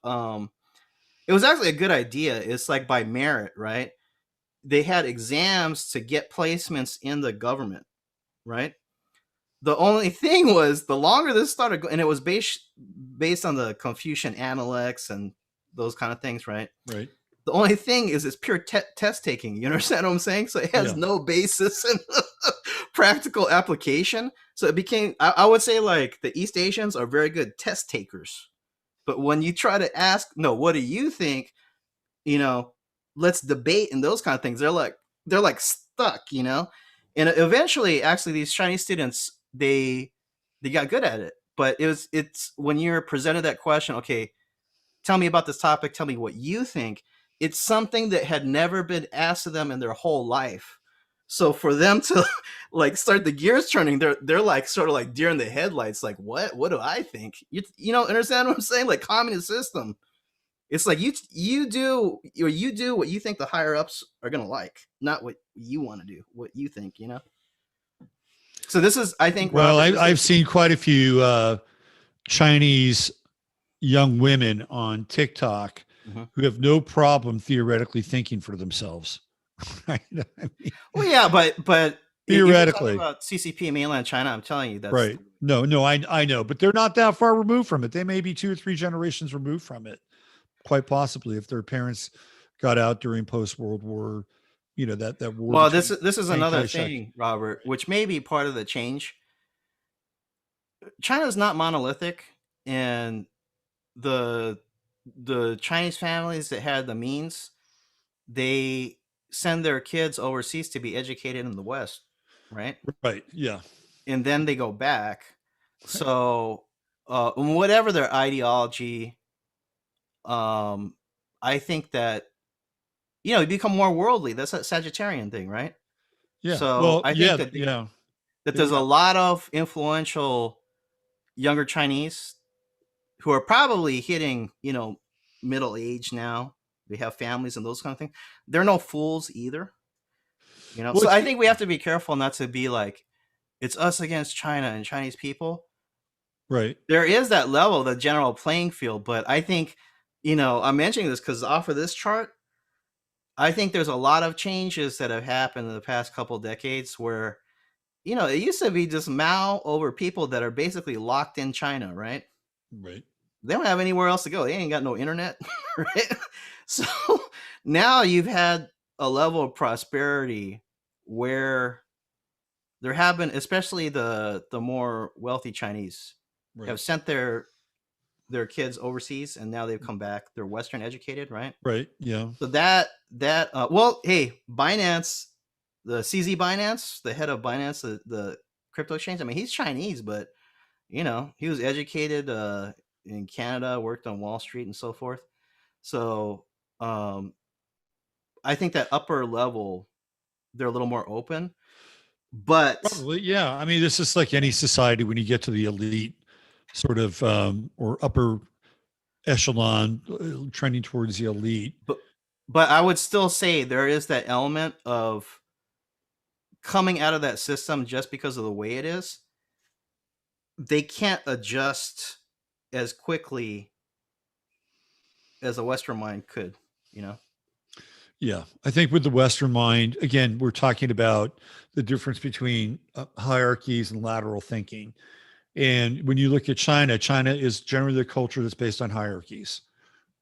it was actually a good idea. It's like by merit, right? They had exams to get placements in the government, right? The only thing was, the longer this started, and it was based on the Confucian Analects and those kind of things, right? Right. The only thing is, it's pure test taking. You understand what I'm saying? So it has Yeah. no basis in practical application. So it became, I would say, like, the East Asians are very good test takers. But when you try to ask, no, what do you think? You know, let's debate and those kind of things. They're like stuck. And eventually, actually, these Chinese students, they got good at it. But it's when you're presented that question, okay, tell me about this topic, tell me what you think. It's something that had never been asked of them in their whole life. So for them to like start the gears turning, they're like sort of like deer in the headlights, like, what do I think? Understand what I'm saying? Like, communist system. It's like you do what you think the higher ups are gonna like, not what you want to do, what you think. So this is, I think, Well, Robert, this I've is. seen quite a few Chinese young women on TikTok Mhm. who have no problem theoretically thinking for themselves. Right? I mean, Well, yeah, but if you're talking theoretically, about CCP mainland China, I'm telling you, that's right? No, I know, but they're not that far removed from it. They may be 2 or 3 generations removed from it, quite possibly, if their parents got out during post World War that war. Well, Between this is Chiang another Kai-shek. thing, Robert, which may be part of the change. China is not monolithic, and the Chinese families that had the means, they send their kids overseas to be educated in the West, right? Right. Yeah. And then they go back. So, whatever their ideology, I think that you become more worldly. That's that Sagittarian thing, right? Yeah. So Well, I think yeah. that Yeah. there's a lot of influential younger Chinese who are probably hitting, middle age now. They have families and those kind of things. They're no fools either. Well, So I think we have to be careful not to be like, it's us against China and Chinese people. right. There is that level, the general playing field, but I think, I'm mentioning this because off of this chart, I think there's a lot of changes that have happened in the past couple decades where, it used to be just Mao over people that are basically locked in China, right? Right. They don't have anywhere else to go. They ain't got no internet, right? So now you've had a level of prosperity where there have been, especially the more wealthy Chinese, Right. have sent their kids overseas, and now they've come back. They're Western educated, right? Right. Yeah. So well, hey, Binance, the CZ Binance, the head of Binance, the crypto exchange. I mean, he's Chinese, but he was educated in Canada, worked on Wall Street and so forth. So I think that upper level, they're a little more open. But Probably. Yeah. I mean, this is like any society when you get to the elite sort of or upper echelon trending towards the elite. but I would still say there is that element of coming out of that system just because of the way it is. They can't adjust as quickly as a Western mind could, Yeah. I think with the Western mind, again, we're talking about the difference between hierarchies and lateral thinking. And when you look at China, China is generally the culture that's based on hierarchies,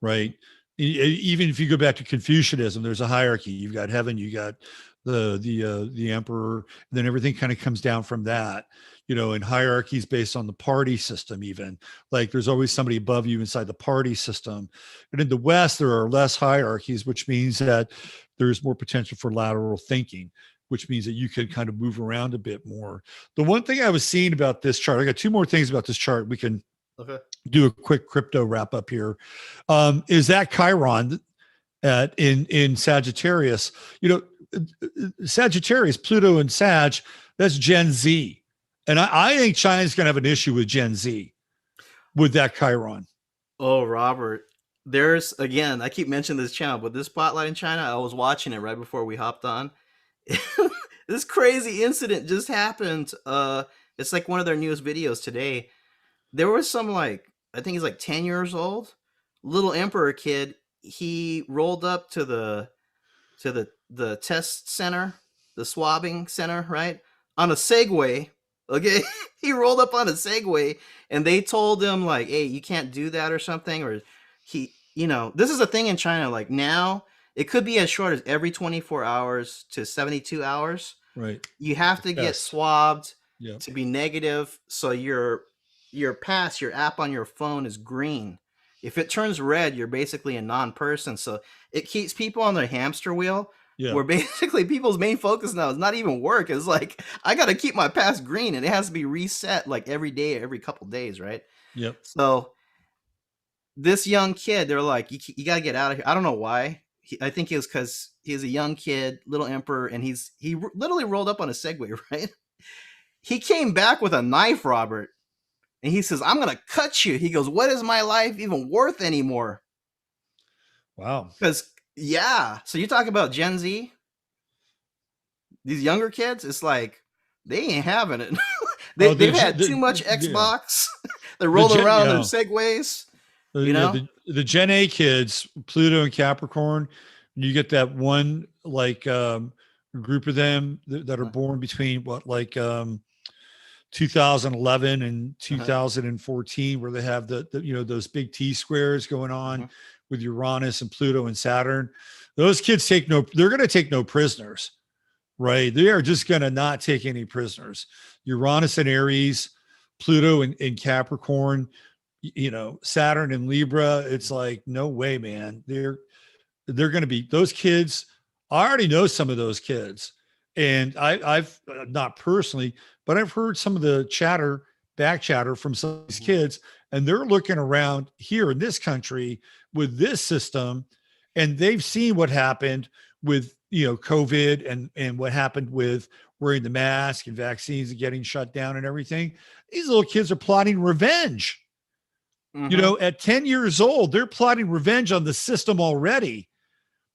right? Even if you go back to Confucianism, there's a hierarchy. You've got heaven, you got the emperor, and then everything kind of comes down from that. And hierarchies based on the party system, even like there's always somebody above you inside the party system. And in the West, there are less hierarchies, which means that there's more potential for lateral thinking, which means that you can kind of move around a bit more. The one thing I was seeing about this chart, I got two more things about this chart. We can do a quick crypto wrap up here. Is that Chiron in Sagittarius? Sagittarius, Pluto and Sag, that's Gen Z. And I think China's going to have an issue with Gen Z with that Chiron. Oh, Robert, there's, again, I keep mentioning this channel, but this spotlight in China, I was watching it right before we hopped on. This crazy incident just happened. It's like one of their newest videos today. There was some, I think he's 10 years old, little emperor kid. He rolled up to the test center, the swabbing center, right, on a Segway. Okay, he rolled up on a Segway, and they told him hey, you can't do that or something. Or this is a thing in China. Now it could be as short as every 24 hours to 72 hours. Right. You have to get swabbed Yep. to be negative. So your pass, your app on your phone is green. If it turns red, you're basically a non-person. So it keeps people on their hamster wheel. Yeah. Where basically people's main focus now is not even work. It's I got to keep my pass green, and it has to be reset every day, every couple days, right? Yep. So this young kid, they're you got to get out of here. I don't know why. I think it was because he's a young kid, little emperor, and he literally rolled up on a Segway, right? He came back with a knife, Robert, and he says, "I'm going to cut you." He goes, "What is my life even worth anymore?" Wow. Because yeah. So you talk about Gen Z, these younger kids, it's they ain't having it. They've had too much Xbox. They're rolling around their Segways. The Gen A kids, Pluto and Capricorn, you get that one group of them that are born between 2011 and 2014, where they have the those big T squares going on with Uranus and Pluto and Saturn. Those kids they're going to take no prisoners, right? They are just going to not take any prisoners. Uranus and Aries, Pluto and Capricorn, Saturn and Libra. It's like, no way, man. They're going to be those kids. I already know some of those kids, and I've not personally, but I've heard some of the back chatter from some of these kids, and they're looking around here in this country with this system, and they've seen what happened with COVID and what happened with wearing the mask and vaccines and getting shut down and everything. These little kids are plotting revenge. At 10 years old, they're plotting revenge on the system already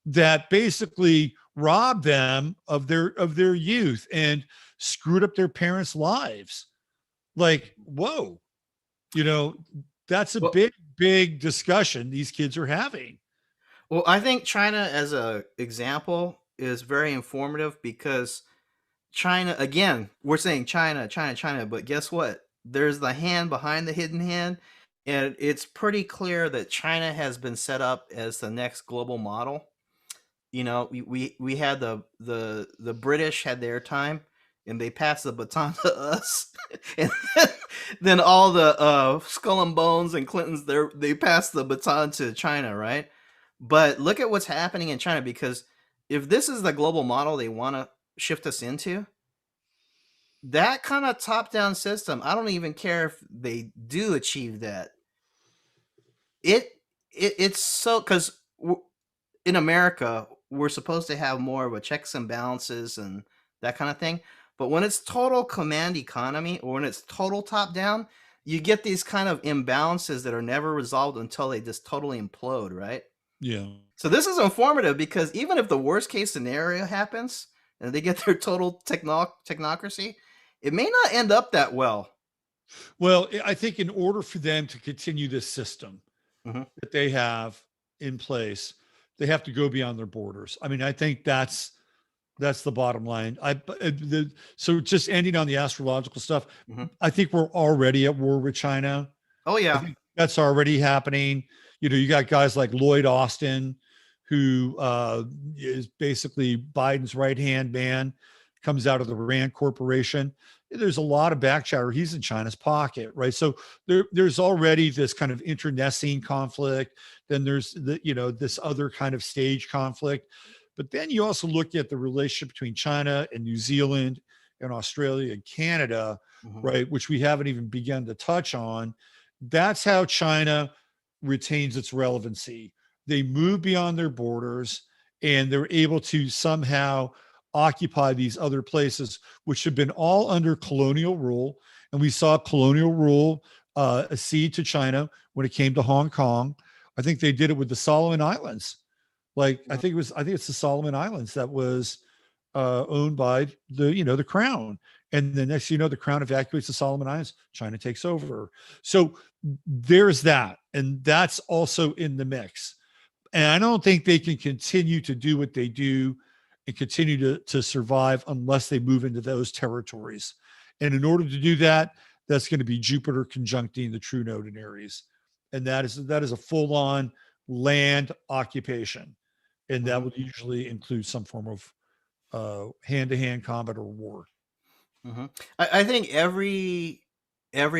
that basically robbed them of their youth and screwed up their parents' lives. Like, whoa, that's a big discussion these kids are having. Well, I think China as a example is very informative because China, again, we're saying China, China, China, but guess what? There's the hand behind the hidden hand, and it's pretty clear that China has been set up as the next global model. We had the British had their time, and they passed the baton to us, and then all the Skull and Bones and Clintons they passed the baton to China, right? But look at what's happening in China, because if this is the global model they want to shift us into, that kind of top-down system, I don't even care if they do achieve that. It's so, because in America, we're supposed to have more of a checks and balances and that kind of thing. But when it's total command economy, or when it's total top-down, you get these kind of imbalances that are never resolved until they just totally implode, right? Yeah. So this is informative because even if the worst case scenario happens and they get their total technocracy, it may not end up that well. Well, I think in order for them to continue this system that they have in place, they have to go beyond their borders. I mean, I think that's the bottom line. So just ending on the astrological stuff, I think we're already at war with China. Oh yeah, that's already happening. You got guys like Lloyd Austin, who is basically Biden's right-hand man, comes out of the Rand Corporation. There's a lot of back chatter. He's in China's pocket, right? So there's already this kind of internecine conflict. Then there's this other kind of stage conflict. But then you also look at the relationship between China and New Zealand and Australia and Canada, right? Which we haven't even begun to touch on. That's how China retains its relevancy. They move beyond their borders and they're able to somehow occupy these other places, which have been all under colonial rule. And we saw colonial rule accede to China when it came to Hong Kong. I think they did it with the Solomon Islands. I think it's the Solomon Islands that was owned by the crown. And the next, the crown evacuates the Solomon Islands, China takes over. So there's that. And that's also in the mix. And I don't think they can continue to do what they do and continue to survive unless they move into those territories. And in order to do that, that's going to be Jupiter conjuncting the true node in Aries. And that is a full-on land occupation. And that would usually include some form of hand-to-hand combat or war. I think every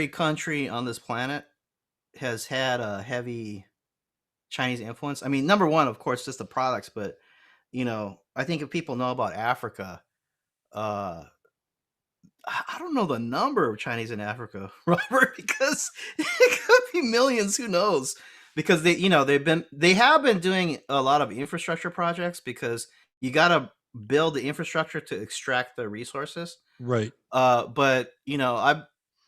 country on this planet has had a heavy Chinese influence. I mean, number one, of course, just the products, but I think if people know about Africa, I don't know the number of Chinese in Africa, Robert, because it could be millions. Who knows? Because they have been doing a lot of infrastructure projects, because you got to build the infrastructure to extract the resources. Right. But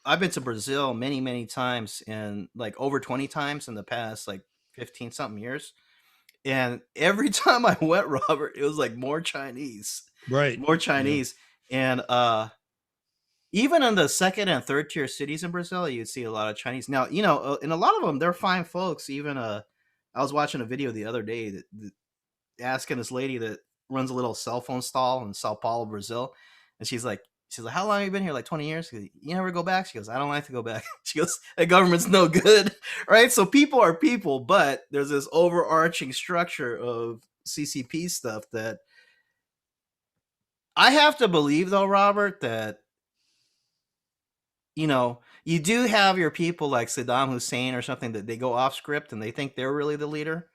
I've been to Brazil many times, and like over 20 times in the past, like 15 something years. And every time I went, Robert, it was like more Chinese, right? More Chinese. Yeah. And even in the second and third tier cities in Brazil, you'd see a lot of Chinese. Now, and a lot of them, they're fine folks. Even I was watching a video the other day that asking this lady that runs a little cell phone stall in Sao Paulo, Brazil, and she's like, how long have you been here? Like 20 years? She goes, you never go back? She goes, I don't like to go back. She goes, the government's no good, right? So people are people, but there's this overarching structure of CCP stuff that I have to believe, though, Robert, that, you do have your people like Saddam Hussein or something that they go off script and they think they're really the leader.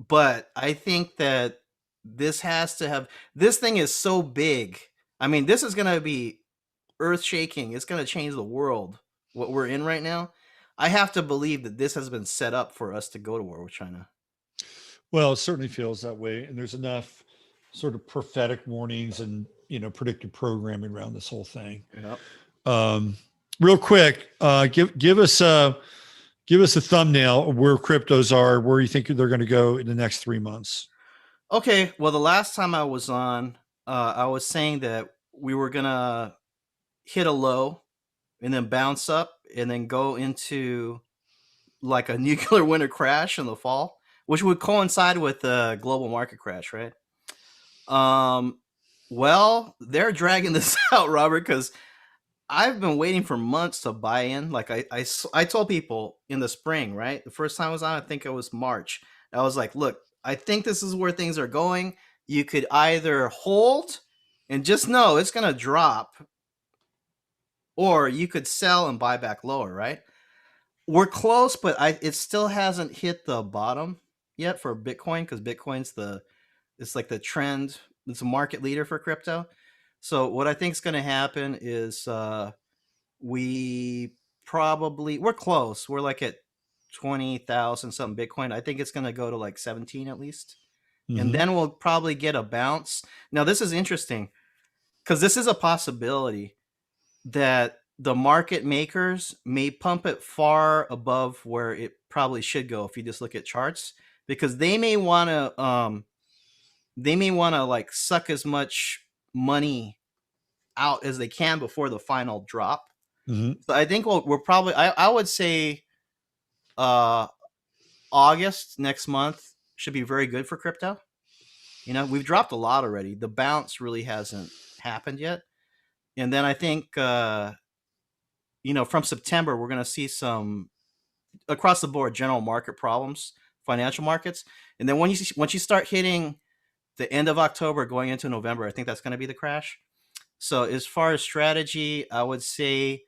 But I think that this thing is so big. I mean, this is going to be earth shaking. It's going to change the world, what we're in right now. I have to believe that this has been set up for us to go to war with China. Well, it certainly feels that way. And there's enough sort of prophetic warnings and, predictive programming around this whole thing. Yep. Real quick, give us a thumbnail of where cryptos are, where you think they're going to go in the next 3 months. Okay. Well, the last time I was on, I was saying that we were going to hit a low and then bounce up and then go into like a nuclear winter crash in the fall, which would coincide with the global market crash, right? Well, they're dragging this out, Robert, because I've been waiting for months to buy in. Like I told people in the spring, right? The first time I was on, I think it was March. I was like, look, I think this is where things are going. You could either hold and just know it's going to drop, or you could sell and buy back lower, right? We're close, but it still hasn't hit the bottom yet for Bitcoin, because Bitcoin's it's like the trend. It's a market leader for crypto. So what I think is going to happen is we're close. We're like at 20,000 something Bitcoin. I think it's going to go to like 17 at least. Mm-hmm. And then we'll probably get a bounce. Now, this is interesting because this is a possibility that the market makers may pump it far above where it probably should go if you just look at charts, because they may want to like suck as much money out as they can before the final drop. Mm-hmm. So I think we're probably, I would say August next month should be very good for crypto. We've dropped a lot already. The bounce really hasn't happened yet. And then I think, from September, we're going to see some across the board general market problems, financial markets. And then once you start hitting the end of October going into November, I think that's going to be the crash. So as far as strategy, I would say,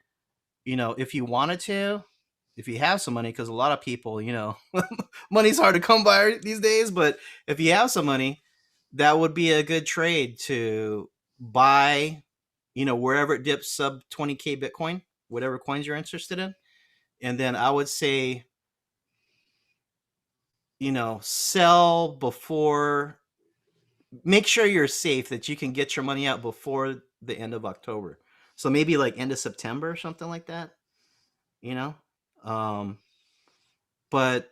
if you wanted to, if you have some money, because a lot of people, money's hard to come by these days, but if you have some money, that would be a good trade to buy, wherever it dips sub 20K Bitcoin, whatever coins you're interested in. And then I would say, sell before, make sure you're safe, that you can get your money out before the end of October. So maybe like end of September or something like that, but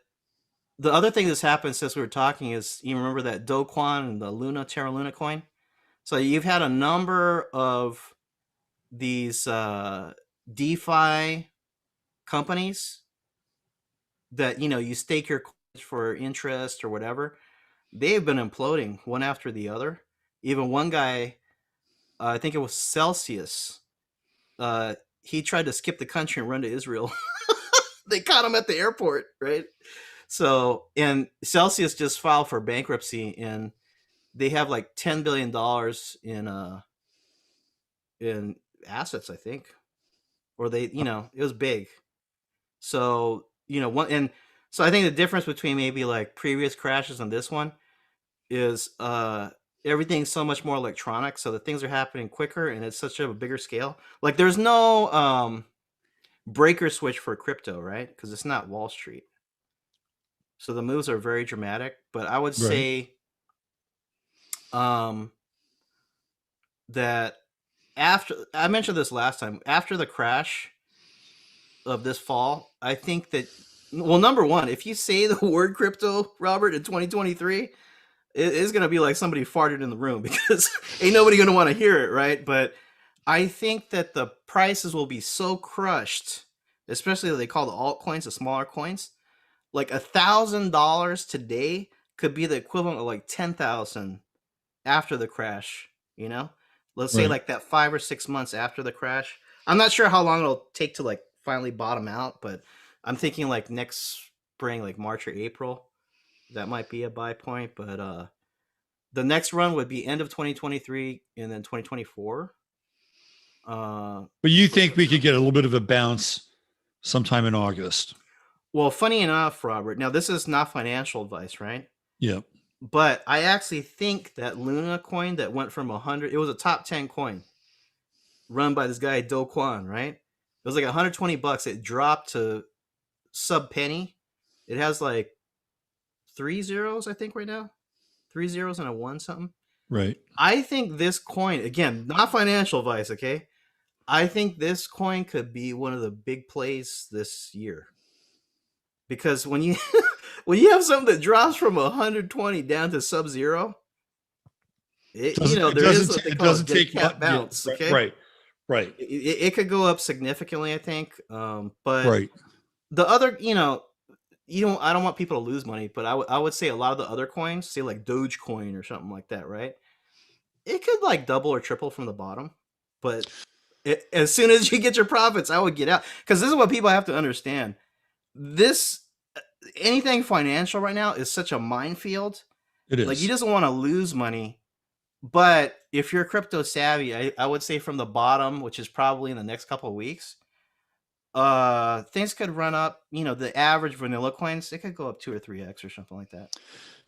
the other thing that's happened since we were talking is, you remember that Doquan and the Terra Luna coin? So you've had a number of these DeFi companies that, you stake your coins for interest or whatever. They've been imploding one after the other. Even one guy, I think it was Celsius, he tried to skip the country and run to Israel. They caught him at the airport, right? So, and Celsius just filed for bankruptcy, and they have like $10 billion in assets, I think, or they, it was big. So, so I think the difference between maybe like previous crashes and this one is everything's so much more electronic, so the things are happening quicker and it's such a bigger scale. Like there's no breaker switch for crypto, right? Because it's not Wall Street. So the moves are very dramatic, but I would say that after, I mentioned this last time, after the crash of this fall, I think that, well, number one, if you say the word crypto, Robert, in 2023, it is going to be like somebody farted in the room, because ain't nobody going to want to hear it, right? But I think that the prices will be so crushed, especially what they call the altcoins, the smaller coins. Like $1,000 today could be the equivalent of like 10,000 after the crash, Let's say like that 5 or 6 months after the crash. I'm not sure how long it'll take to like finally bottom out, but I'm thinking like next spring, like March or April. That might be a buy point, but the next run would be end of 2023 and then 2024. But you think we could get a little bit of a bounce sometime in August? Well, funny enough, Robert, now this is not financial advice, right? Yeah. But I actually think that Luna coin that went from 100, it was a top 10 coin run by this guy, Do Kwon, right? It was like $120. It dropped to sub penny. It has like 3 zeros, I think, right now. 3 zeros and a 1 something. Right. I think this coin, again, not financial advice, okay? I think this coin could be one of the big plays this year. Because when you when you have something that drops from 120 down to sub zero, there is what they call a dead cat bounce. Okay, right. It could go up significantly, I think. But Right. the other, I don't want people to lose money, but I would say a lot of the other coins, say like Dogecoin or something like that, right? It could like double or triple from the bottom, but as soon as you get your profits, I would get out, because this is what people have to understand. Anything financial right now is such a minefield. It is. Like, you just want to lose money. But if you're crypto savvy, I would say from the bottom, which is probably in the next couple of weeks, things could run up. The average vanilla coins, it could go up 2 or 3x or something like that.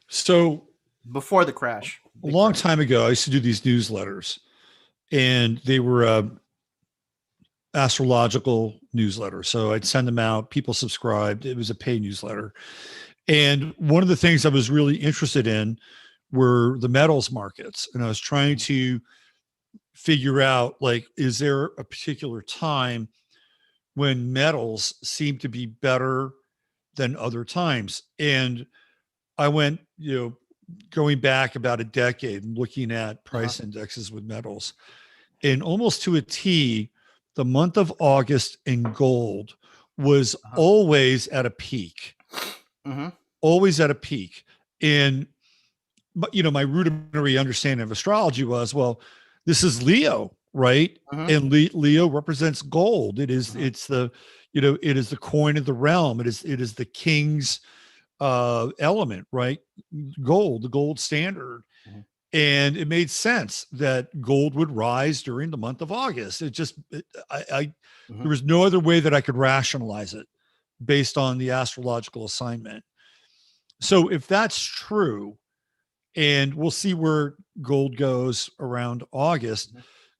So before the crash, a long time ago, I used to do these newsletters, and they were astrological newsletter. So I'd send them out. People subscribed. It was a paid newsletter. And one of the things I was really interested in were the metals markets. And I was trying to figure out, like, is there a particular time when metals seem to be better than other times? And I went, going back about a decade and looking at price indexes with metals, and almost to a T, the month of August in gold was always at a peak, always at a peak. And, my rudimentary understanding of astrology was, well, this is Leo, right? And Leo represents gold. It is, it's the, it is the coin of the realm. It is the king's element, right? Gold, the gold standard. And it made sense that gold would rise during the month of August. There was no other way that I could rationalize it based on the astrological assignment. So if that's true, and we'll see where gold goes around August,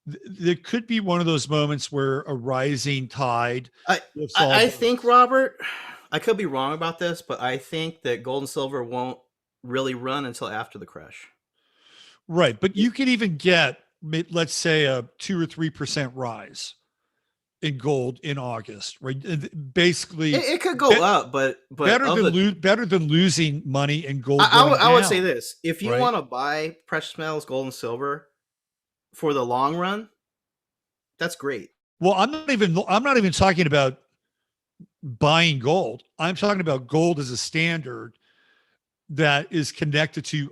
there could be one of those moments where a rising tide. I think, Robert, I could be wrong about this, but I think that gold and silver won't really run until after the crash. Right. But you could even get, let's say, a 2 or 3% rise in gold in August, right? Basically, it could go up, but better than losing money in gold. I would say this: if you want to buy precious metals, gold and silver, for the long run, that's great. Well, I'm not even talking about buying gold. I'm talking about gold as a standard that is connected to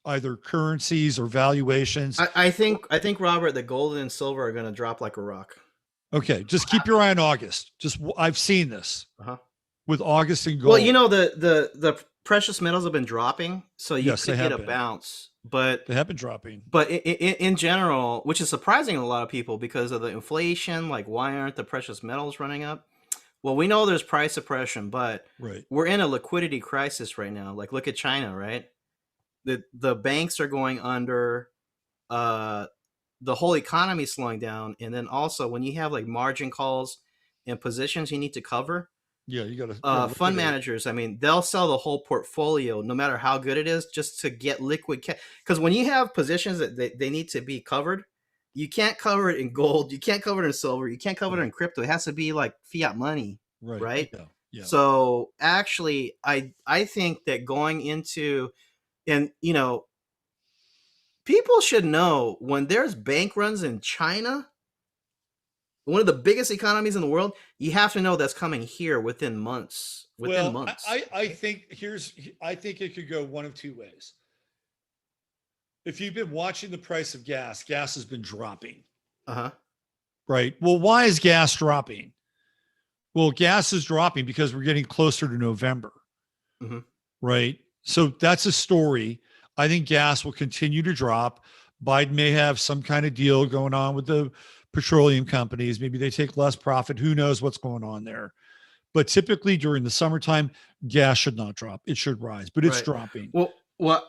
either currencies or valuations. I think, Robert, that gold and silver are going to drop like a rock. Okay, just keep your eye on August. I've seen this with August and gold. Well, the precious metals have been dropping, so you could get a bounce. But they have been dropping. But in general, which is surprising to a lot of people because of the inflation, like, why aren't the precious metals running up? Well, we know there's price suppression, but we're in a liquidity crisis right now. Like, look at China, right? The banks are going under, the whole economy is slowing down. And then also, when you have like margin calls and positions you need to cover, you got to fund managers, I mean, they'll sell the whole portfolio no matter how good it is just to get liquid cash. Because when you have positions that they need to be covered, you can't cover it in gold, you can't cover it in silver, you can't cover it in crypto. It has to be like fiat money, right? Yeah. So actually, I think that going into, and people should know, when there's bank runs in China, one of the biggest economies in the world, you have to know that's coming here within months. Months. I think it could go one of two ways. If you've been watching the price of gas has been dropping. Right. Well, why is gas dropping? Well, gas is dropping because we're getting closer to November. Right. So that's a story. I think gas will continue to drop. Biden may have some kind of deal going on with the petroleum companies. Maybe they take less profit. Who knows what's going on there? But typically during the summertime, gas should not drop. It should rise, but it's Right. dropping. Well, what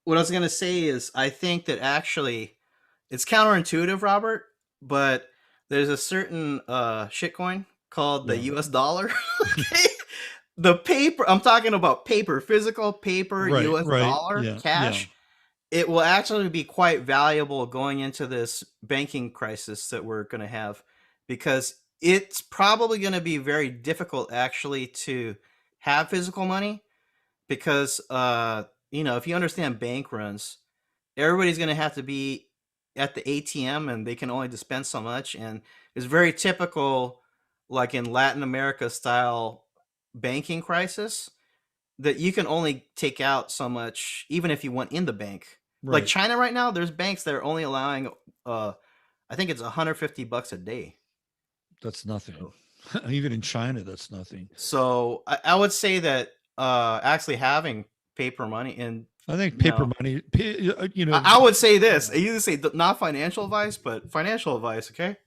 I was gonna say is I think that actually it's counterintuitive, Robert, but there's a certain shitcoin called the Yeah. US dollar. Okay. The paper, I'm talking about paper, physical paper, Right, US right. dollar, Yeah, yeah. cash. It will actually be quite valuable going into this banking crisis that we're going to have, because it's probably going to be very difficult actually to have physical money, because if you understand bank runs, everybody's going to have to be at the ATM and they can only dispense so much, and it's very typical, like in Latin America style banking crisis, that you can only take out so much even if you went in the bank. Like Right. China right now, there's banks that are only allowing I think it's $150 a day. That's nothing. So, Even in China, that's nothing. so I would say that actually having paper money, and I think you paper know, money, I would say this. I usually say not financial advice, but financial advice, okay?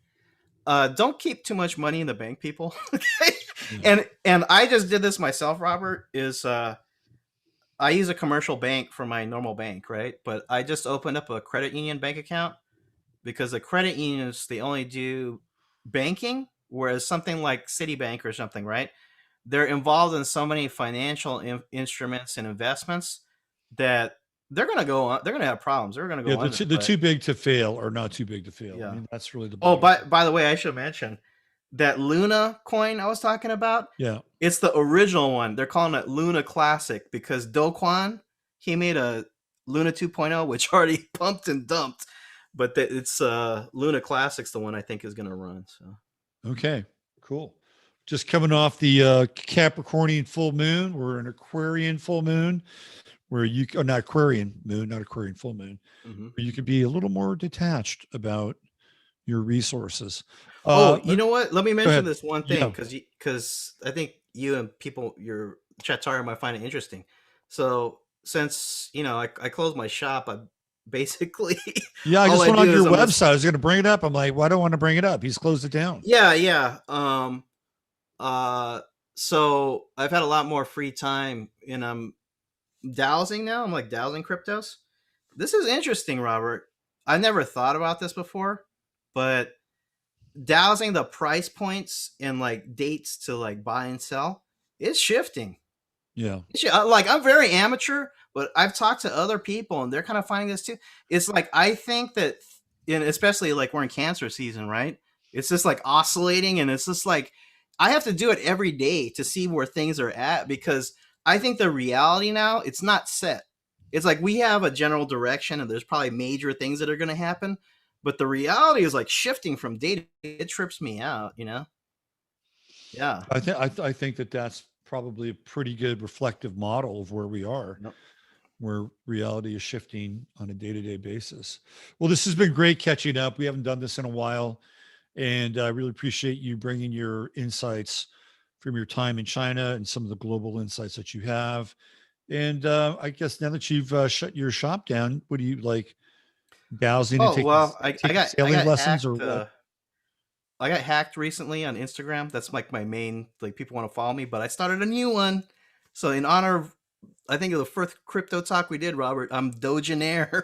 Don't keep too much money in the bank, people. Okay? yeah. And I just did this myself, Robert, is I use a commercial bank for my normal bank, right? But I just opened up a credit union bank account, because the credit unions, they only do banking, whereas something like Citibank or something, right? They're involved in so many financial instruments and investments that they're going to go on. They're going to have problems. They're going to Yeah, go under. the But too big to fail are not too big to fail. I yeah. mean, that's really the Oh, bottom. by the way, I should mention that Luna coin I was talking about. Yeah. It's the original one. They're calling it Luna Classic because Do Kwon, he made a Luna 2.0, which already pumped and dumped. But it's Luna Classic's the one I think is going to run. So Okay. Cool. Just coming off the Capricornian full moon. We're an Aquarian full moon where not Aquarian moon, not Aquarian full moon, mm-hmm. where you could be a little more detached about your resources. Oh, you But know what? Let me go mention ahead. this one thing, Yeah. because I think you and people, your Chatara, might find it interesting. So since I closed my shop, I basically Yeah. I all just I went on do your is website. I was going to bring it up. I'm like, well, I don't want to bring it up. He's closed it down. yeah. Uh, so I've had a lot more free time, and I'm dowsing now. I'm like dowsing cryptos. This is interesting, Robert. I never thought about this before, but dowsing the price points and like dates to like buy and sell, it's shifting. Yeah. Like I'm very amateur, but I've talked to other people and they're kind of finding this too. It's like I think that, and especially like we're in Cancer season, right? It's just like oscillating, and it's just like I have to do it every day to see where things are at, because I think the reality now, it's not set. It's like we have a general direction and there's probably major things that are going to happen, but the reality is like shifting from day to day. It trips me out, Yeah. I think that that's probably a pretty good reflective model of where we are, Yep. where reality is shifting on a day-to-day basis. Well, this has been great catching up. We haven't done this in a while, and I really appreciate you bringing your insights from your time in China and some of the global insights that you have. And I guess now that you've shut your shop down, what do you like, dowsing and Oh well, taking I sailing got lessons or hacked. what? I got hacked recently on Instagram. That's like my main, like, people want to follow me, but I started a new one. So in honor of, I think, of the first crypto talk we did, Robert, I'm Dogenaire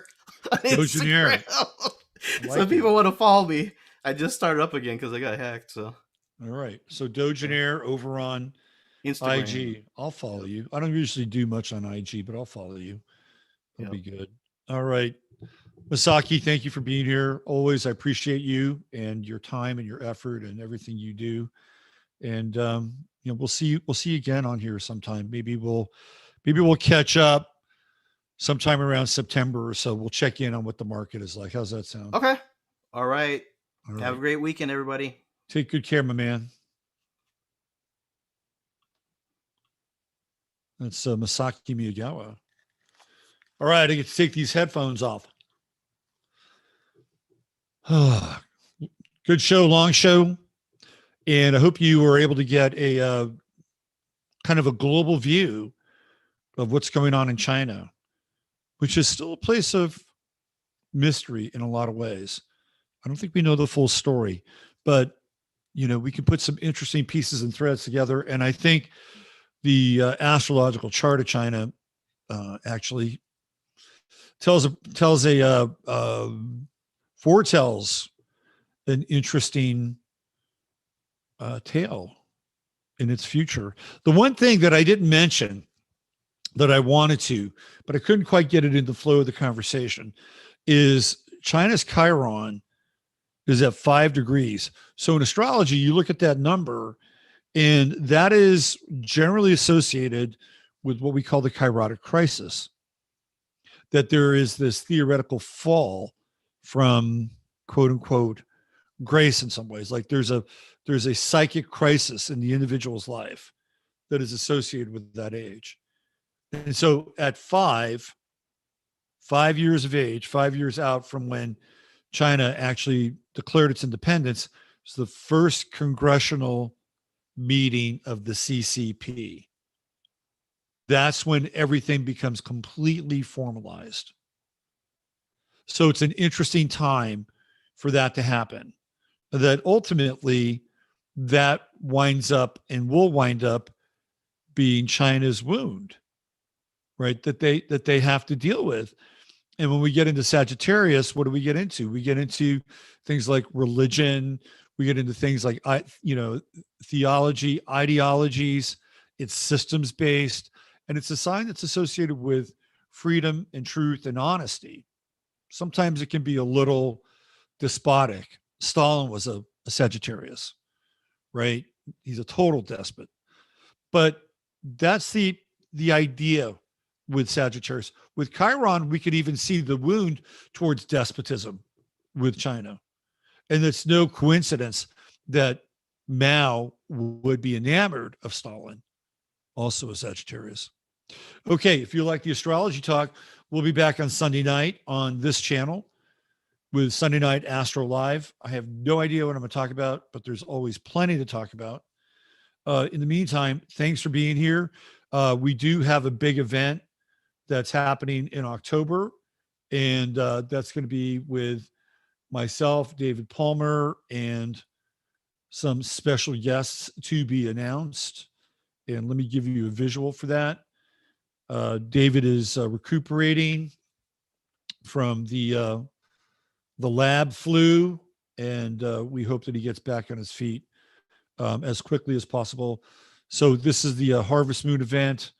on Instagram. Dogenaire. I So like if it. people want to follow me, I just started up again because I got hacked. So All right. So yeah. Dogenaire over on Instagram. IG. I'll follow Yep. you. I don't usually do much on IG, but I'll follow you. That'll Yep. be good. All right. Masaki, thank you for being here. Always, I appreciate you and your time and your effort and everything you do. And we'll see you again on here sometime. Maybe we'll catch up sometime around September or so. We'll check in on what the market is like. How's that sound? Okay. All right. All Have a right. great weekend, everybody. Take good care, my man. That's Masaki Miyagawa. All right, I get to take these headphones off. Good show, long show. And I hope you were able to get a kind of a global view of what's going on in China, which is still a place of mystery in a lot of ways. I don't think we know the full story, but we can put some interesting pieces and threads together. And I think the astrological chart of China actually foretells an interesting tale in its future. The one thing that I didn't mention that I wanted to, but I couldn't quite get it in the flow of the conversation, is China's Chiron is at 5 degrees. So in astrology, you look at that number, and that is generally associated with what we call the chirotic crisis, that there is this theoretical fall from quote unquote grace in some ways. Like there's a psychic crisis in the individual's life that is associated with that age. And so at 5 years of age, 5 years out from when China actually declared its independence, it's the first congressional meeting of the CCP. That's when everything becomes completely formalized. So it's an interesting time for that to happen. That ultimately that winds up and will wind up being China's wound, right? That they have to deal with. And when we get into Sagittarius, what do we get into? We get into things like religion. We get into things like, theology, ideologies. It's systems based. And it's a sign that's associated with freedom and truth and honesty. Sometimes it can be a little despotic. Stalin was a Sagittarius, right? He's a total despot. But that's the idea with Sagittarius. With Chiron, we could even see the wound towards despotism with China. And it's no coincidence that Mao would be enamored of Stalin, also a Sagittarius. Okay, if you like the astrology talk, we'll be back on Sunday night on this channel with Sunday Night Astro Live. I have no idea what I'm going to talk about, but there's always plenty to talk about. In the meantime, thanks for being here. We do have a big event that's happening in October, and that's going to be with myself, David Palmer, and some special guests to be announced. And let me give you a visual for that. David is recuperating from the lab flu, and we hope that he gets back on his feet as quickly as possible. So this is the Harvest Moon event,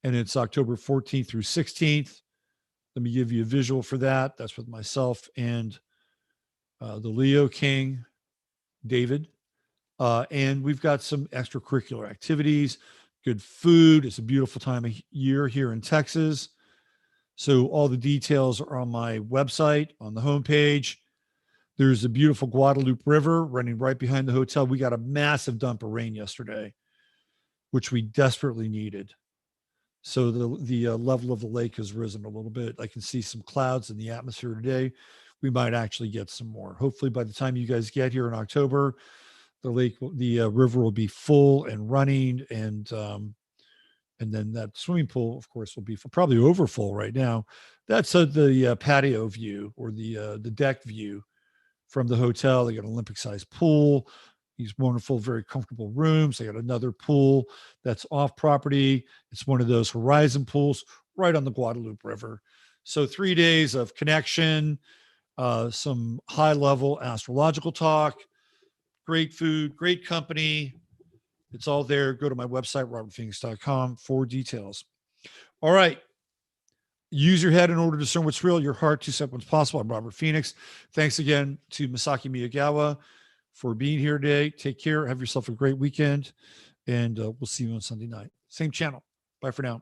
and it's October 14th through 16th. Let me give you a visual for that. That's with myself and the Leo King, David. And we've got some extracurricular activities, good food. It's a beautiful time of year here in Texas. So all the details are on my website, on the homepage. There's a beautiful Guadalupe River running right behind the hotel. We got a massive dump of rain yesterday, which we desperately needed. So the level of the lake has risen a little bit. I can see some clouds in the atmosphere today. We might actually get some more. Hopefully by the time you guys get here in October, the river will be full and running, and then that swimming pool, of course, will be probably over full right now. That's the patio view, or the deck view from the hotel. They got an Olympic-sized pool. These wonderful, very comfortable rooms. They got another pool that's off property. It's one of those horizon pools right on the Guadalupe River. So 3 days of connection, some high-level astrological talk, great food, great company. It's all there. Go to my website, robertphoenix.com, for details. All right. Use your head in order to discern what's real, your heart to set what's possible. I'm Robert Phoenix. Thanks again to Masaki Miyagawa for being here today. Take care. Have yourself a great weekend. And we'll see you on Sunday night. Same channel. Bye for now.